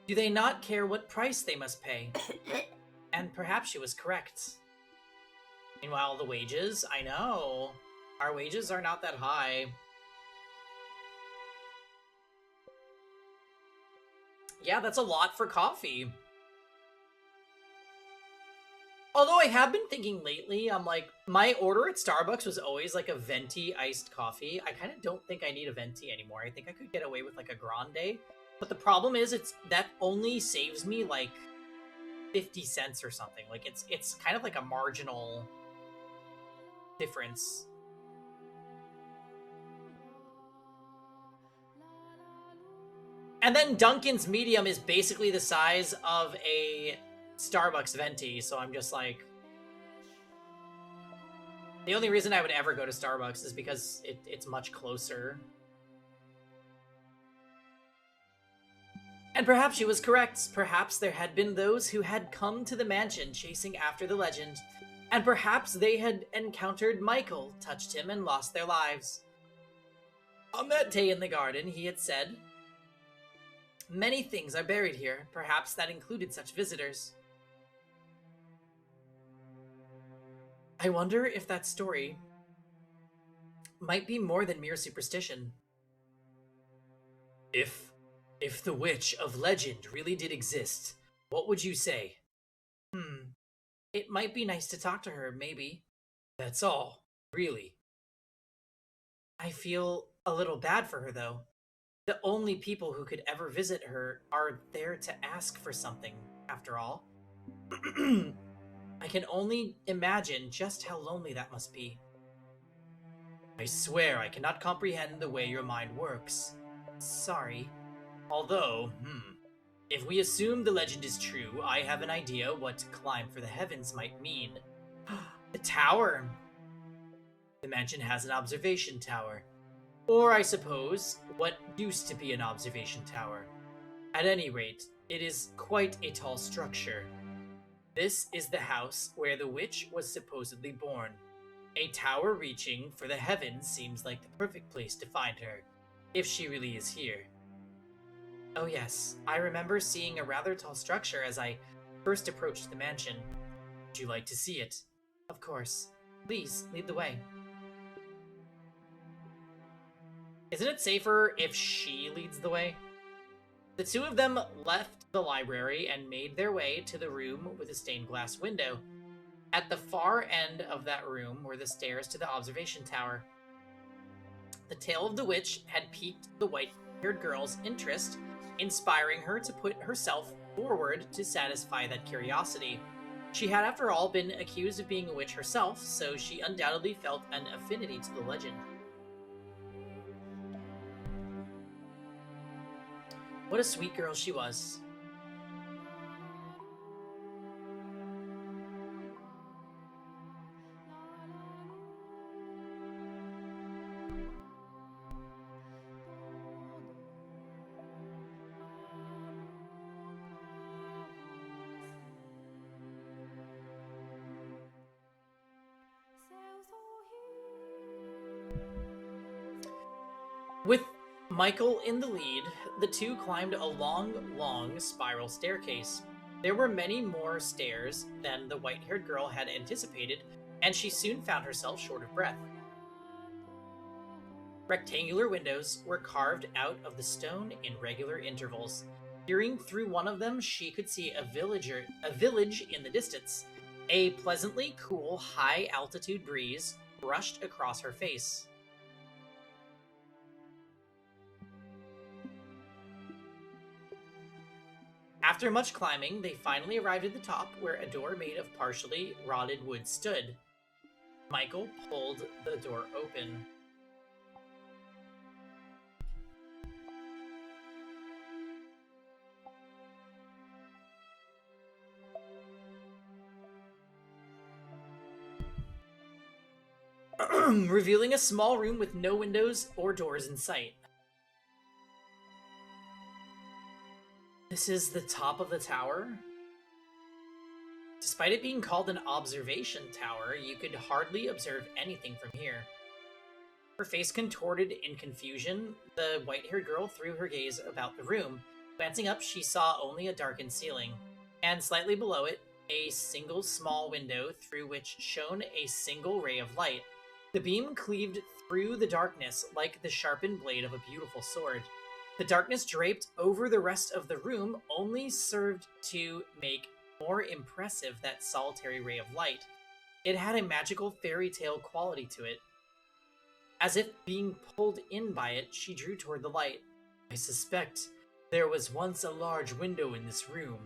Do they not care what price they must pay? And perhaps she was correct. Meanwhile, the wages, I know. Our wages are not that high. Yeah, that's a lot for coffee. Although I have been thinking lately, I'm like, my order at Starbucks was always like a venti iced coffee. I kind of don't think I need a venti anymore. I think I could get away with like a grande. But the problem is, that only saves me like 50 cents or something. Like, it's kind of like a marginal difference. And then Dunkin's medium is basically the size of a Starbucks venti, so I'm just like... The only reason I would ever go to Starbucks is because it's much closer. And perhaps she was correct. Perhaps there had been those who had come to the mansion chasing after the legend. And perhaps they had encountered Michael, touched him, and lost their lives. On that day in the garden, he had said, "Many things are buried here. Perhaps that included such visitors." I wonder if that story might be more than mere superstition. If the witch of legend really did exist, what would you say? It might be nice to talk to her, maybe. That's all, really. I feel a little bad for her, though. The only people who could ever visit her are there to ask for something, after all. I can only imagine just how lonely that must be. I swear I cannot comprehend the way your mind works. Sorry. Although, if we assume the legend is true, I have an idea what climb for the heavens might mean. The tower! The mansion has an observation tower. Or, I suppose, what used to be an observation tower. At any rate, it is quite a tall structure. This is the house where the witch was supposedly born. A tower reaching for the heavens seems like the perfect place to find her, if she really is here. Oh yes, I remember seeing a rather tall structure as I first approached the mansion. Would you like to see it? Of course. Please, lead the way. Isn't it safer if she leads the way? The two of them left the library and made their way to the room with a stained glass window. At the far end of that room were the stairs to the observation tower. The tale of the witch had piqued the white-haired girl's interest, inspiring her to put herself forward to satisfy that curiosity. She had, after all, been accused of being a witch herself, so she undoubtedly felt an affinity to the legend. What a sweet girl she was. With Michael in the lead, the two climbed a long spiral staircase. There were many more stairs than the white-haired girl had anticipated, and she soon found herself short of breath. Rectangular windows were carved out of the stone in regular intervals. Peering through one of them, she could see a village in the distance. A pleasantly cool, high-altitude breeze brushed across her face. After much climbing, they finally arrived at the top, where a door made of partially rotted wood stood. Michael pulled the door open. Revealing a small room with no windows or doors in sight. This is the top of the tower? Despite it being called an observation tower, you could hardly observe anything from here. Her face contorted in confusion, the white-haired girl threw her gaze about the room. Glancing up, she saw only a darkened ceiling, and slightly below it, a single small window through which shone a single ray of light. The beam cleaved through the darkness like the sharpened blade of a beautiful sword. The darkness draped over the rest of the room only served to make more impressive that solitary ray of light. It had a magical fairy tale quality to it. As if being pulled in by it, she drew toward the light. I suspect there was once a large window in this room.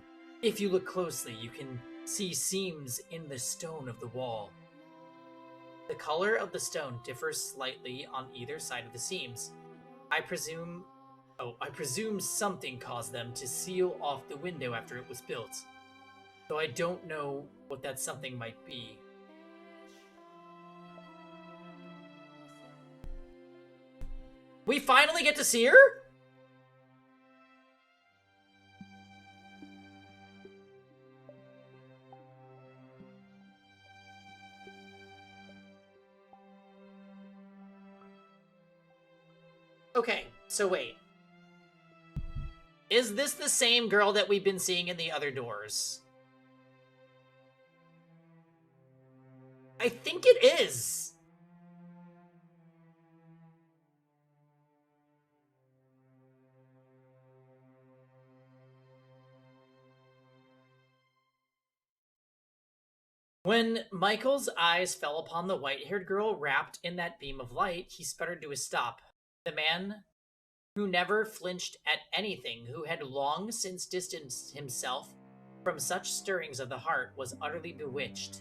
If you look closely, you can see seams in the stone of the wall. The color of the stone differs slightly on either side of the seams. I presume something caused them to seal off the window after it was built. Though I don't know what that something might be. We finally get to see her? Okay, so wait. Is this the same girl that we've been seeing in the other doors? I think it is. When Michael's eyes fell upon the white-haired girl wrapped in that beam of light, he sputtered to a stop. The man who never flinched at anything, who had long since distanced himself from such stirrings of the heart, was utterly bewitched.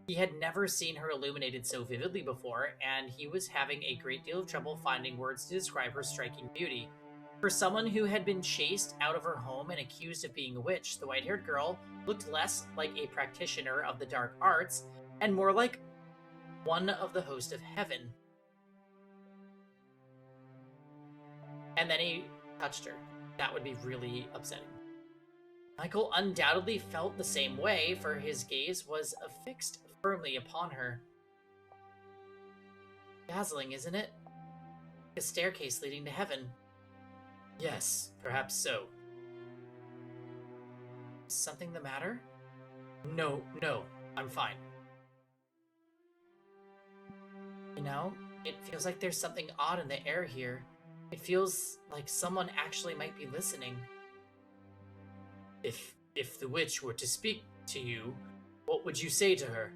He had never seen her illuminated so vividly before, and he was having a great deal of trouble finding words to describe her striking beauty. For someone who had been chased out of her home and accused of being a witch, the white-haired girl looked less like a practitioner of the dark arts and more like one of the host of heaven. And then he touched her. That would be really upsetting. Michael undoubtedly felt the same way, for his gaze was affixed firmly upon her. Dazzling, isn't it? A staircase leading to heaven. Yes, perhaps so. Is something the matter? No, I'm fine. You know, it feels like there's something odd in the air here. It feels like someone actually might be listening. If the witch were to speak to you, what would you say to her?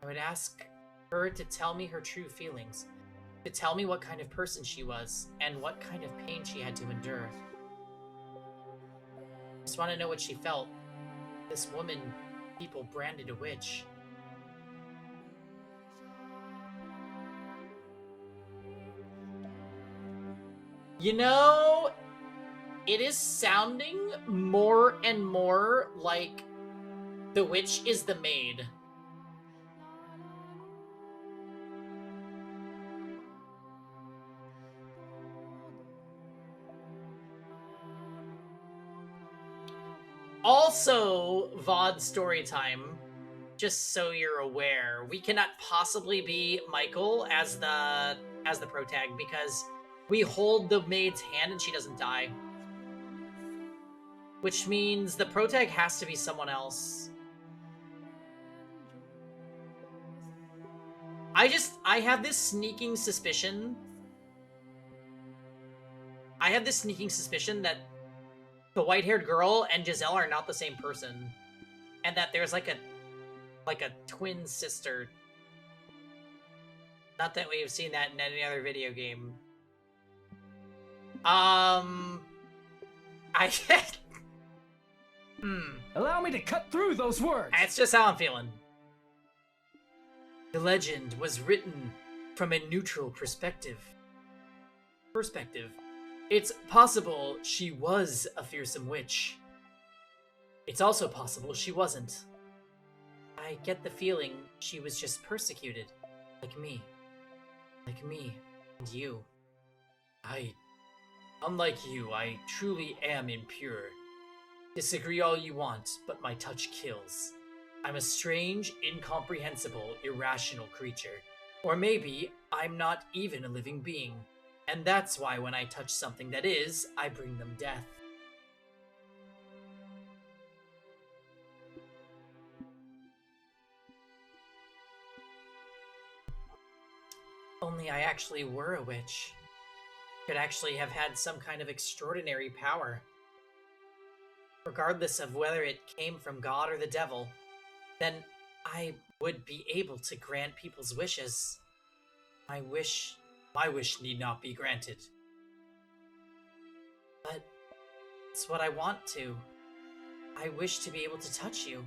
I would ask her to tell me her true feelings, to tell me what kind of person she was, and what kind of pain she had to endure. I just want to know what she felt. This woman people branded a witch. You know, it is sounding more and more like the witch is the maid. Also, VOD story time, just so you're aware, we cannot possibly be Michael as the protag because we hold the maid's hand and she doesn't die. Which means the protag has to be someone else. I have this sneaking suspicion. That the white-haired girl and Giselle are not the same person. And that there's like a twin sister. Not that we've seen that in any other video game. Allow me to cut through those words. That's just how I'm feeling. The legend was written from a neutral perspective. It's possible she was a fearsome witch. It's also possible she wasn't. I get the feeling she was just persecuted, like me. Like me and you. Unlike you, I truly am impure. Disagree all you want, but my touch kills. I'm a strange, incomprehensible, irrational creature. Or maybe I'm not even a living being. And that's why when I touch something that is, I bring them death. Only I actually were a witch. Could actually have had some kind of extraordinary power. Regardless of whether it came from God or the devil, then I would be able to grant people's wishes. My wish need not be granted. But it's what I want to. I wish to be able to touch you.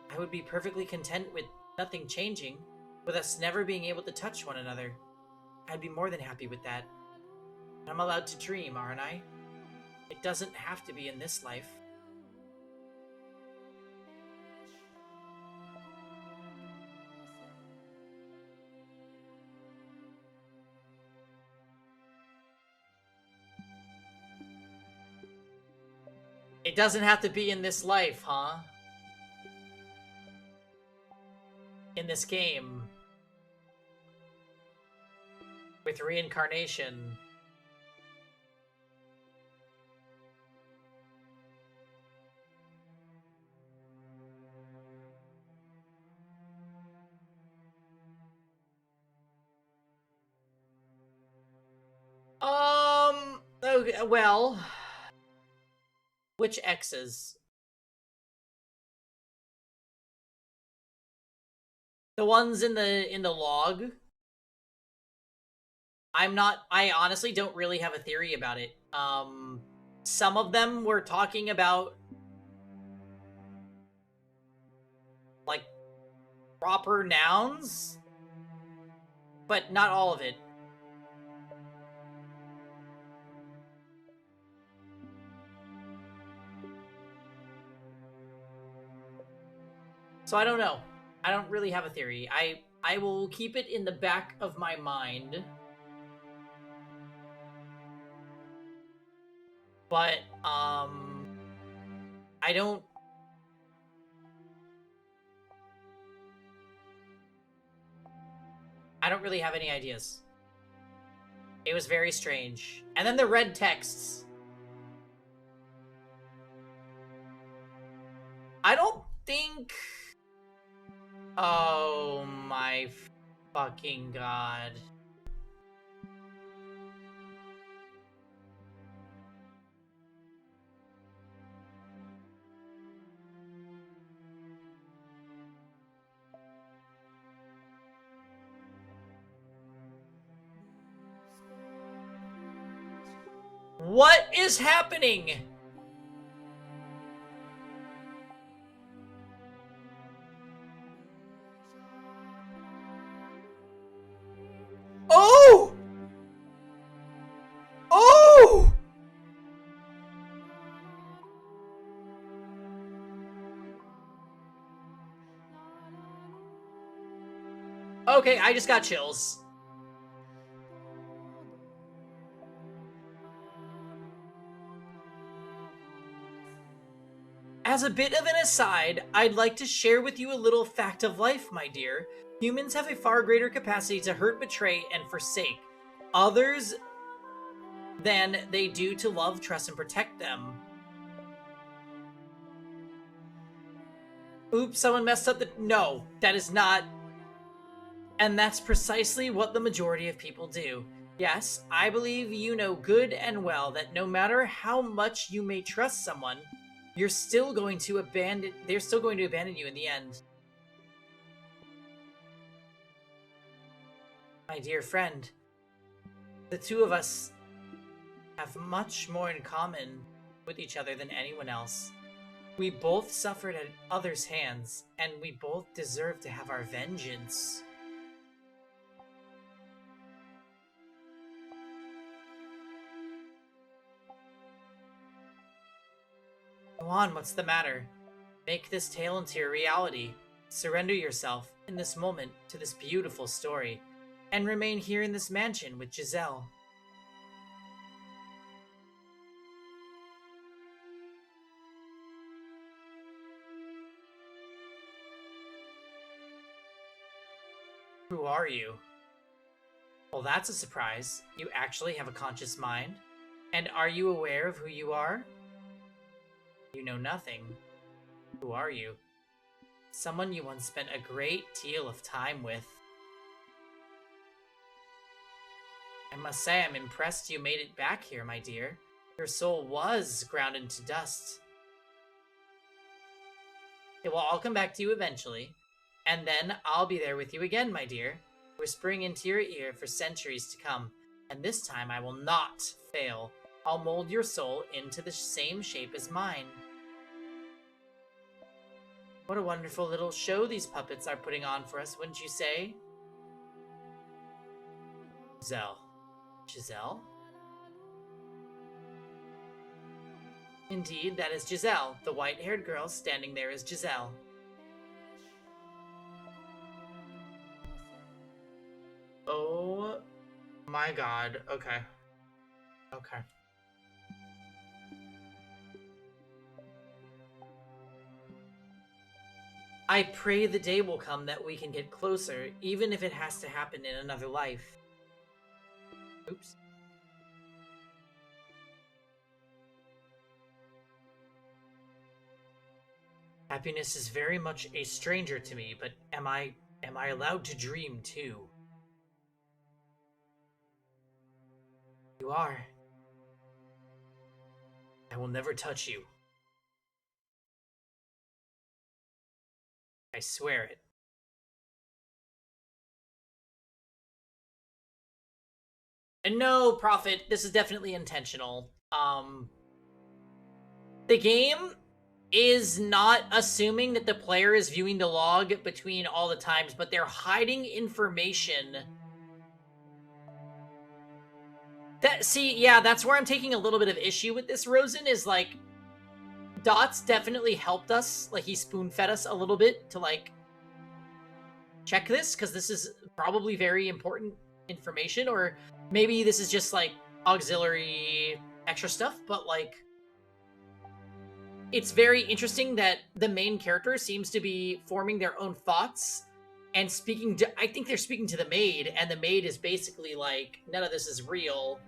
I would be perfectly content with nothing changing, with us never being able to touch one another. I'd be more than happy with that. I'm allowed to dream, aren't I? It doesn't have to be in this life. It doesn't have to be in this life, huh? In this game. With reincarnation. Okay, well, which X's? The ones in the log? I honestly don't really have a theory about it. Some of them were talking about like proper nouns, but not all of it. So I don't know. I don't really have a theory. I will keep it in the back of my mind. But I don't really have any ideas. It was very strange. And then the red texts. I don't think... Oh my fucking god. What is happening? Oh! Oh! Okay, I just got chills. As a bit of an aside, I'd like to share with you a little fact of life, my dear. Humans have a far greater capacity to hurt, betray, and forsake others than they do to love, trust, and protect them. Oops, someone messed up the... No, that is not... And that's precisely what the majority of people do. Yes, I believe you know good and well that no matter how much you may trust someone, they're still going to abandon you in the end. My dear friend, the two of us have much more in common with each other than anyone else. We both suffered at others' hands, and we both deserve to have our vengeance. Go on, what's the matter? Make this tale into a reality. Surrender yourself, in this moment, to this beautiful story, and remain here in this mansion with Giselle. Who are you? Well, that's a surprise. You actually have a conscious mind? And are you aware of who you are? You know nothing. Who are you? Someone you once spent a great deal of time with. I must say I'm impressed you made it back here, my dear. Your soul was ground into dust. It will all come back to you eventually, and then I'll be there with you again, my dear, whispering into your ear for centuries to come, and this time I will not fail. I'll mold your soul into the same shape as mine. What a wonderful little show these puppets are putting on for us, wouldn't you say? Giselle. Giselle? Indeed, that is Giselle. The white-haired girl standing there is Giselle. Oh my god. Okay. Okay. I pray the day will come that we can get closer, even if it has to happen in another life. Oops. Happiness is very much a stranger to me, but am I allowed to dream too? You are. I will never touch you. I swear it. And no, Prophet, this is definitely intentional. The game is not assuming that the player is viewing the log between all the times, but they're hiding information. That's where I'm taking a little bit of issue with this, Rosen, is like, Dots definitely helped us. Like, he spoon-fed us a little bit to, like, check this, because this is probably very important information, or maybe this is just, like, auxiliary extra stuff, but, like, it's very interesting that the main character seems to be forming their own thoughts and speaking to, I think they're speaking to the maid, and the maid is basically like, none of this is real.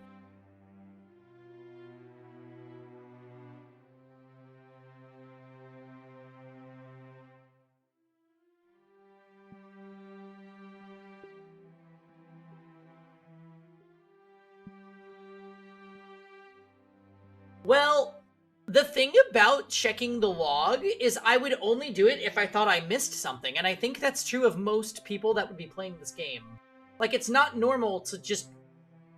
Well, the thing about checking the log is I would only do it if I thought I missed something, and I think that's true of most people that would be playing this game. Like, it's not normal to just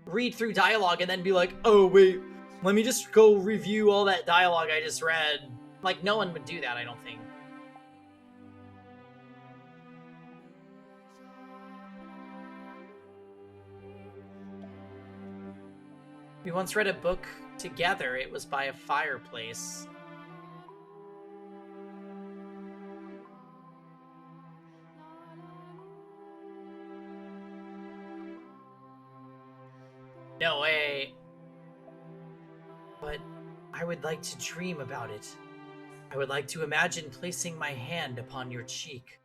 read through dialogue and then be like, oh, wait, let me just go review all that dialogue I just read. Like, no one would do that, I don't think. We once read a book together. It was by a fireplace. No way. But I would like to dream about it. I would like to imagine placing my hand upon your cheek.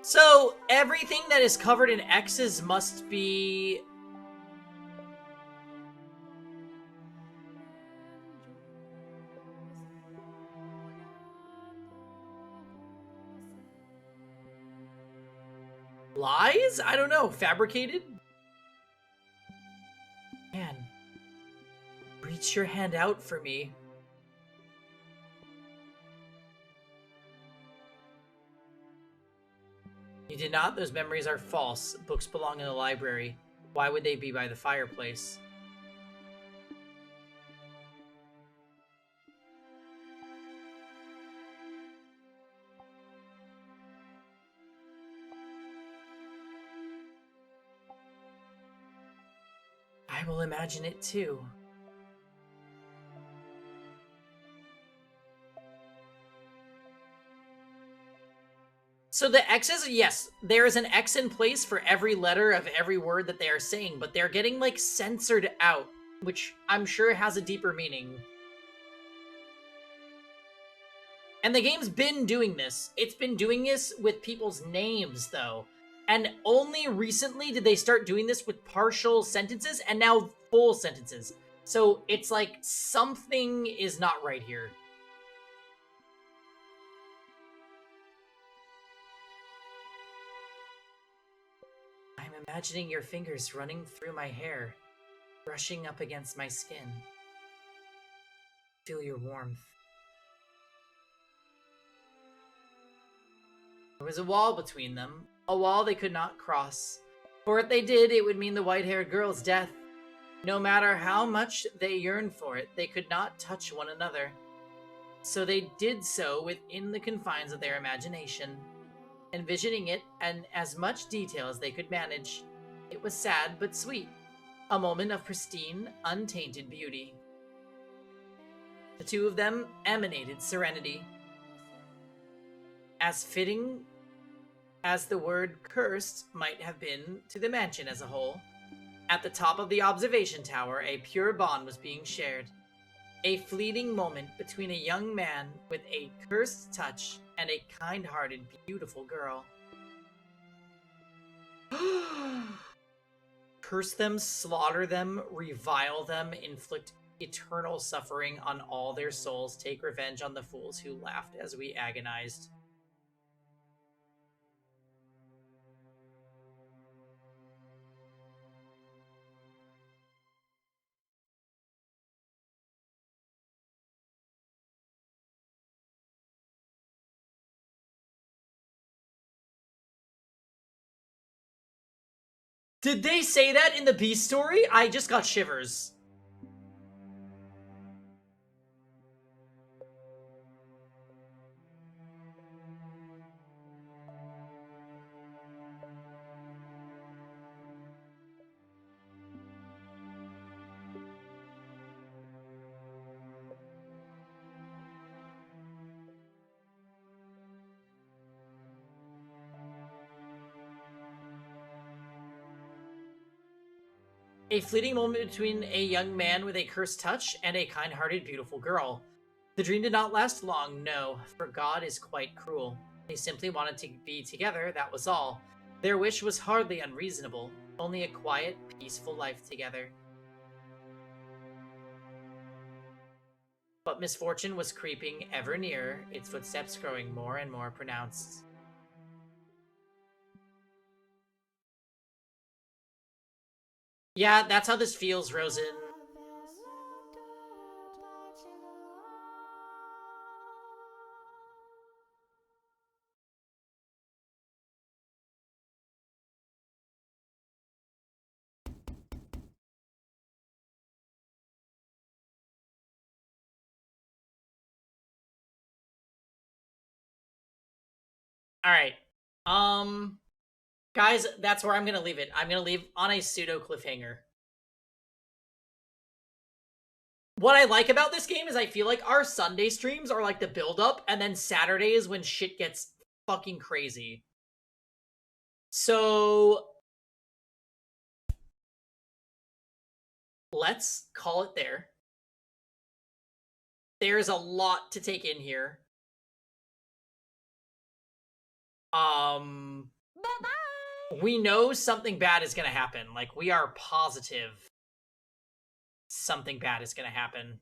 So, everything that is covered in X's must be... lies? I don't know. Fabricated? Man. Reach your hand out for me. You did not? Those memories are false. Books belong in the library. Why would they be by the fireplace? I will imagine it too. So the X's, yes, there is an X in place for every letter of every word that they are saying, but they're getting, like, censored out, which I'm sure has a deeper meaning. And the game's been doing this. It's been doing this with people's names, though. And only recently did they start doing this with partial sentences, and now full sentences. So it's like something is not right here. I'm imagining your fingers running through my hair, brushing up against my skin. Feel your warmth. There was a wall between them, a wall they could not cross. For if they did, it would mean the white-haired girl's death. No matter how much they yearned for it, they could not touch one another. So they did so within the confines of their imagination, envisioning it in as much detail as they could manage. It was sad but sweet, a moment of pristine, untainted beauty. The two of them emanated serenity. As fitting as the word cursed might have been to the mansion as a whole, at the top of the observation tower, a pure bond was being shared. A fleeting moment between a young man with a cursed touch and a kind-hearted, beautiful girl. Curse them, slaughter them, revile them, inflict eternal suffering on all their souls, take revenge on the fools who laughed as we agonized. Did they say that in the Beast story? I just got shivers. A fleeting moment between a young man with a cursed touch and a kind-hearted, beautiful girl. The dream did not last long, no, for God is quite cruel. They simply wanted to be together, that was all. Their wish was hardly unreasonable, only a quiet, peaceful life together. But misfortune was creeping ever nearer, its footsteps growing more and more pronounced. Yeah, that's how this feels, Rosen. Alright. Guys, that's where I'm gonna leave it. I'm gonna leave on a pseudo cliffhanger. What I like about this game is I feel like our Sunday streams are like the build-up, and then Saturday is when shit gets fucking crazy. So let's call it there. There's a lot to take in here. Bye-bye! We know something bad is gonna happen. Like, we are positive something bad is gonna happen.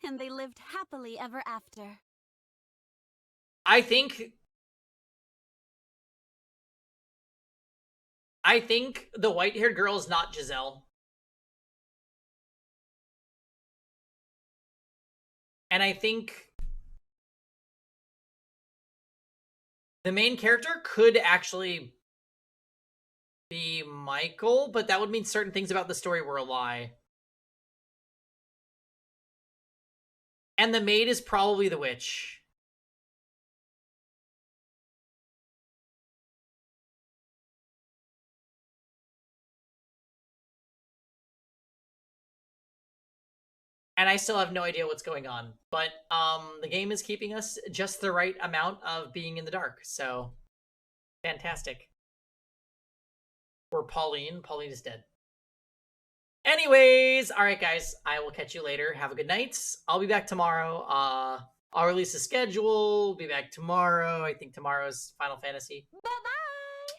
And they lived happily ever after. I think the white-haired girl is not Giselle. And I think the main character could actually be Michael, but that would mean certain things about the story were a lie. And the maid is probably the witch. And I still have no idea what's going on. But the game is keeping us just the right amount of being in the dark. So, fantastic. Or Pauline. Pauline is dead. Anyways, alright guys. I will catch you later. Have a good night. I'll be back tomorrow. I'll release a schedule. Be back tomorrow. I think tomorrow's Final Fantasy. Bye-bye!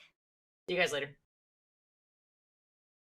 See you guys later.